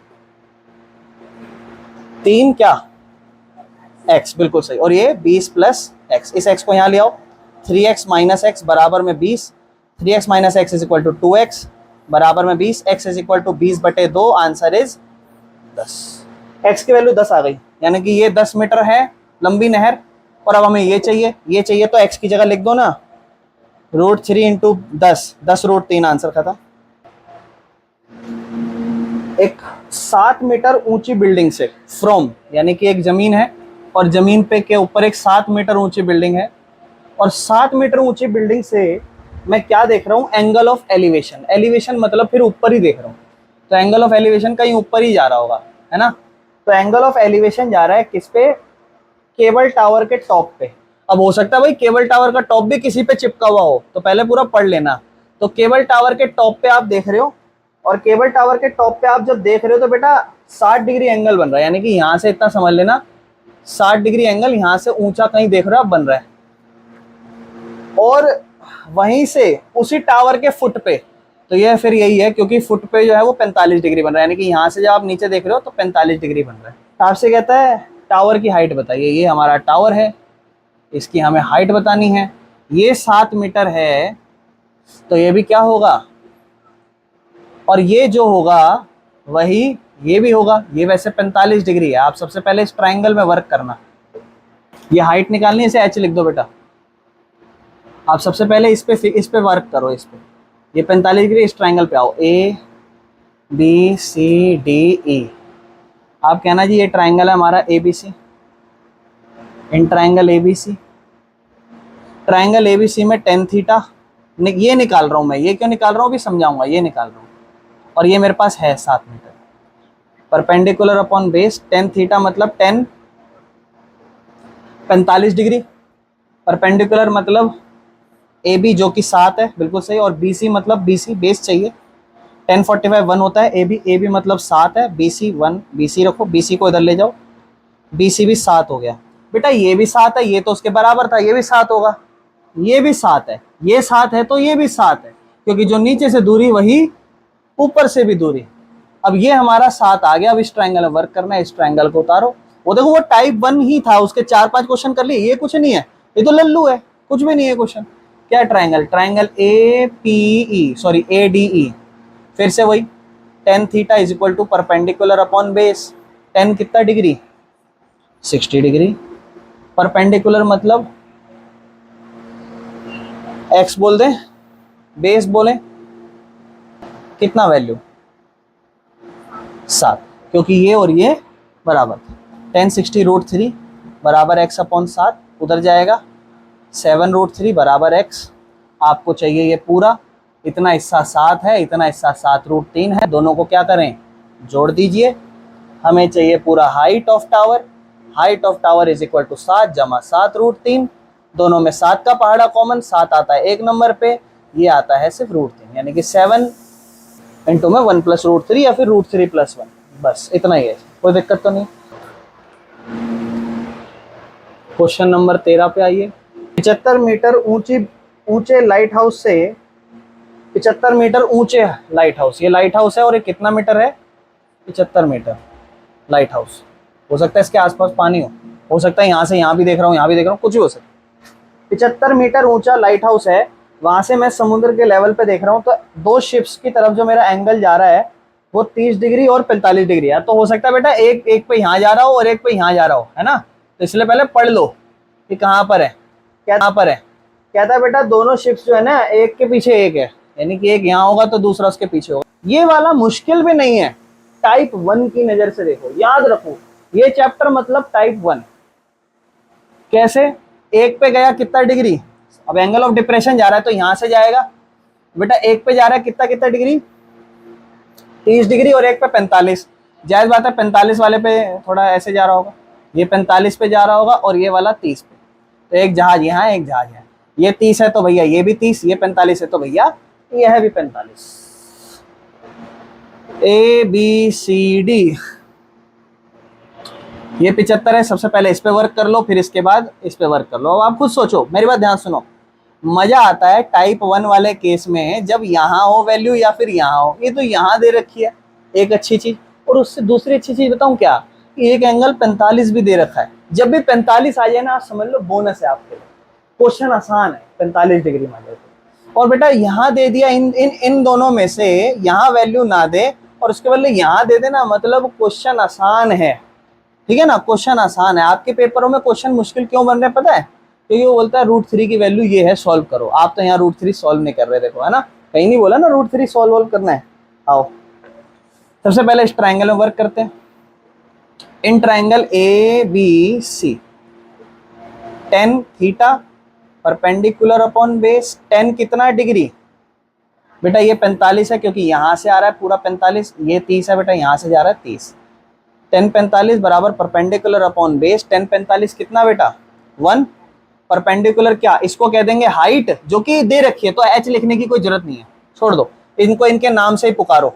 Speaker 1: 3 क्या x, बिल्कुल सही। और ये 20 + x, इस x को यहाँ ले आओ, 3x - x बराबर में 20। 3x - x is equal to 2x बराबर में 20। x is equal to 20/2, answer is 10। x की वैल्यू 10 आ गई, यानी कि ये 10 मीटर है लंबी नहर। और अब हमें ये चाहिए, तो x की जगह लिख दो ना √3 × 10, 10√3, आंसर खत्म। एक 7 मीटर ऊंची बिल्डिंग से, फ्रॉम यानी कि एक जमीन है और जमीन पे के ऊपर एक 7 मीटर ऊंची बिल्डिंग है, और 7 मीटर ऊंची बिल्डिंग से मैं क्या देख रहा हूँ, एंगल ऑफ एलिवेशन। एलिवेशन मतलब फिर ऊपर ही देख रहा हूँ, तो एंगल ऑफ एलिवेशन कहीं ऊपर ही जा रहा होगा, है ना। तो एंगल ऑफ एलिवेशन जा रहा है किस पे, केबल टावर के टॉप पे। अब हो सकता है भाई केबल टावर का टॉप भी किसी पे चिपका हुआ हो, तो पहले पूरा पढ़ लेना। तो केबल टावर के टॉप पे आप देख रहे हो, और केबल टावर के टॉप पे आप जब देख रहे हो तो बेटा 60 डिग्री एंगल बन रहा है, यानी कि यहाँ से इतना समझ लेना 60 डिग्री एंगल यहाँ से ऊंचा कहीं देख रहे हो आप बन रहा है। और वहीं से उसी टावर के फुट पे, तो यह फिर यही है, क्योंकि फुट पे जो है वो 45 डिग्री बन रहा है, यानी कि यहाँ से जब आप नीचे देख रहे हो तो 45 डिग्री बन रहा है। आपसे कहता है टावर की हाइट बताइए, ये हमारा टावर है, इसकी हमें हाइट बतानी है। ये 7 मीटर है, तो ये भी क्या होगा, और ये जो होगा वही ये भी होगा। ये वैसे 45 डिग्री है। आप सबसे पहले इस ट्राइंगल में वर्क करना, ये हाइट निकालनी है, इसे h लिख दो बेटा। आप सबसे पहले इस पे वर्क करो, इस पे ये 45 डिग्री, इस ट्राइंगल पे आओ, ABCDE। आप कहना जी ये ट्राइंगल है हमारा ABC, in triangle ABC। Triangle ABC में टेन थीटा ये निकाल रहा हूँ मैं, ये क्यों निकाल रहा हूँ अभी समझाऊंगा, ये निकाल रहा हूँ। और ये मेरे पास है 7 metre. Perpendicular upon base, tan theta मतलब 45 डिग्री। परपेंडिकुलर मतलब AB जो कि 7 है, बिल्कुल सही। और BC मतलब BC बेस चाहिए, 1045 1 होता है। AB मतलब 7 है, BC 1, BC रखो, BC को इधर ले जाओ, BC भी 7 हो गया। बेटा ये भी 7 है, ये तो उसके बराबर था, ये भी 7 होगा, ये भी 7 है, ये 7 है तो ये भी 7 है, क्योंकि जो नीचे से दूरी वही ऊपर से भी दूरी। अब ये हमारा 7 आ गया। अब इस ट्राइंगल में वर्क करना है, इस ट्राइंगल को उतारो। वो देखो वो टाइप 1 ही था, उसके 4-5 क्वेश्चन कर लिए, ये कुछ नहीं है, ये तो लल्लू है, कुछ भी नहीं है क्वेश्चन। क्या ट्राइंगल, ट्राइंगल ADE। फिर से वही, tan theta is equal to perpendicular upon base. Tan कितना डिग्री, 60 डिग्री। परपेंडिकुलर मतलब x बोल दें, बेस बोले, कितना वैल्यू 7, क्योंकि ये और ये बराबर थे। 1060 √3 बराबर x अपॉन 7, उधर जाएगा 7 √3 बराबर x। आपको चाहिए ये पूरा, इतना हिस्सा 7 है, इतना हिस्सा 7 √3 है, दोनों को क्या करें, जोड़ दीजिए। हमें चाहिए पूरा height of tower. Height of tower is equal to 7 जमा 7√3, दोनों में 7 का पहाड़ा कॉमन, 7 आता है एक नंबर पे, ये आता है सिर्फ √3, यानी कि 7 इंटू में 1 + √3 या फिर √3 + 1, बस इतना ही है, कोई दिक्कत तो नहीं। क्वेश्चन नंबर 13 पे आइए। 75 मीटर ऊंचे लाइट हाउस से 75 मीटर ऊंचे लाइट हाउस, ये लाइट हाउस है और ये कितना मीटर है? 75 मीटर लाइट हाउस। हो सकता है इसके आसपास पानी हो सकता है यहाँ से यहाँ भी देख रहा हूँ, यहाँ भी देख रहा हूँ, कुछ भी हो सकता है। 75 मीटर ऊंचा लाइट हाउस है, वहां से मैं समुद्र के लेवल पे देख रहा हूँ, तो दो शिप्स की तरफ जो मेरा एंगल जा रहा है वो 30 डिग्री और 45 डिग्री है। तो हो सकता है बेटा एक पे यहाँ जा रहा हो और एक पे यहाँ जा रहा हो, है ना? तो इसलिए पहले पढ़ लो कि कहाँ पर है, कहाँ पर है। कहता है बेटा दोनों शिप्स जो है ना एक के पीछे एक है, यानी कि एक यहाँ होगा तो दूसरा उसके पीछे होगा। ये वाला मुश्किल भी नहीं है, टाइप 1 की नजर से देखो, याद रखो ये चैप्टर मतलब टाइप 1। कैसे? एक पे गया कितना डिग्री, अब एंगल ऑफ डिप्रेशन जा रहा है तो यहां से जाएगा बेटा, एक पे जा रहा है कितना डिग्री, 30 डिग्री, और एक पे 45, जायज बात है 45 वाले पे थोड़ा ऐसे जा रहा होगा, ये 45 पे जा रहा होगा और ये वाला 30 पे, तो एक जहाज यहाँ है एक जहाज है, ये 30 है तो भैया ये भी 30, ये 45 है तो भैया ये है भी 45। ABCD, ये 75 है, सबसे पहले इस पे वर्क कर लो, फिर इसके बाद इस पे वर्क कर लो। अब आप खुद सोचो, मेरी बात ध्यान सुनो, मजा आता है टाइप 1 वाले केस में जब यहाँ हो वैल्यू या फिर यहाँ हो। ये तो यहाँ दे रखी है एक अच्छी चीज, और उससे दूसरी अच्छी चीज बताऊं क्या, एक एंगल 45 भी दे रखा है। जब भी 45 आ जाए ना, आप समझ लो बोनस है आपके लिए, क्वेश्चन आसान है 45 डिग्री मान लो। और बेटा यहाँ दे दिया, इन दोनों में से यहाँ वैल्यू ना दे और उसके बदले यहाँ दे देना, मतलब क्वेश्चन आसान है, ठीक है ना? क्वेश्चन आसान है। आपके पेपरों में क्वेश्चन मुश्किल क्यों बन रहे हैं पता है? क्योंकि वो बोलता है √3 की वैल्यू ये है, सॉल्व करो। आप तो यहाँ √3 सॉल्व नहीं कर रहे, देखो है ना, कहीं नहीं बोला ना √3 सॉल्व करना है। आओ सबसे पहले इस ट्राइंगल में वर्क करते हैं। In triangle ABC, tan theta perpendicular upon base, tan कितना डिग्री बेटा, ये 45 है क्योंकि यहाँ से आ रहा है पूरा 45, ये 30 है बेटा, यहाँ से जा रहा है 30, tan 45 बराबर परपेंडिकुलर अपॉन बेस, tan 45 कितना बेटा 1, परपेंडिकुलर क्या, इसको कह देंगे हाइट, जो कि दे रखी है तो h लिखने की कोई जरूरत नहीं है, छोड़ दो, इनको इनके नाम से ही पुकारो,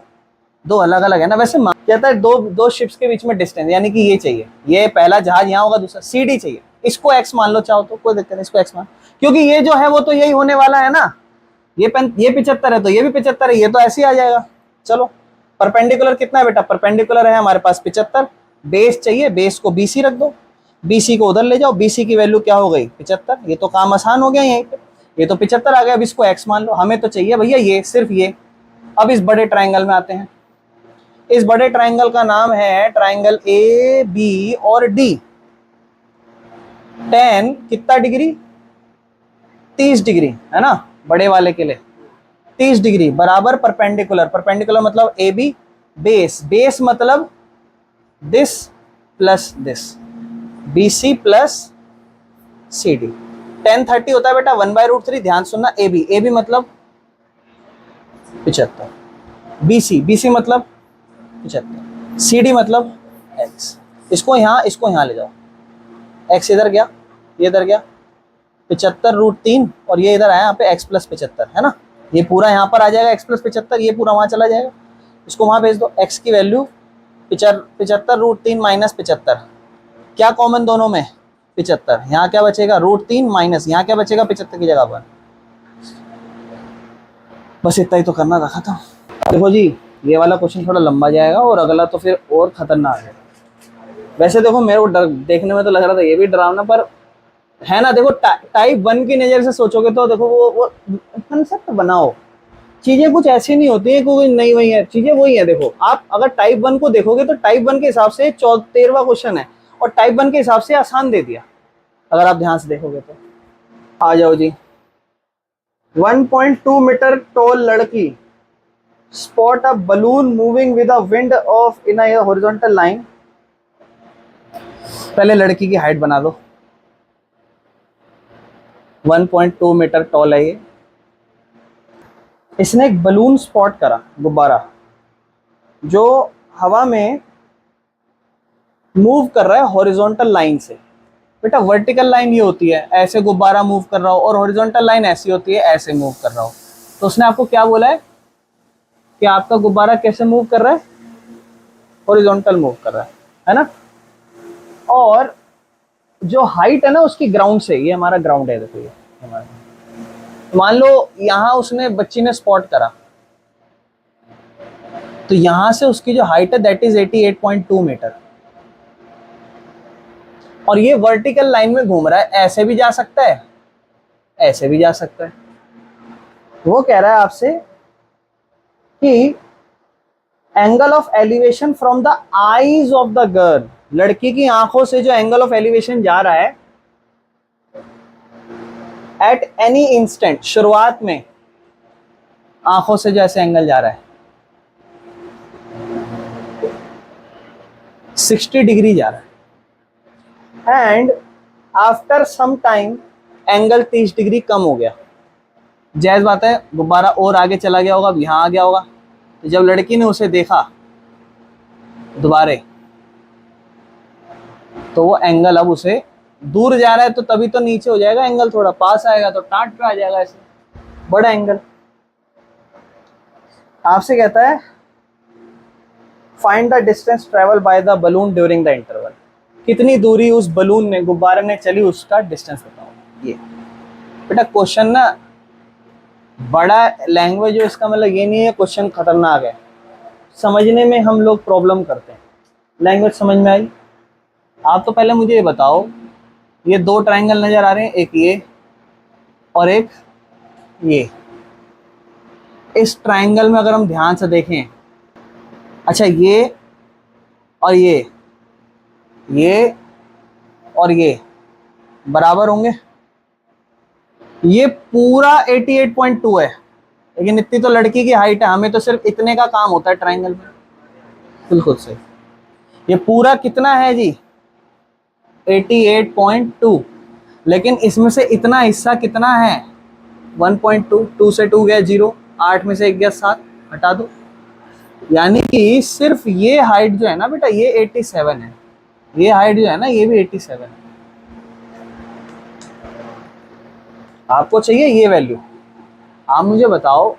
Speaker 1: दो अलग अलग है ना। वैसे कहता है दो शिप्स के बीच में डिस्टेंस, यानी कि ये चाहिए, ये पहला जहाज यहाँ होगा, दूसरा CD चाहिए, इसको x मान लो चाहो तो, कोई दिक्कत नहीं, इसको x मान, क्योंकि ये जो है वो तो यही होने वाला है ना, ये 75 है तो ये भी 75 है, ये तो ऐसे ही आ जाएगा। चलो परपेंडिकुलर कितना है बेटा, परपेंडिकुलर है हमारे पास 75, बेस चाहिए, बेस को BC रख दो, BC को उधर ले जाओ, BC की वैल्यू क्या हो गई 75, ये तो काम आसान हो गया यहीं पे, ये तो 75 आ गया, अब इसको x मान लो, हमें तो चाहिए भैया ये, सिर्फ ये। अब इस बड़े ट्राइंगल में आते हैं, इस बड़े ट्राइंगल का नाम है ट्राइंगल AB और D। tan कितना डिग्री, 30 डिग्री है ना, बड़े वाले के लिए 30 डिग्री बराबर परपेंडिकुलर, परपेंडिकुलर मतलब AB, बेस, बेस मतलब this plus this, BC plus CD, tan 30 होता है बेटा 1/√3, ध्यान सुनना, AB मतलब 75, BC मतलब 75, CD मतलब x, इसको यहाँ ले जाओ, x इधर गया, ये इधर गया, 75√3 और ये इधर आया यहाँ पे x + 75 है ना, ये पूरा यहाँ पर आ जाएगा x + 75, ये पूरा वहाँ चला जाएगा, इसको वहाँ भेज दो, x की वैल्यू 75√3 - 75, क्या कॉमन दोनों में 75, यहाँ क्या बचेगा √3 माइनस यहाँ क्या बचेगा 75 की जगह पर, बस इतना ही तो करना था, खत्म। देखो जी ये वाला क्वेश्चन थोड़ा लंबा जाएगा और अगला तो फिर और खतरनाक है। वैसे देखो मेरे को डर देखने में तो लग रहा था ये भी डरावना, पर है ना, देखो टाइप 1 की नज़र से सोचोगे तो देखो वो कंसेप्ट बनाओ, चीज़ें कुछ ऐसी नहीं होती है कोई नहीं वही है, चीज़ें वही है। देखो आप अगर टाइप 1 को देखोगे तो टाइप 1 के हिसाब से 13वां क्वेश्चन है और टाइप 1 के हिसाब से आसान दे दिया, अगर आप ध्यान से देखोगे तो। आ जाओ जी, 1.2 मीटर टॉल लड़की spot a balloon moving with a wind of in a horizontal line। पहले लड़की की हाइट बना दो, 1.2 मीटर टॉल है ये, इसने एक बलून स्पॉट करा, गुब्बारा, जो हवा में मूव कर रहा है हॉरिजॉन्टल लाइन से। बेटा वर्टिकल लाइन ये होती है ऐसे गुब्बारा मूव कर रहा हो, और हॉरिजॉन्टल लाइन ऐसी होती है ऐसे मूव कर रहा हो। तो उसने आपको क्या बोला है कि आपका गुब्बारा कैसे मूव कर रहा है, हॉरिजॉन्टल मूव कर रहा है ना। और जो हाइट है ना उसकी ग्राउंड से, ये हमारा ग्राउंड है, देखो ये हमारा, मान लो यहां उसने बच्ची ने स्पॉट करा, तो यहां से उसकी जो हाइट है दैट इज 88.2 मीटर, और ये वर्टिकल लाइन में घूम रहा है, ऐसे भी जा सकता है ऐसे भी जा सकता है। वो कह रहा है आपसे कि angle of elevation from the eyes of the girl, लड़की की आंखों से जो एंगल ऑफ एलिवेशन जा रहा है एट एनी इंस्टेंट, शुरुआत में आंखों से जो ऐसे एंगल जा रहा है 60 डिग्री जा रहा है, and after some time angle 30 degree कम हो गया। जायज बात है, गुब्बारा और आगे चला गया होगा, अब यहां आ गया होगा। तो जब लड़की ने उसे देखा दोबारे, तो वो एंगल अब उसे दूर जा रहा है तो तभी तो नीचे हो जाएगा एंगल, थोड़ा पास आएगा तो टाट पे आ जाएगा ऐसे बड़ा एंगल। आपसे कहता है find the distance travel by the balloon during the interval, कितनी दूरी उस बलून ने, गुब्बारे ने चली, उसका डिस्टेंस बताओ। ये बेटा क्वेश्चन ना बड़ा लैंग्वेज हो, इसका मतलब ये नहीं है क्वेश्चन खतरनाक है, समझने में हम लोग प्रॉब्लम करते हैं। लैंग्वेज समझ में आई? आप तो पहले मुझे ये बताओ, ये दो ट्रायंगल नजर आ रहे हैं, एक ये और एक ये। इस ट्रायंगल में अगर हम ध्यान से देखें, अच्छा ये और ये और ये बराबर होंगे, ये पूरा 88.2 है, लेकिन इतनी तो लड़की की हाइट है, हमें तो सिर्फ इतने का काम होता है ट्रायंगल में। बिल्कुल सही। ये पूरा कितना है जी? 88.2, लेकिन इसमें से इतना हिस्सा कितना है? 1.2, 2 से 2 गया 0, 8 में से 1 गया 7, हटा दो। यानी कि सिर्फ ये हाइट जो है ना बेटा, ये 87 है, ये हाइट जो है ना ये भी 87 है। आपको चाहिए ये वैल्यू, आप मुझे बताओ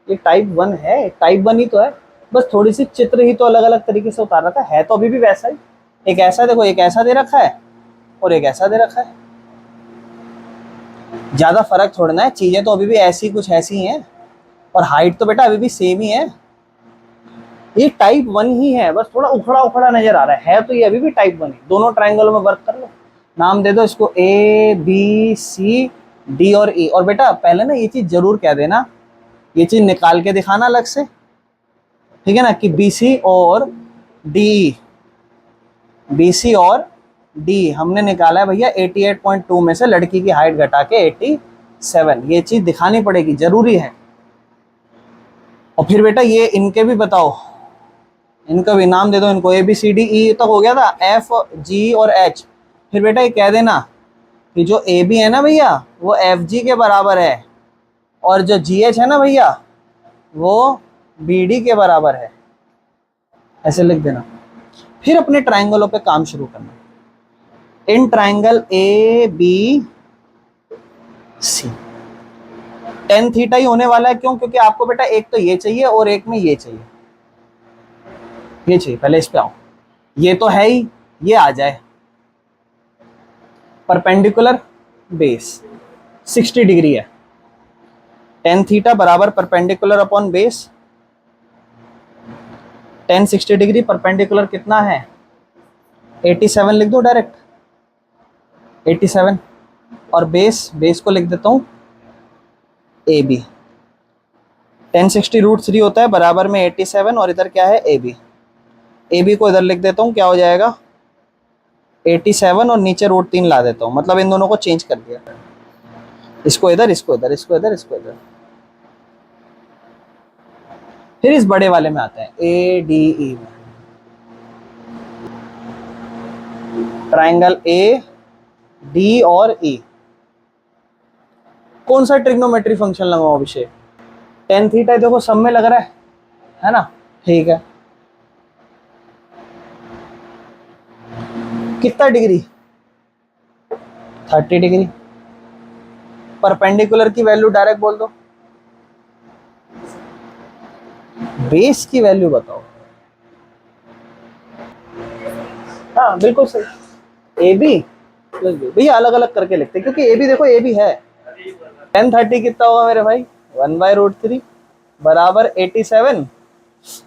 Speaker 1: ये टाइप 1 है, टाइप 1 ही तो है, बस थोड़ी सी चित्र ही तो अलग अलग तरीके से उतार रखा है तो अभी भी वैसा ही। एक ऐसा देखो, एक ऐसा दे रखा है और एक ऐसा दे रखा है, ज्यादा फर्क थोड़ा ना है, चीजें तो अभी भी ऐसी कुछ ऐसी हैं, और हाइट तो बेटा अभी भी सेम ही है। ये टाइप 1 ही है, बस थोड़ा उखड़ा उखड़ा नजर आ रहा है तो ये अभी भी टाइप 1 है। दोनों ट्रायंगलों में वर्क कर लो, नाम दे दो इसको ए बी सी डी और ई। और बेटा पहले ना ये चीज जरूर कह देना, ये चीज निकाल के दिखाना अलग से, ठीक है ना, कि BC और डी, BC और डी हमने निकाला है भैया 88.2 में से लड़की की हाइट घटा के 87, ये चीज दिखानी पड़ेगी, जरूरी है। और फिर बेटा ये इनके भी बताओ, इनका भी नाम दे दो, इनको ABCDE तक हो गया था, FG और H। फिर बेटा ये कह देना कि जो AB है ना भैया वो FG के बराबर है, और जो GH है ना भैया वो BD के बराबर है, ऐसे लिख देना। फिर अपने ट्रायंगलों पे काम शुरू करना। In triangle ABC tan theta ही होने वाला है, क्यों? क्योंकि आपको बेटा एक तो ये चाहिए और एक में ये चाहिए, ये चाहिए। पहले इस पे आओ, ये तो है ही, ये आ जाए परपेंडिकुलर बेस 60 डिग्री है, tan थीटा बराबर perpendicular upon base, tan 60 degree, perpendicular कितना है 87 लिख दो डायरेक्ट 87, और बेस को लिख देता हूं AB। tan 60 √3 होता है, बराबर में 87, और इधर क्या है AB को इधर लिख देता हूं, क्या हो जाएगा 87, और नीचे √3 ला देता हूं, मतलब इन दोनों को चेंज कर दिया, इसको इधर, इसको इधर, इसको इधर, इसको इधर। फिर इस बड़े वाले में आता है ADE में, ट्रायंगल AD और E। कौन सा ट्रिग्नोमेट्री फंक्शन लगाओ अभिषेक? tan थीटा देखो सब में लग रहा है ना, ठीक है। कितना डिग्री, 30 डिग्री। परपेंडिकुलर की वैल्यू डायरेक्ट बोल दो, बेस की वैल्यू बताओ। हाँ बिल्कुल सही, ए बी प्लस बी। भैया अलग अलग करके लिखते हैं क्योंकि ए बी देखो, ए बी है। 1030 कितना होगा मेरे भाई, 1/√3 बराबर 87।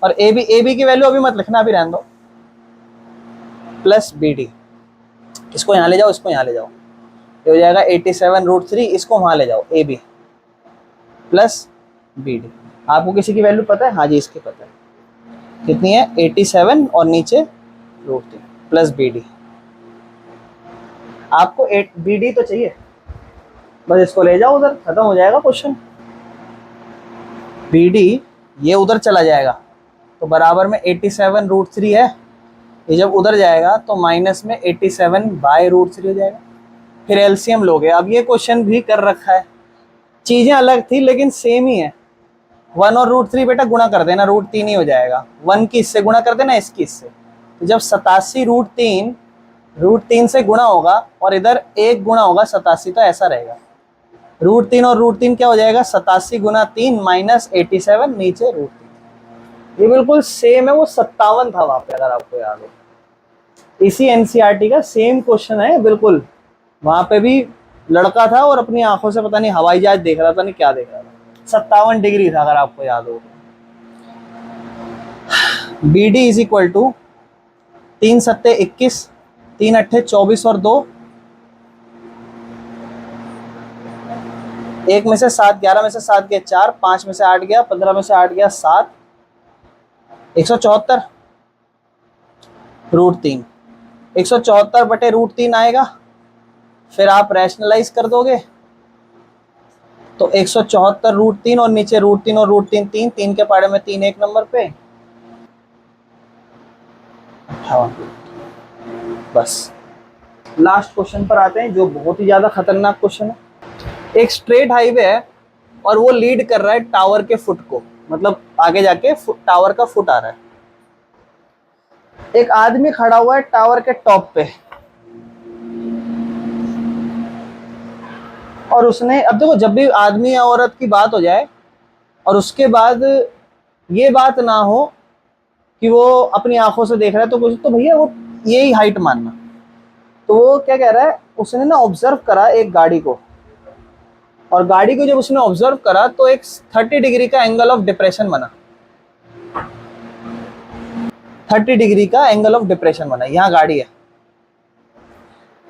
Speaker 1: और ए बी की वैल्यू अभी मत लिखना, अभी रहने दो, प्लस बी डी। इसको यहाँ ले जाओ, इसको यहाँ ले जाओ, ये हो जाएगा 87√3। इसको वहाँ ले जाओ, A B plus B D. आपको किसी की वैल्यू पता है? हाँ जी, इसकी पता है। कितनी है? 87 और नीचे √3 प्लस बी डी। आपको बी डी तो चाहिए, बस इसको ले जाओ उधर, खत्म हो जाएगा क्वेश्चन। बी डी ये उधर चला जाएगा तो बराबर में 87√3 है, ये जब उधर जाएगा तो माइनस में 87/√3 हो जाएगा। फिर एलसीएम लोगे। अब ये क्वेश्चन भी कर रखा है, चीजें अलग थी लेकिन सेम ही है। 1 और √3 बेटा गुणा कर देना, √3 ही हो जाएगा। 1 की इससे गुणा कर देना, इसकी इससे। तो जब 87√3 से गुणा होगा और इधर 1 गुणा होगा 87, तो ऐसा रहेगा। √3 और √3 क्या हो जाएगा? 87 गुना 3 माइनस 87 नीचे √3। ये बिल्कुल सेम है, वो 57 था वहां पे, अगर आपको याद हो। इसी एनसीईआरटी का सेम क्वेश्चन है बिल्कुल। वहां पे भी लड़का था और अपनी आंखों से पता नहीं हवाई जहाज देख रहा था, नहीं क्या देख रहा था। 57 डिग्री था, अगर आपको याद हो। B D is equal to 3 सत्ते 21, 3 अट्ठे 24 और 2, 1 में से 7, 11 में से 7 गया 4, 5 में से 8 गया, 15 में से 8 गया 7, 174 √3। 174 बटे √3 आएगा। फिर आप रैशनलाइज कर दोगे तो 174 √3 और नीचे √3 और √3 3 के पाड़े में 3 एक नंबर पे। बस लास्ट क्वेश्चन पर आते हैं, जो बहुत ही ज्यादा खतरनाक क्वेश्चन है। एक स्ट्रेट हाईवे है और वो लीड कर रहा है टावर के फुट को, मतलब आगे जाके टावर का फुट आ रहा है। एक आदमी खड़ा हुआ है टावर के टॉप पे, और उसने, अब देखो जब भी आदमी या औरत की बात हो जाए और उसके बाद ये बात ना हो कि वो अपनी आंखों से देख रहा है तो कुछ, तो भैया वो यही हाइट मानना। तो वो क्या कह रहा है, उसने ना ऑब्जर्व करा एक गाड़ी को, और गाड़ी को जब उसने ऑब्जर्व करा तो एक 30 डिग्री का एंगल ऑफ डिप्रेशन बना। 30 डिग्री का एंगल ऑफ डिप्रेशन बना, यहां गाड़ी है।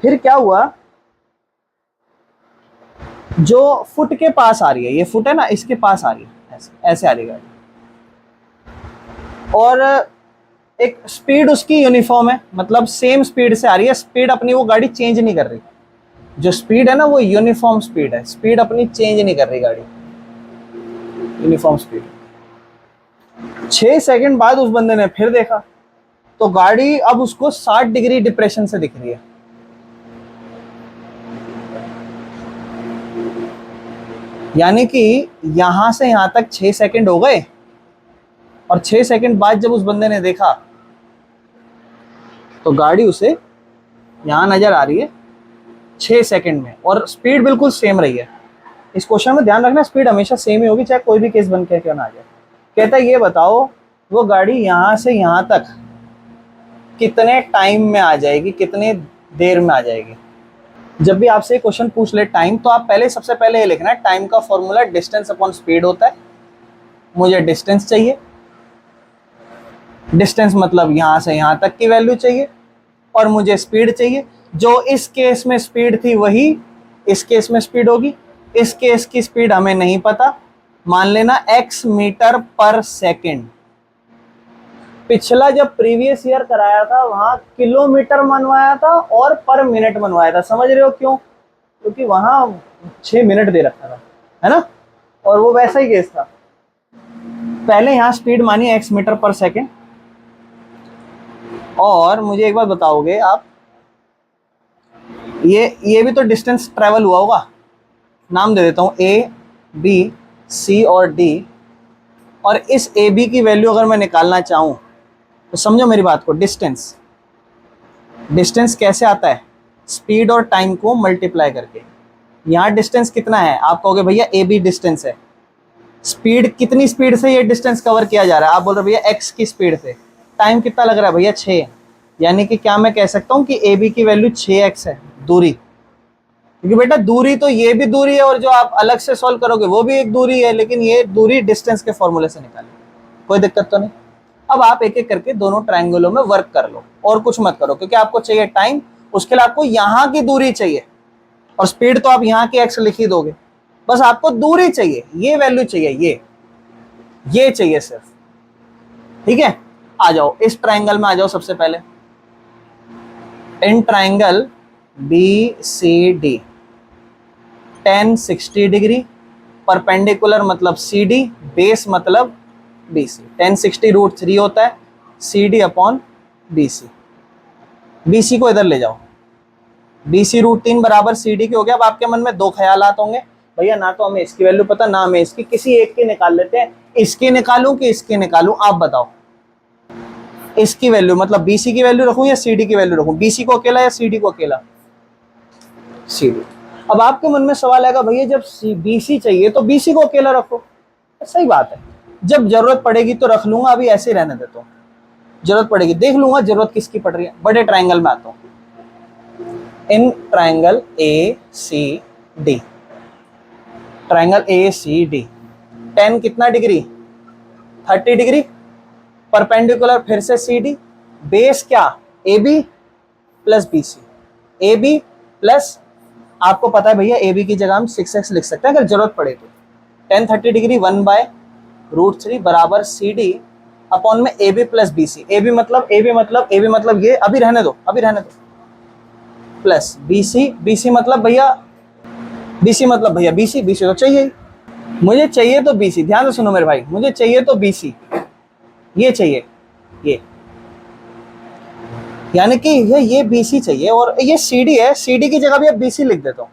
Speaker 1: फिर क्या हुआ, जो फुट के पास आ रही है, ये फुट है ना, इसके पास आ रही है, ऐसे आ रही है गाड़ी, और एक स्पीड उसकी यूनिफॉर्म है, मतलब सेम स्पीड से आ रही है। स्पीड अपनी वो गाड़ी चेंज नहीं कर रही, जो स्पीड है ना वो यूनिफॉर्म स्पीड है, स्पीड अपनी चेंज नहीं कर रही गाड़ी, यूनिफॉर्म स्पीड। 6 सेकंड बाद उस बंदे ने फिर देखा तो गाड़ी अब उसको 60 डिग्री डिप्रेशन से दिख रही है। यानी कि यहां से यहां तक 6 सेकंड हो गए, और 6 सेकंड बाद जब उस बंदे ने देखा तो गाड़ी उसे यहां नजर आ रही है 6 सेकंड में, और स्पीड बिल्कुल सेम रही है। इस क्वेश्चन में ध्यान रखना, स्पीड हमेशा सेम ही होगी, चाहे कोई भी केस बन के क्यों ना आ जाए। कहता है ये बताओ वो गाड़ी यहां से यहां तक कितने टाइम में आ जाएगी, कितने देर में आ जाएगी। जब भी आपसे क्वेश्चन पूछ ले टाइम, तो आप पहले सबसे पहले ये लिखना है, टाइम का फॉर्मूला डिस्टेंस अपॉन स्पीड होता है। मुझे डिस्टेंस चाहिए, डिस्टेंस मतलब यहां से यहां तक की वैल्यू चाहिए, और मुझे स्पीड चाहिए। जो इस केस में स्पीड थी वही इस केस में स्पीड होगी। इस केस की स्पीड हमें नहीं पता, मान लेना x मीटर पर सेकेंड। पिछला जब प्रीवियस ईयर कराया था वहां किलोमीटर मनवाया था और पर मिनट मनवाया था। समझ रहे हो क्यों? क्योंकि वहां 6 मिनट दे रखा था, है ना, और वो वैसा ही केस था। पहले यहां स्पीड मानी x मीटर पर सेकेंड। और मुझे एक बात बताओगे आप, ये भी तो डिस्टेंस ट्रेवल हुआ होगा। नाम दे देता हूं A, B, C और D। और इस AB की वैल्यू अगर मैं निकालना चाहूं तो समझो मेरी बात को, डिस्टेंस डिस्टेंस कैसे आता है? स्पीड और टाइम को मल्टीप्लाई करके। यहाँ डिस्टेंस कितना है? आप कहोगे भैया ए बी डिस्टेंस है। स्पीड, कितनी स्पीड से ये डिस्टेंस कवर किया जा रहा है? आप बोल रहे भैया एक्स की स्पीड से। टाइम कितना लग रहा है भैया? 6। यानी कि क्या मैं कह सकता हूँ कि ए बी की वैल्यू 6x है, दूरी। क्योंकि बेटा दूरी तो ये भी दूरी है और जो आप अलग से सॉल्व करोगे वो भी एक दूरी है, लेकिन ये दूरी डिस्टेंस के फॉर्मूले से निकाली। कोई दिक्कत तो नहीं। अब आप एक एक करके दोनों ट्रायंगलों में वर्क कर लो और कुछ मत करो, क्योंकि आपको चाहिए टाइम, उसके लिए आपको यहाँ की दूरी चाहिए और स्पीड तो आप यहाँ की एक्स लिख ही दोगे। बस आपको दूरी चाहिए, ये वैल्यू चाहिए, ये चाहिए सिर्फ। ठीक है, आ जाओ इस ट्रायंगल में आ जाओ। सबसे पहले in triangle BCD tan 60 degree, perpendicular मतलब CD, बेस मतलब BC। tan 60 √3 होता है CD अपॉन BC। BC को इधर ले जाओ, BC √3 बराबर CD के हो गया। अब आपके मन में दो ख्यालात होंगे, भैया ना तो हमें इसकी वैल्यू पता, ना हमें इसकी, किसी एक की निकाल लेते हैं। इसकी निकालूं कि इसकी निकालूं, आप बताओ। इसकी वैल्यू मतलब BC की वैल्यू रखूं या CD की वैल्यू रखूं? BC को अकेला या CD को अकेला? CD। अब आपके मन में सवाल आएगा, भैया जब BC चाहिए तो BC को अकेला रखो। सही बात है, जब जरूरत पड़ेगी तो रख लूंगा, अभी ऐसे रहने देता हूं। जरूरत पड़ेगी देख लूंगा जरूरत किसकी पड़ रही है। बड़े ट्रायंगल में आता हूं, in triangle ACD, triangle ACD tan कितना डिग्री? 30 डिग्री, परपेंडिकुलर फिर से CD, बेस क्या? AB plus BC। AB plus, आपको पता है भैया AB की जगह हम 6x लिख सकते हैं अगर जरूरत पड़े तो। tan 30 डिग्री 1/√3 बराबर CD अपॉन में AB प्लस BC। AB मतलब ये, अभी रहने दो प्लस BC मतलब भैया BC तो चाहिए, मुझे चाहिए तो BC। ध्यान से सुनो मेरे भाई, मुझे चाहिए तो BC, ये चाहिए, ये यानी कि ये BC चाहिए और ये CD है। CD की जगह भी अब BC लिख देता हूं।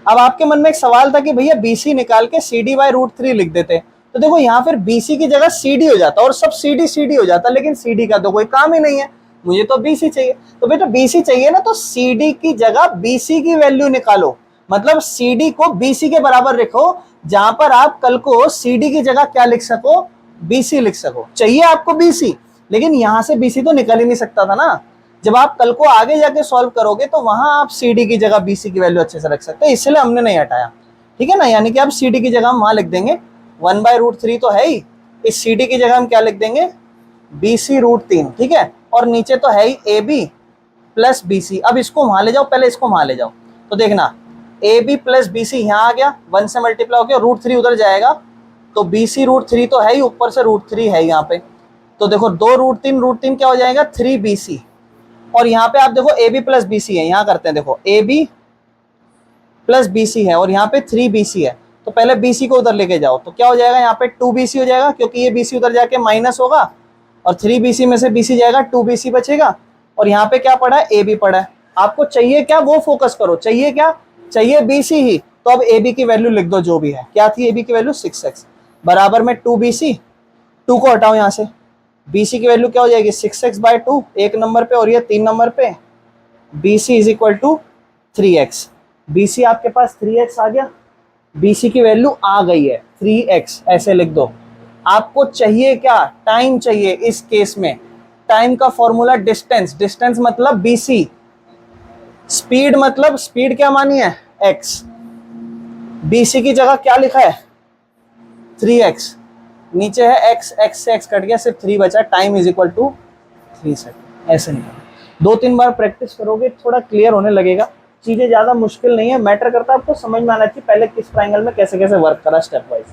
Speaker 1: अब आपके मन में एक सवाल था कि भैया BC निकाल के CD/√3 लिख देते, तो देखो यहाँ फिर BC की जगह CD हो जाता और सब CD हो जाता, लेकिन CD का तो कोई काम ही नहीं है, मुझे तो BC चाहिए। तो बेटा BC चाहिए ना, तो CD की जगह BC की वैल्यू निकालो, मतलब CD को BC के बराबर रखो, जहां पर आप कल को CD की जगह क्या लिख सको? BC लिख सको। चाहिए आपको BC, लेकिन यहां से BC तो निकल ही नहीं सकता था ना। जब आप कल को आगे जाके सॉल्व करोगे तो वहां आप CD की जगह BC की वैल्यू अच्छे से रख सकते हैं, इसलिए हमने नहीं हटाया। ठीक है ना, यानी कि आप CD की जगह हम वहां लिख देंगे 1/√3 तो है ही, इस CD की जगह हम क्या लिख देंगे? BC √3। ठीक है, और नीचे तो है ही AB प्लस BC। अब इसको वहां ले जाओ, पहले इसको वहां ले जाओ, तो देखना AB प्लस BC यहाँ आ गया, 1 से मल्टीप्लाई हो गया, √3 उधर जाएगा, तो BC √3 तो है ही, ऊपर से √3 है यहाँ पे, तो देखो 2 √3 क्या हो जाएगा? 3BC। और यहाँ पे आप देखो AB प्लस BC है, यहाँ करते हैं, देखो AB प्लस BC है और यहाँ पे 3BC है, तो पहले BC को उधर लेके जाओ, तो क्या हो जाएगा? यहाँ पे 2BC हो जाएगा, क्योंकि ये BC उधर जाके माइनस होगा और 3BC में से BC जाएगा, 2BC बचेगा। और यहाँ पे क्या पड़ा है? AB पड़ा है। आपको चाहिए क्या, वो फोकस करो। चाहिए क्या? चाहिए BC ही, तो अब AB की वैल्यू लिख दो जो भी है। क्या थी AB की वैल्यू? 6x बराबर में 2BC, 2 को हटाओ यहाँ से, BC की वैल्यू क्या हो जाएगी? 6x/2 एक नंबर पे और ये 3 नंबर पे, BC is equal to 3x। BC आपके पास 3x आ गया, BC की वैल्यू आ गई है 3x, ऐसे लिख दो। आपको चाहिए क्या? टाइम चाहिए। इस केस में टाइम का फॉर्मूला डिस्टेंस, डिस्टेंस मतलब BC, स्पीड मतलब स्पीड क्या मानी है? x। BC की जगह क्या लिखा है? 3x, नीचे है x, x से x कट गया, सिर्फ 3 बचा, time is equal to 3 second. ऐसे नहीं, 2-3 बार प्रैक्टिस करोगे थोड़ा क्लियर होने लगेगा, चीजें ज्यादा मुश्किल नहीं है। मैटर करता है आपको समझ में आना चाहिए पहले किस ट्रायंगल में कैसे कैसे वर्क करा, स्टेप वाइज।